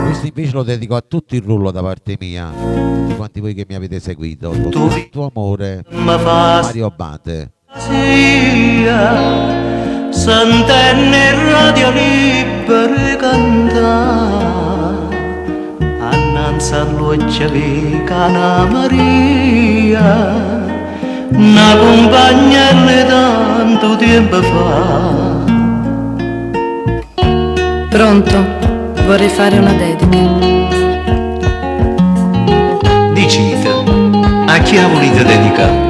Questo invece lo dedico a tutto il rullo da parte mia, di quanti voi che mi avete seguito. Con tutto amore, Mario Abate. Sentenne radio libere cantare annanzi all'occhio di Cana Maria, una compagna di tanto tempo fa. Pronto? Vorrei fare una dedica. Dicite, a chi ha voluto dedicare?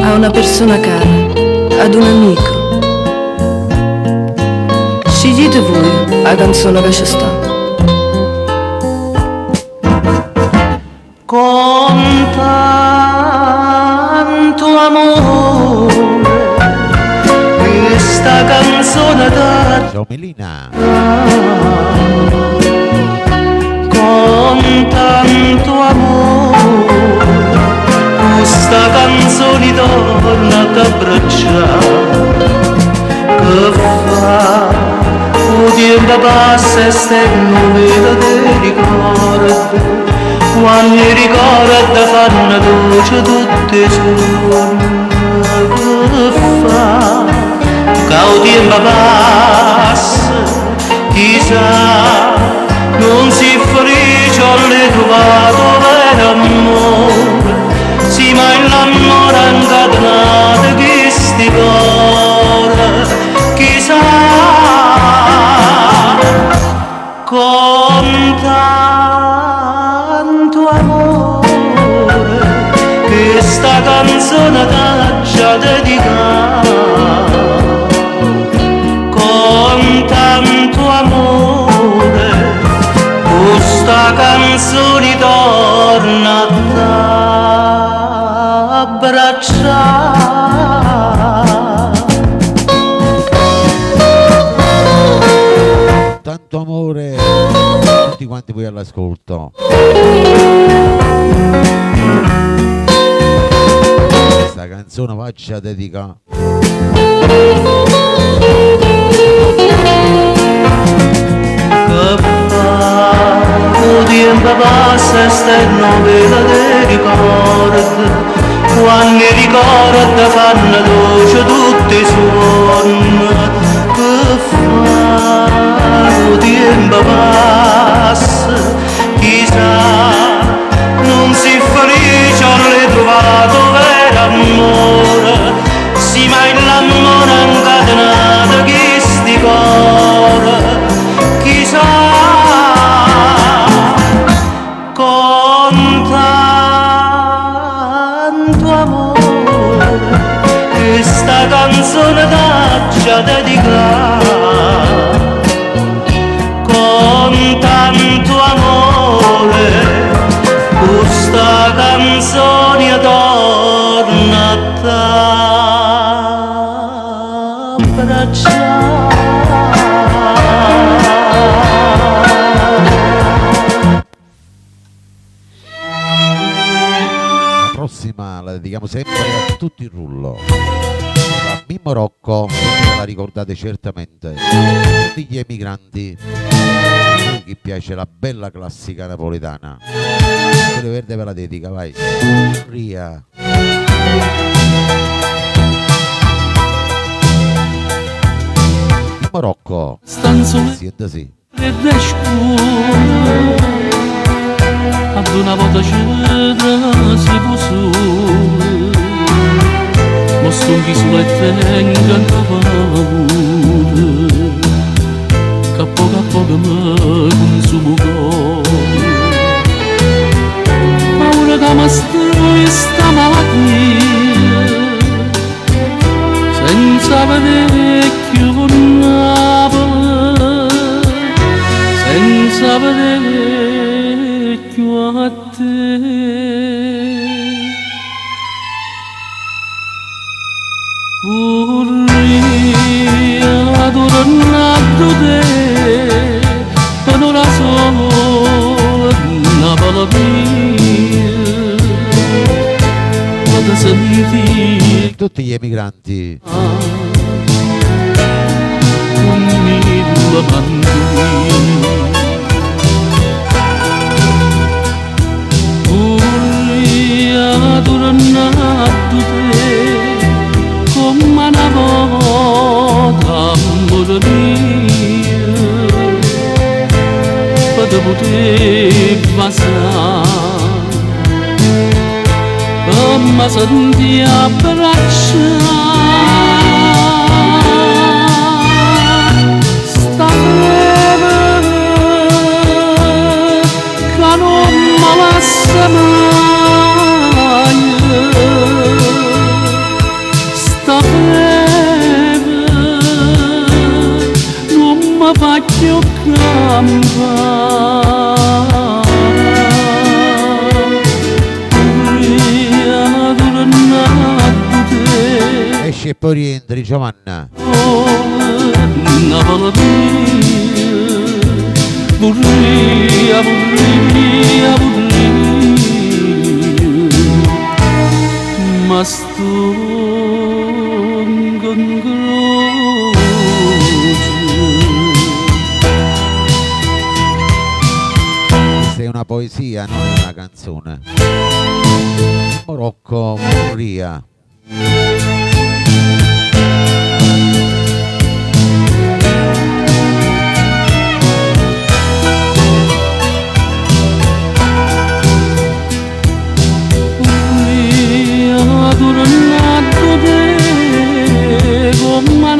A una persona cara, ad un amico. Scegliete voi la canzone che ci sta. con tanto amore questa canzone da ciao Melina, con tanto amore questa canzone torna ad abbracciare che fa un tempo passa e stai non vedo dei ricordi quando i ricordi fanno dolce tutti i giorni che fa che il tempo passa chissà non si felice l'hai trovato vero amore sì ma l'amore è incatenato che sti cuore chissà con tanto amore questa canzone t'ha dedicata con tanto amore questa canzone torna ad abbracciare tanto amore tutti quanti voi all'ascolto. Questa canzone faccia dedica che fa il tempo passa e stai non vedo dei ricordi quando i ricordi fanno dolce tutti i suoni che fa il tempo passa chissà non si felice l'hai trovato vero amore sì ma l'amore è incatenato che sti cuore chissà con tanto amore questa canzone t'ha dedicata con tanto amore questa canzone torna ad abbracciare la prossima la dedichiamo sempre a tutto il rullo a Mimmo Rocco, la ricordate certamente, tutti gli emigranti, a chi piace la bella classica napoletana. Quello verde ve la dedica, vai. Ria. Mimmo Rocco, sienta sì. E ad una volta c'era si può solo ma stonchi sulle tenga paura che a poco mi consumo cuore paura che mi strui sta malattia senza vedere più Napoli senza vedere più a te vorrei adorarlo te per ora solo una palla mia vado a sentire tutti gli emigranti un mio bambino vorrei adorarlo te come una volta amore mio per poter passare ma senti abbracciare sta breve che non mi lascia mai sta breve non mi faccio campare poi rientri, Giovanna. Una vorria, vorria, ma sto Questa è una poesia, non è una canzone. Rocco Moria. Tornato te come una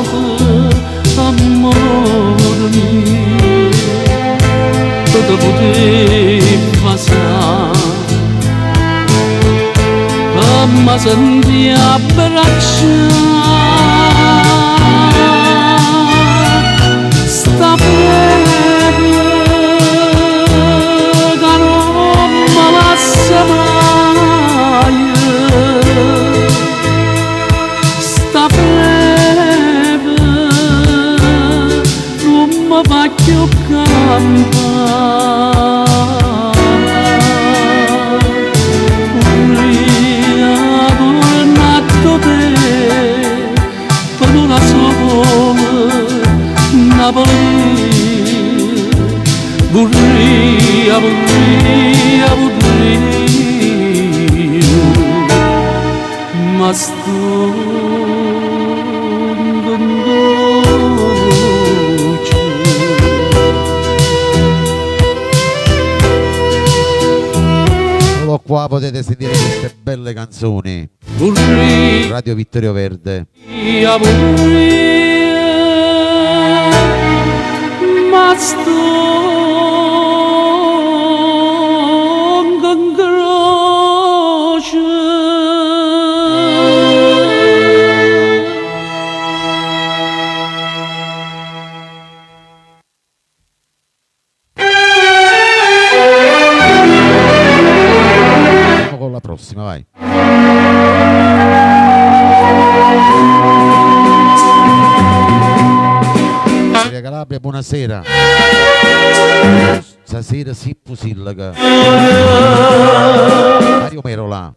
volta, amore mio, tutto potevi passare, ma senti abbracciare, sta fredda che non mi lascia mai. Ma più campa tornato te per una sola Napoli vorria, vorria, vorria ma sto qua potete sentire queste belle canzoni. Radio Vittorio Verde. Ma sto con la prossima, vai. Maria Calabria, buonasera. Stasera si pusillaga. Mario Merola.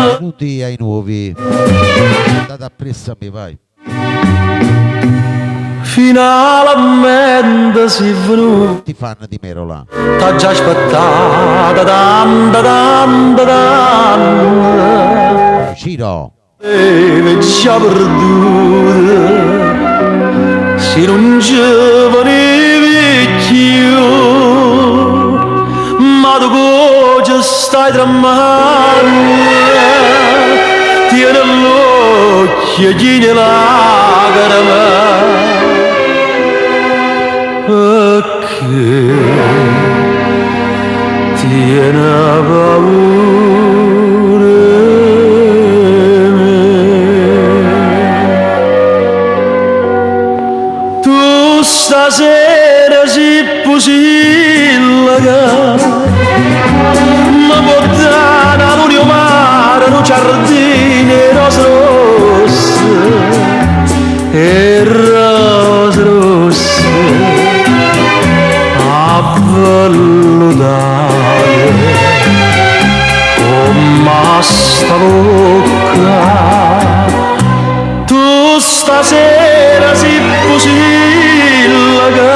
Benvenuti ai nuovi. Andate appresso a me, vai. Finalmente si è venuto. Tutti fan di Merola. T'ha già aspettata tanta. Ciro. E già perduta. Si non ci venevi ma tu ci stai tremando. Tieni l'occhio, tieni lacrime. Perché tiene paura tu stasera si pusillaga ma portana l'unio mare un giardino rose rosse e rose rosse avvellutare come sta bocca tu stasera si pusillaga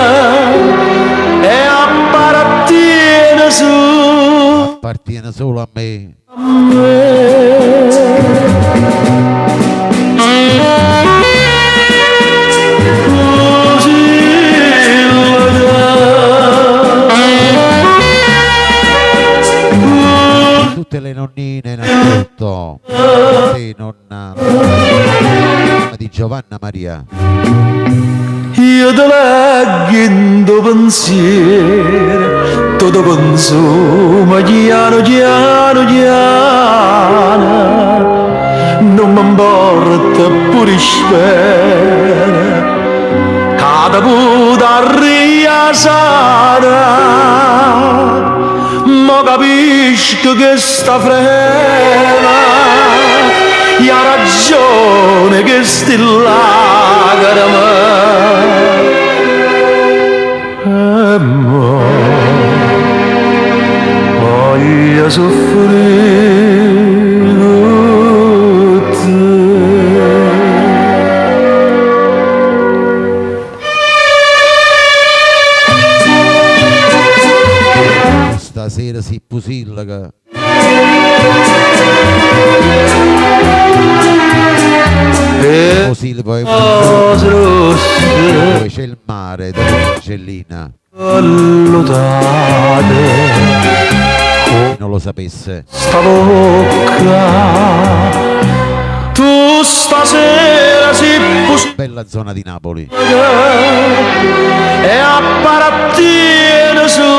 e appartiene solo a me. Tutte le nonnine in ascolto, sì, nonna di Giovanna Maria. Io te leggo in tuo pensiero, tutto consuma piano piano piano, non mi importa pure spera, cada puta riasata, ma capisco che sta frena, e ha ragione che sti lacrime, e mo voglio soffrire te. Stasera si pusillaga. Così poi c'è il mare dove Cellina. Non lo sapesse. Sta bocca, tu stasera si pusillaga. Bella zona di Napoli. E apparattiene sulla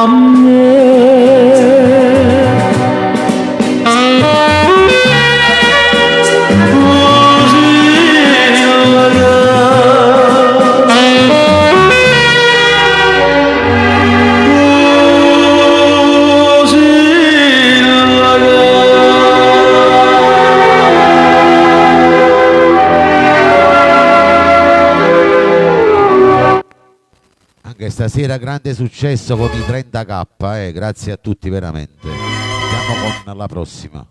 me. Stasera grande successo con i 30k, grazie a tutti veramente. Andiamo con la prossima.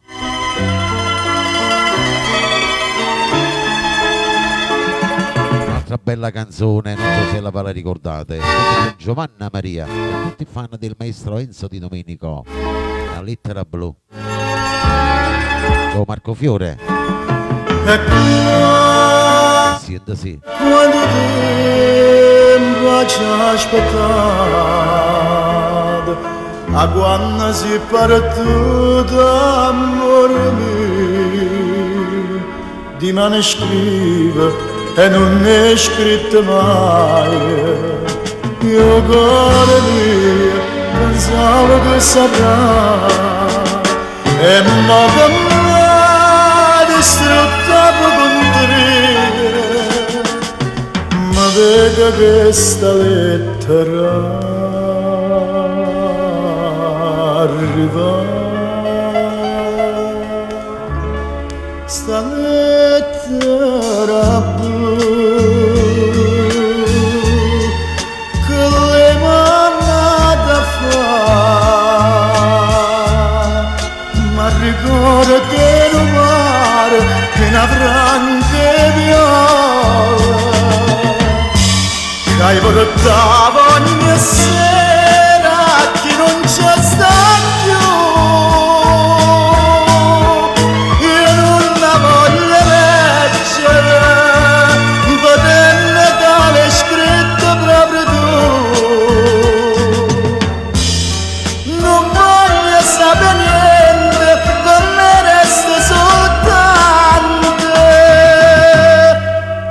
Un'altra bella canzone, non so se la ve la ricordate, Giovanna Maria, tutti fan del maestro Enzo Di Domenico, La lettera blu. Oh, Marco Fiore. Senta sì. Quando tempo ci ha aspettato, a quando si è partito amore mio, di me ne scrive e non è scritto mai. Io cuore mio pensavo che saprà, e mo che m'ha distrutta per ma vede che sta lettera arriva, sta lettera blu che le manata fa, ma ricorda che non mare che una franca viola che portavo ogni sera che non c'è sta più. Io non la voglio leggere, potendo che l'hai scritto proprio tu. Non voglio sapere niente, per me resta soltanto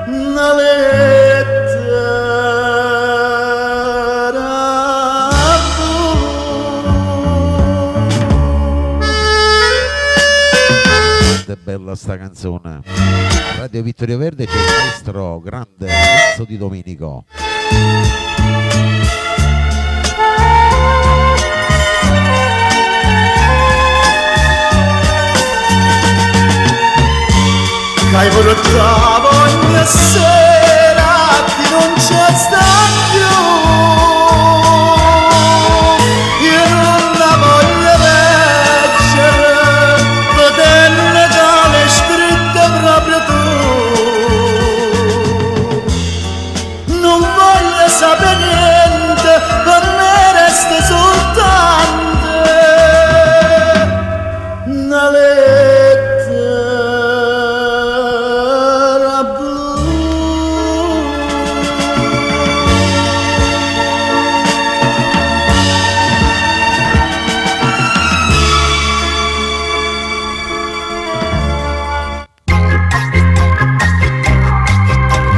una bella sta canzone. Radio Vittorio Verde c'è il maestro grande Enzo Di Domenico. Che portavo ogni sera che non c'è sta più. Io non la voglio leggere, potendo che l'hai scritta proprio tu. Non voglio sapere niente, per me resta soltanto una lettera blu.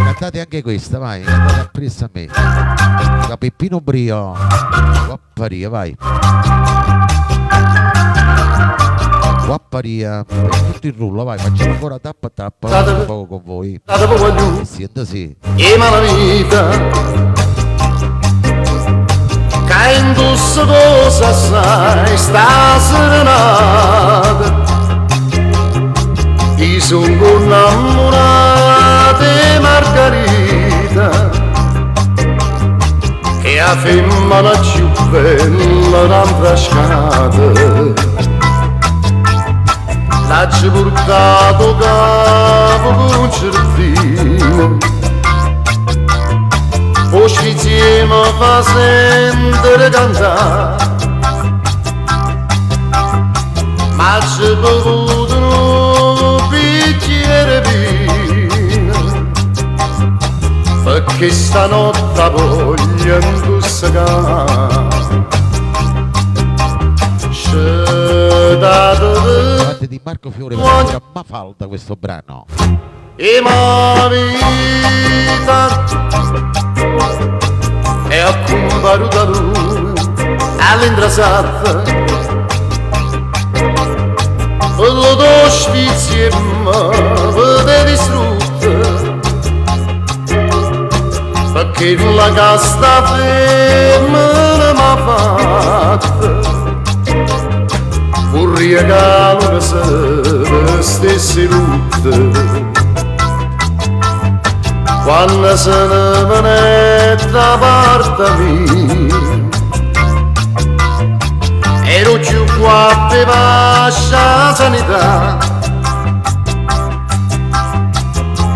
Cantate anche questa, vai, andate appresso a me. Da Peppino Brio, Guapparia, vai. Guapparia, tutto il rullo, vai, facciamo ancora tappa tappa, un poco con voi. Senta sì. E malavita che indossa cosa sai sta serenata. Io sono innamorata di Margherita, che è la femmina più bella d'Ambrascata. L'ha portato capo con certino, poi insieme fa sentire cantare, ma c'è bevuto un bicchiere vino, perché stanotte voglio indossare. Parte di Marco Fiore per Mafalda questo brano. E ma vita è accomparuta lui all'indrasata, quello do spizio e vede distrutta, perché la casta femmina m'ha fatta un regalo che se stessi tutte. Quando se ne venette da parte mia, ero più qua per la sanità,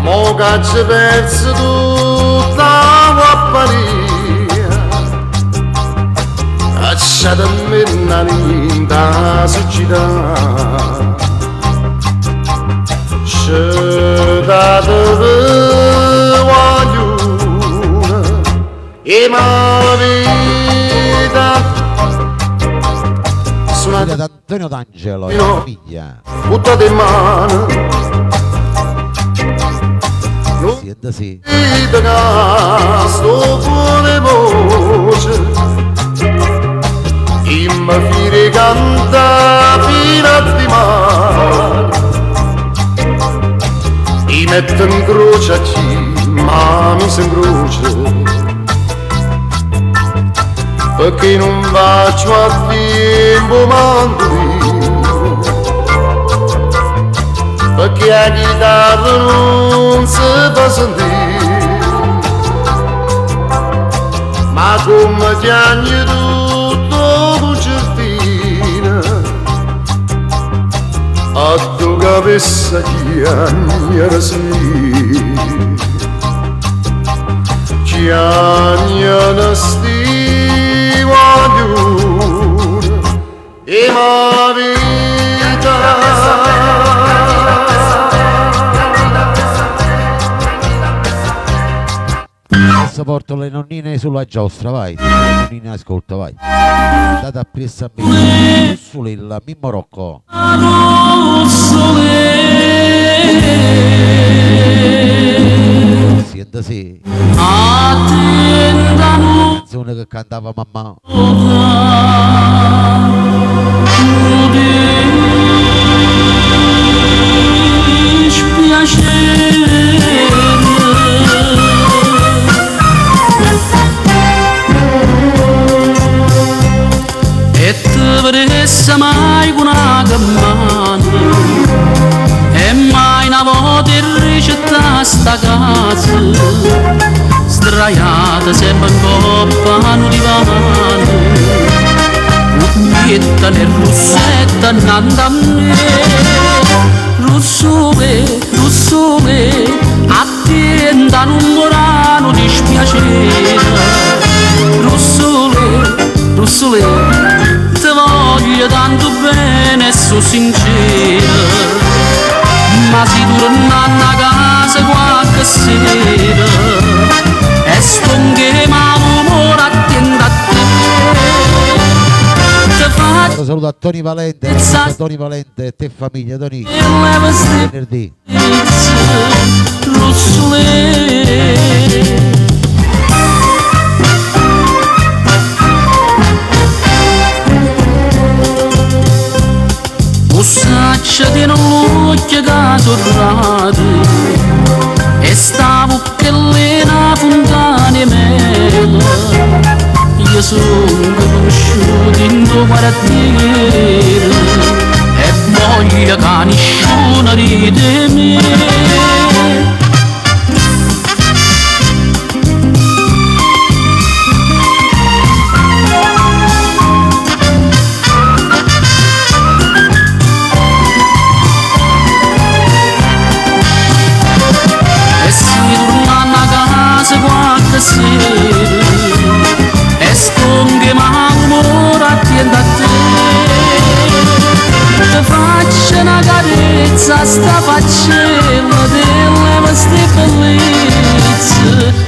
mo che ci perso tutta la guapparia, lasciatemi nella società. Scedatevi guagliuna e ma vita. Suonate ad Antonio D'Angelo e la famiglia. Buttate in mano. Sienta sì. Vita che sto fuori voce, imma fire canta fino a di mare. I metto in croce a chi ma mi si incrocia, perché non faccio a tempo mando, perché la chitarra non si fa sentire, ma come chiagni tutto con certina, a tu capessa chiagnere sì, chiagnere sti guaglione e ma vita. Adesso porto le nonnine sulla giostra, vai. Nonnine ascolta, vai. Andate a pressa a me. Russulella, Mimmo Rocco. Sienta sì. Canzone che cantava mamma. E te vedesse mai una gammana, e mai una volta in ricetta sta casa, sdraiata sempre in coppa a un divano, cuppietta nel russetto annanto a me, russule, russule, attenta non morano dispiacere, russule, russule, te voglio tanto bene e so sincera, ma si torna a casa qualche sera e sto che l'amore attende a te. Un saluto a Tony Valente, Tony Valente e te famiglia, Tony. Venerdì. Bussaccia di l'occhio che tornate e stavo che lì una fontana mela, che sono conosciuti in tuo quartiere e voglio che nessuno ride me. Qualche sera e sconche ma l'umore attiende a te, ti faccio una carezza sta faccella delle nostre bellezze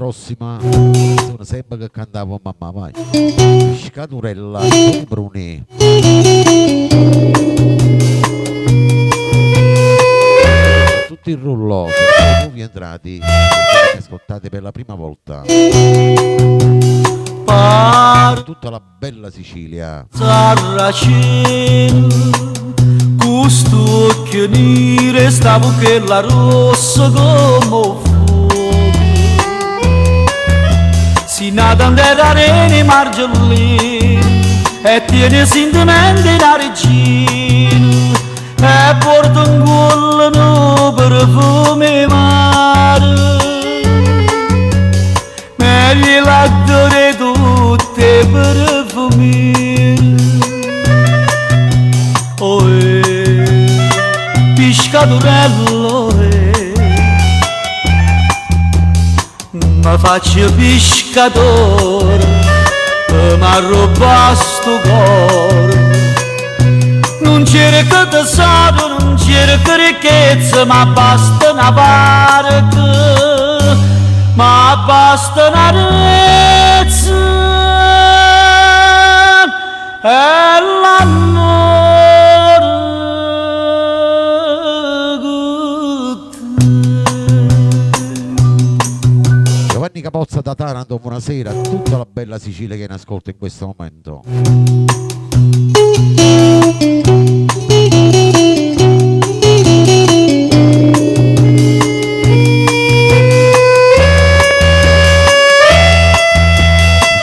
prossima canzone sembra che cantavo mamma vai Scaturella Bruni. Tutti il rullo per nuovi entrati che ascoltate per la prima volta tutta la bella Sicilia. Sarracino questo occhio nero stavo che la rossa come si nata nell'arena margellini e tiene sentimenti da regina e porta un cuore perfume mare meglio l'attore tutte perfumi oh piscatorello ma faccio pescatore mi arroba sto cuore non cerco tesoro non cerco ricchezza ma basta una barca ma basta una rezza e l'amore Capozza da Taranto, buonasera a tutta la bella Sicilia che è in ascolto in questo momento.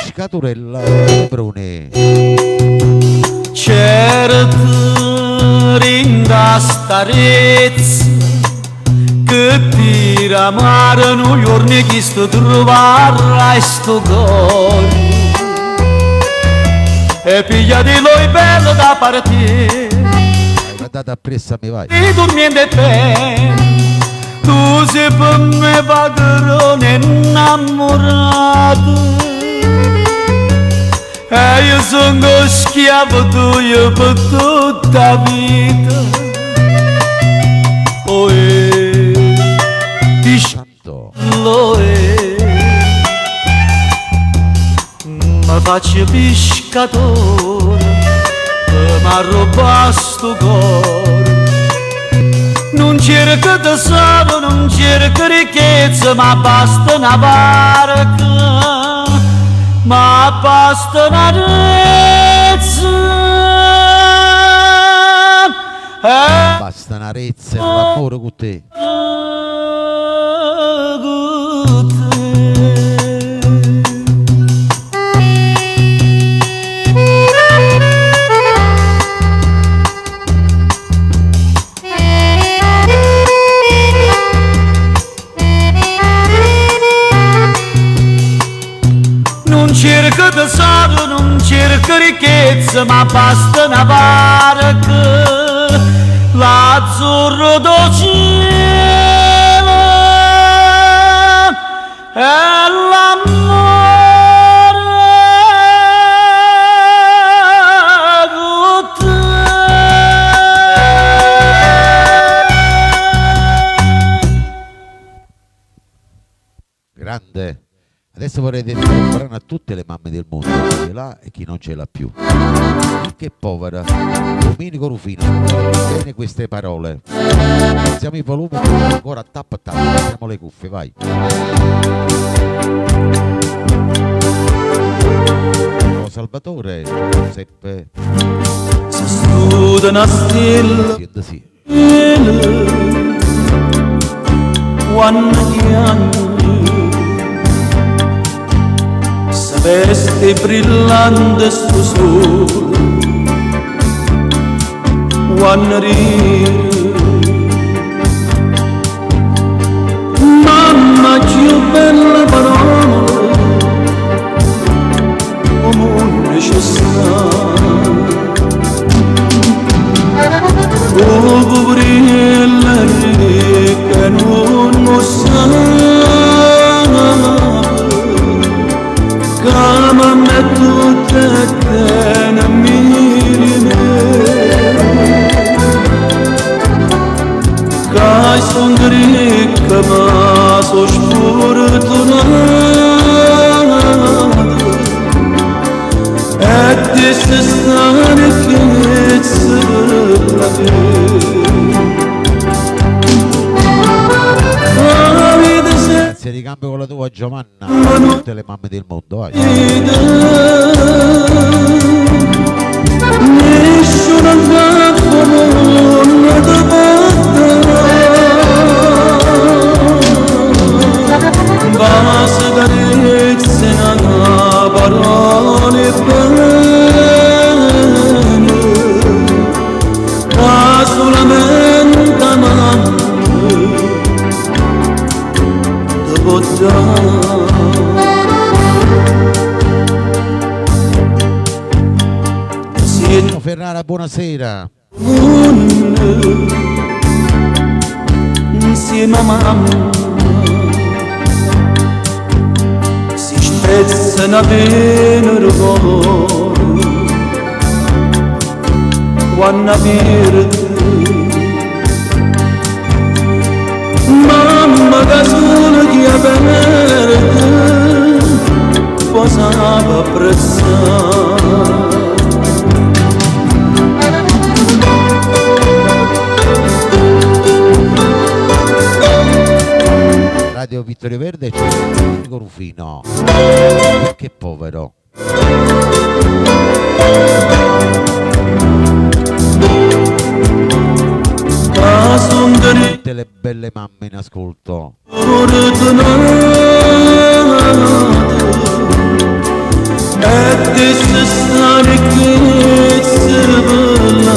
Scaturella Bruni. Certo rinda starezza che per amare un giorno che sto trovare sto cuore e piglia di lui bello da partire guardate appresso a me vai e dormiendo bene tu sei per me padrone innamorato e io sono schiavo tuo per tutta la vita oh Santo lo è ma faccio pescatore mi arroba sto cuore non cerco tesoro non cerco ricchezza ma basta una barca ma basta una rezza basta una rezza e l'amore con te non cerco tesoro non cerco ricchezza ma basta una barca l'azzurro del cielo e l'amore grande. Adesso vorrei dedicare un brano a tutte le mamme del mondo, chi ce l'ha e chi non ce l'ha più. Che povera, Domenico Rufino, bene queste parole. Alziamo i volumi, ancora tappa tappa, mettiamo le cuffie, vai. Oh, Salvatore, Giuseppe. Se studa una stella, Sì. quando chiami, se veste brillante sto sole, quando ride, mamma più bella parola, come necessaria. Oh, poverella che non lo sa, che mi metto te non mi che sono ricca ma sono sfortunata e ti se stare che Grazie di cambio con la tua Giovanna, tutte le mamme del mondo, vai. Nessuno ha come basta carezze una parole bene, ma solamente amando ti può dare. Ferrara, buonasera. Insieme a mamma si spezzano a venere quando perde mamma che solo chi ha perde poi sape apprezzare. Radio Vittorio Verde c'è Domenico Rufino. Che povero. Tutte le belle mamme in ascolto. E ti se stare che se bella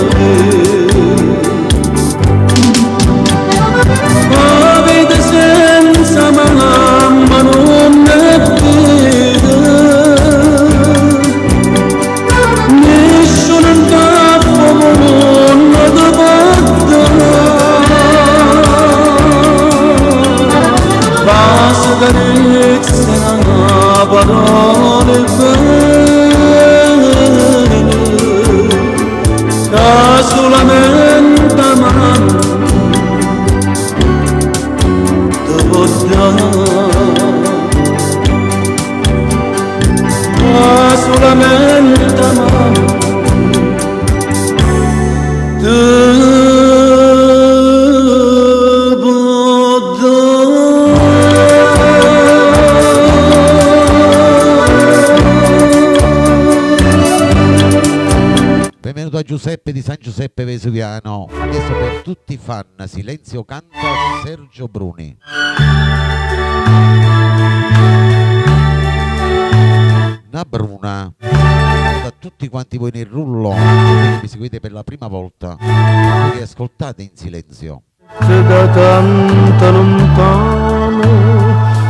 vede senza mamma non è vede nessuno in capo non è da basta carezze una parole bene che solamente amando ti può dare, solamente amando ti può Benvenuto a Giuseppe di San Giuseppe Vesuviano. Adesso per tutti i fan, Silenzio canta Sergio Bruni. Una bruna da tutti quanti voi nel rullo che mi seguite per la prima volta e che ascoltate in silenzio. Se da tanto lontano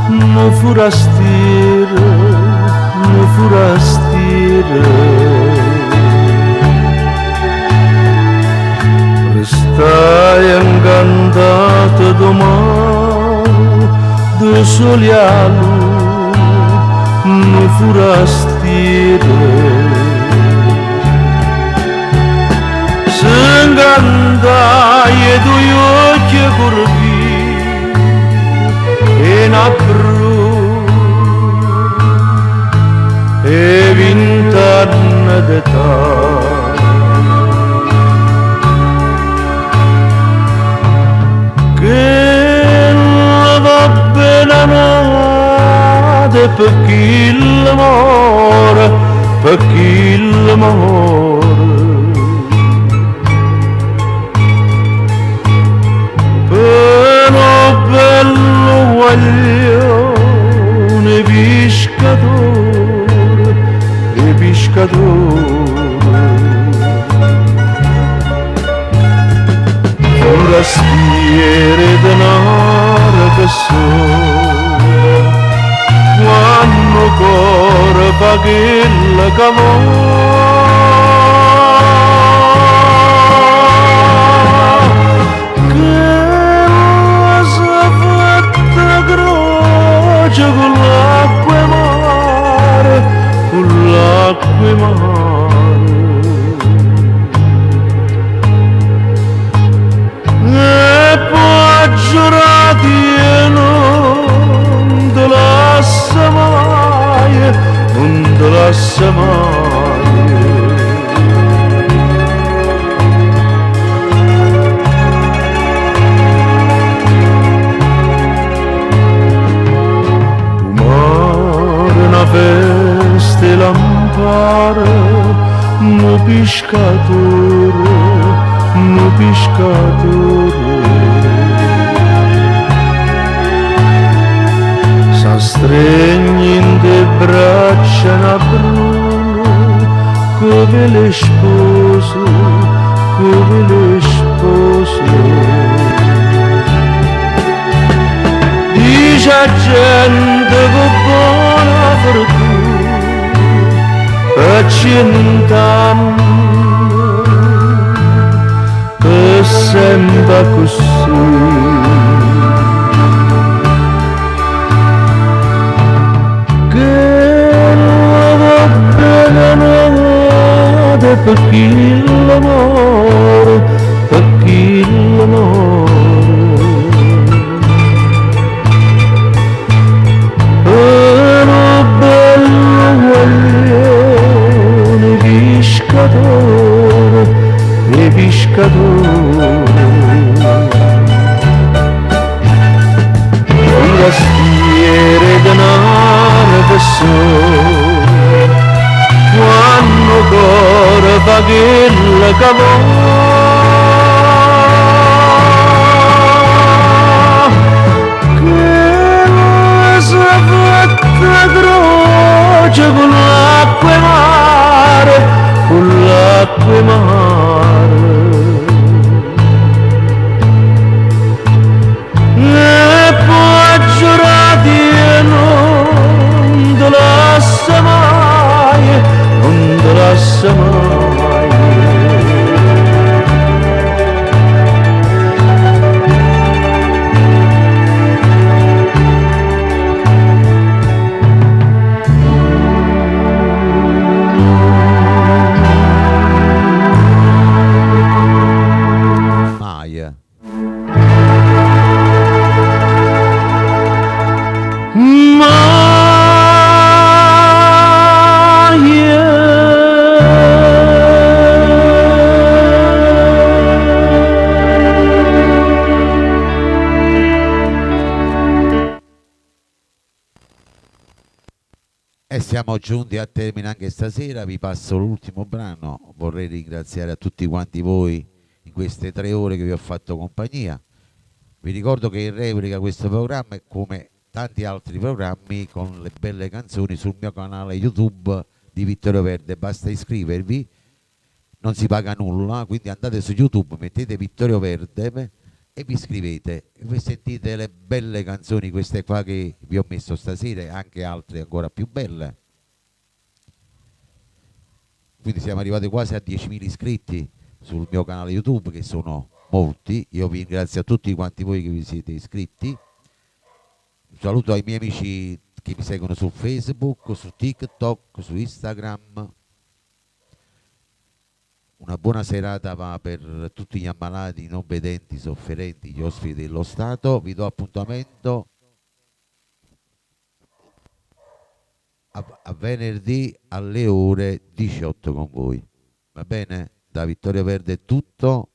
mi forastire restai incantato domani de soliano mi forastire due occhi curvi e una d'età. Che va bene amare per chi l'amore, per chi l'amore. Però bello guaglione pescatore, e pescatore. Forastiere denaro che sono, quando cuore pagella che con l'acqua e mare, con l'acqua e mare. E poi giurati e non te lascia mai, non te lascia mai. Una festa e lampare, no pescatore, no pescatore. S'astregni in te braccia na bruno, come le spose, come le spose. Dice a gente con buona fortuna per 100 anni, per sempre così. Che va bene amare per chi l'amore, per chi l'amore. Pescatore, e pescatore. Un lastiere denaro che sono, quando cuore pagella che va. Che cosa fatta croce con l'acqua e mare, con l'acqua e mare. E poi giurati e non te lascia mai, non te lascia mai. E siamo giunti a termine anche stasera, vi passo l'ultimo brano. Vorrei ringraziare a tutti quanti voi in queste 3 ore che vi ho fatto compagnia. Vi ricordo che in replica questo programma è come tanti altri programmi con le belle canzoni sul mio canale YouTube di Vittorio Verde. Basta iscrivervi, non si paga nulla, quindi andate su YouTube, mettete Vittorio Verde e vi iscrivete e voi sentite le belle canzoni, queste qua che vi ho messo stasera e anche altre ancora più belle. Quindi siamo arrivati quasi a 10.000 iscritti sul mio canale YouTube, che sono molti. Io vi ringrazio a tutti quanti voi che vi siete iscritti. Un saluto ai miei amici che mi seguono su Facebook, su TikTok, su Instagram. Una buona serata va per tutti gli ammalati, non vedenti, sofferenti, gli ospiti dello Stato. Vi do appuntamento a venerdì alle ore 18 con voi. Va bene? Da Vittorio Verde è tutto.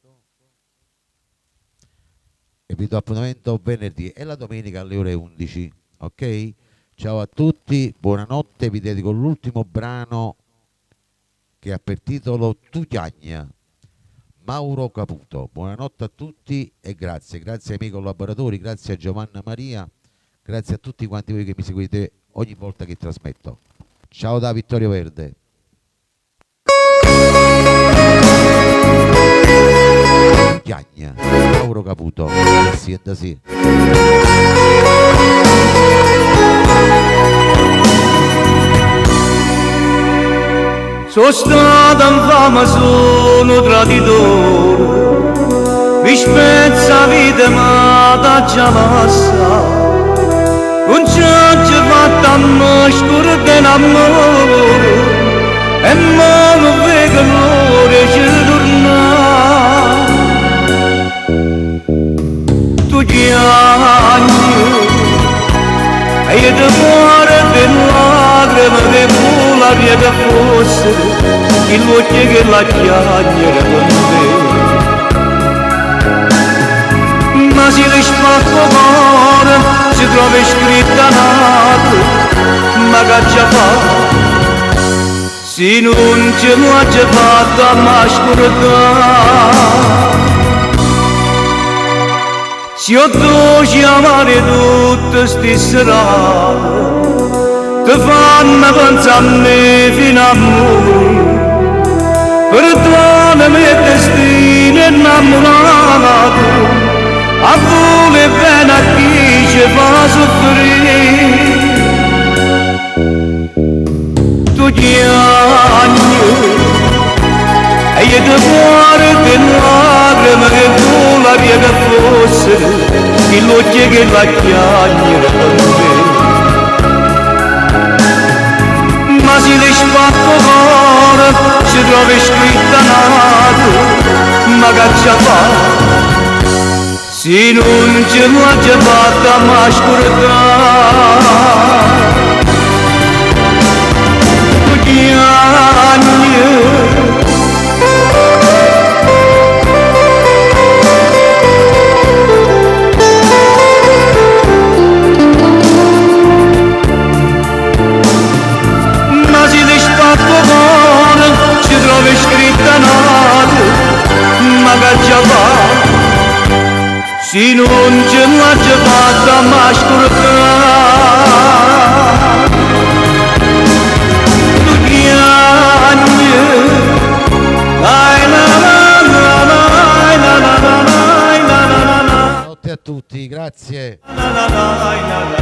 E vi do appuntamento venerdì e la domenica alle ore 11. Ok? Ciao a tutti, buonanotte. Vi dedico l'ultimo brano che ha per titolo Tu Chiagna, Mauro Caputo. Buonanotte a tutti e grazie ai miei collaboratori, grazie a Giovanna Maria, grazie a tutti quanti voi che mi seguite ogni volta che trasmetto. Ciao da Vittorio Verde. Tu Chiagna, Mauro Caputo. Sì, sì. Sono stato infame, sono traditore, mi spezza vita ma da già passa, non c'è fatto a me scuro d'amore, e mo non vedo l'ora ci tornare. Tu chiagni, e io ti muore di lacrime che volaria che fosse il occhio che la chiagliera con te. Ma se le spacco cuore si trova scritta nata, ma che già fa, se non ce l'ho già fatta ma scordare. Se io devo chiamare tutte sti serate, ti fanno pensare a me fino a morire. Perdonami il destino innamorato, a voler bene a chi ci fa soffrire. Tu chiagni, e io ti cuore di lacrime che vola via che fosse il occhio che la chiagliera con me. Ma se le spacco cuore si trova scritta nata, ma che già fa, se non ce l'ho già fatta ma scordare. Tu chiagni, ci trovi scritta nata, ma che già fa, se non ce l'ha già fatta ma scordare. Tu chiagni, dai la la la la la la la la la. Buonanotte a tutti, grazie. La la la la la la.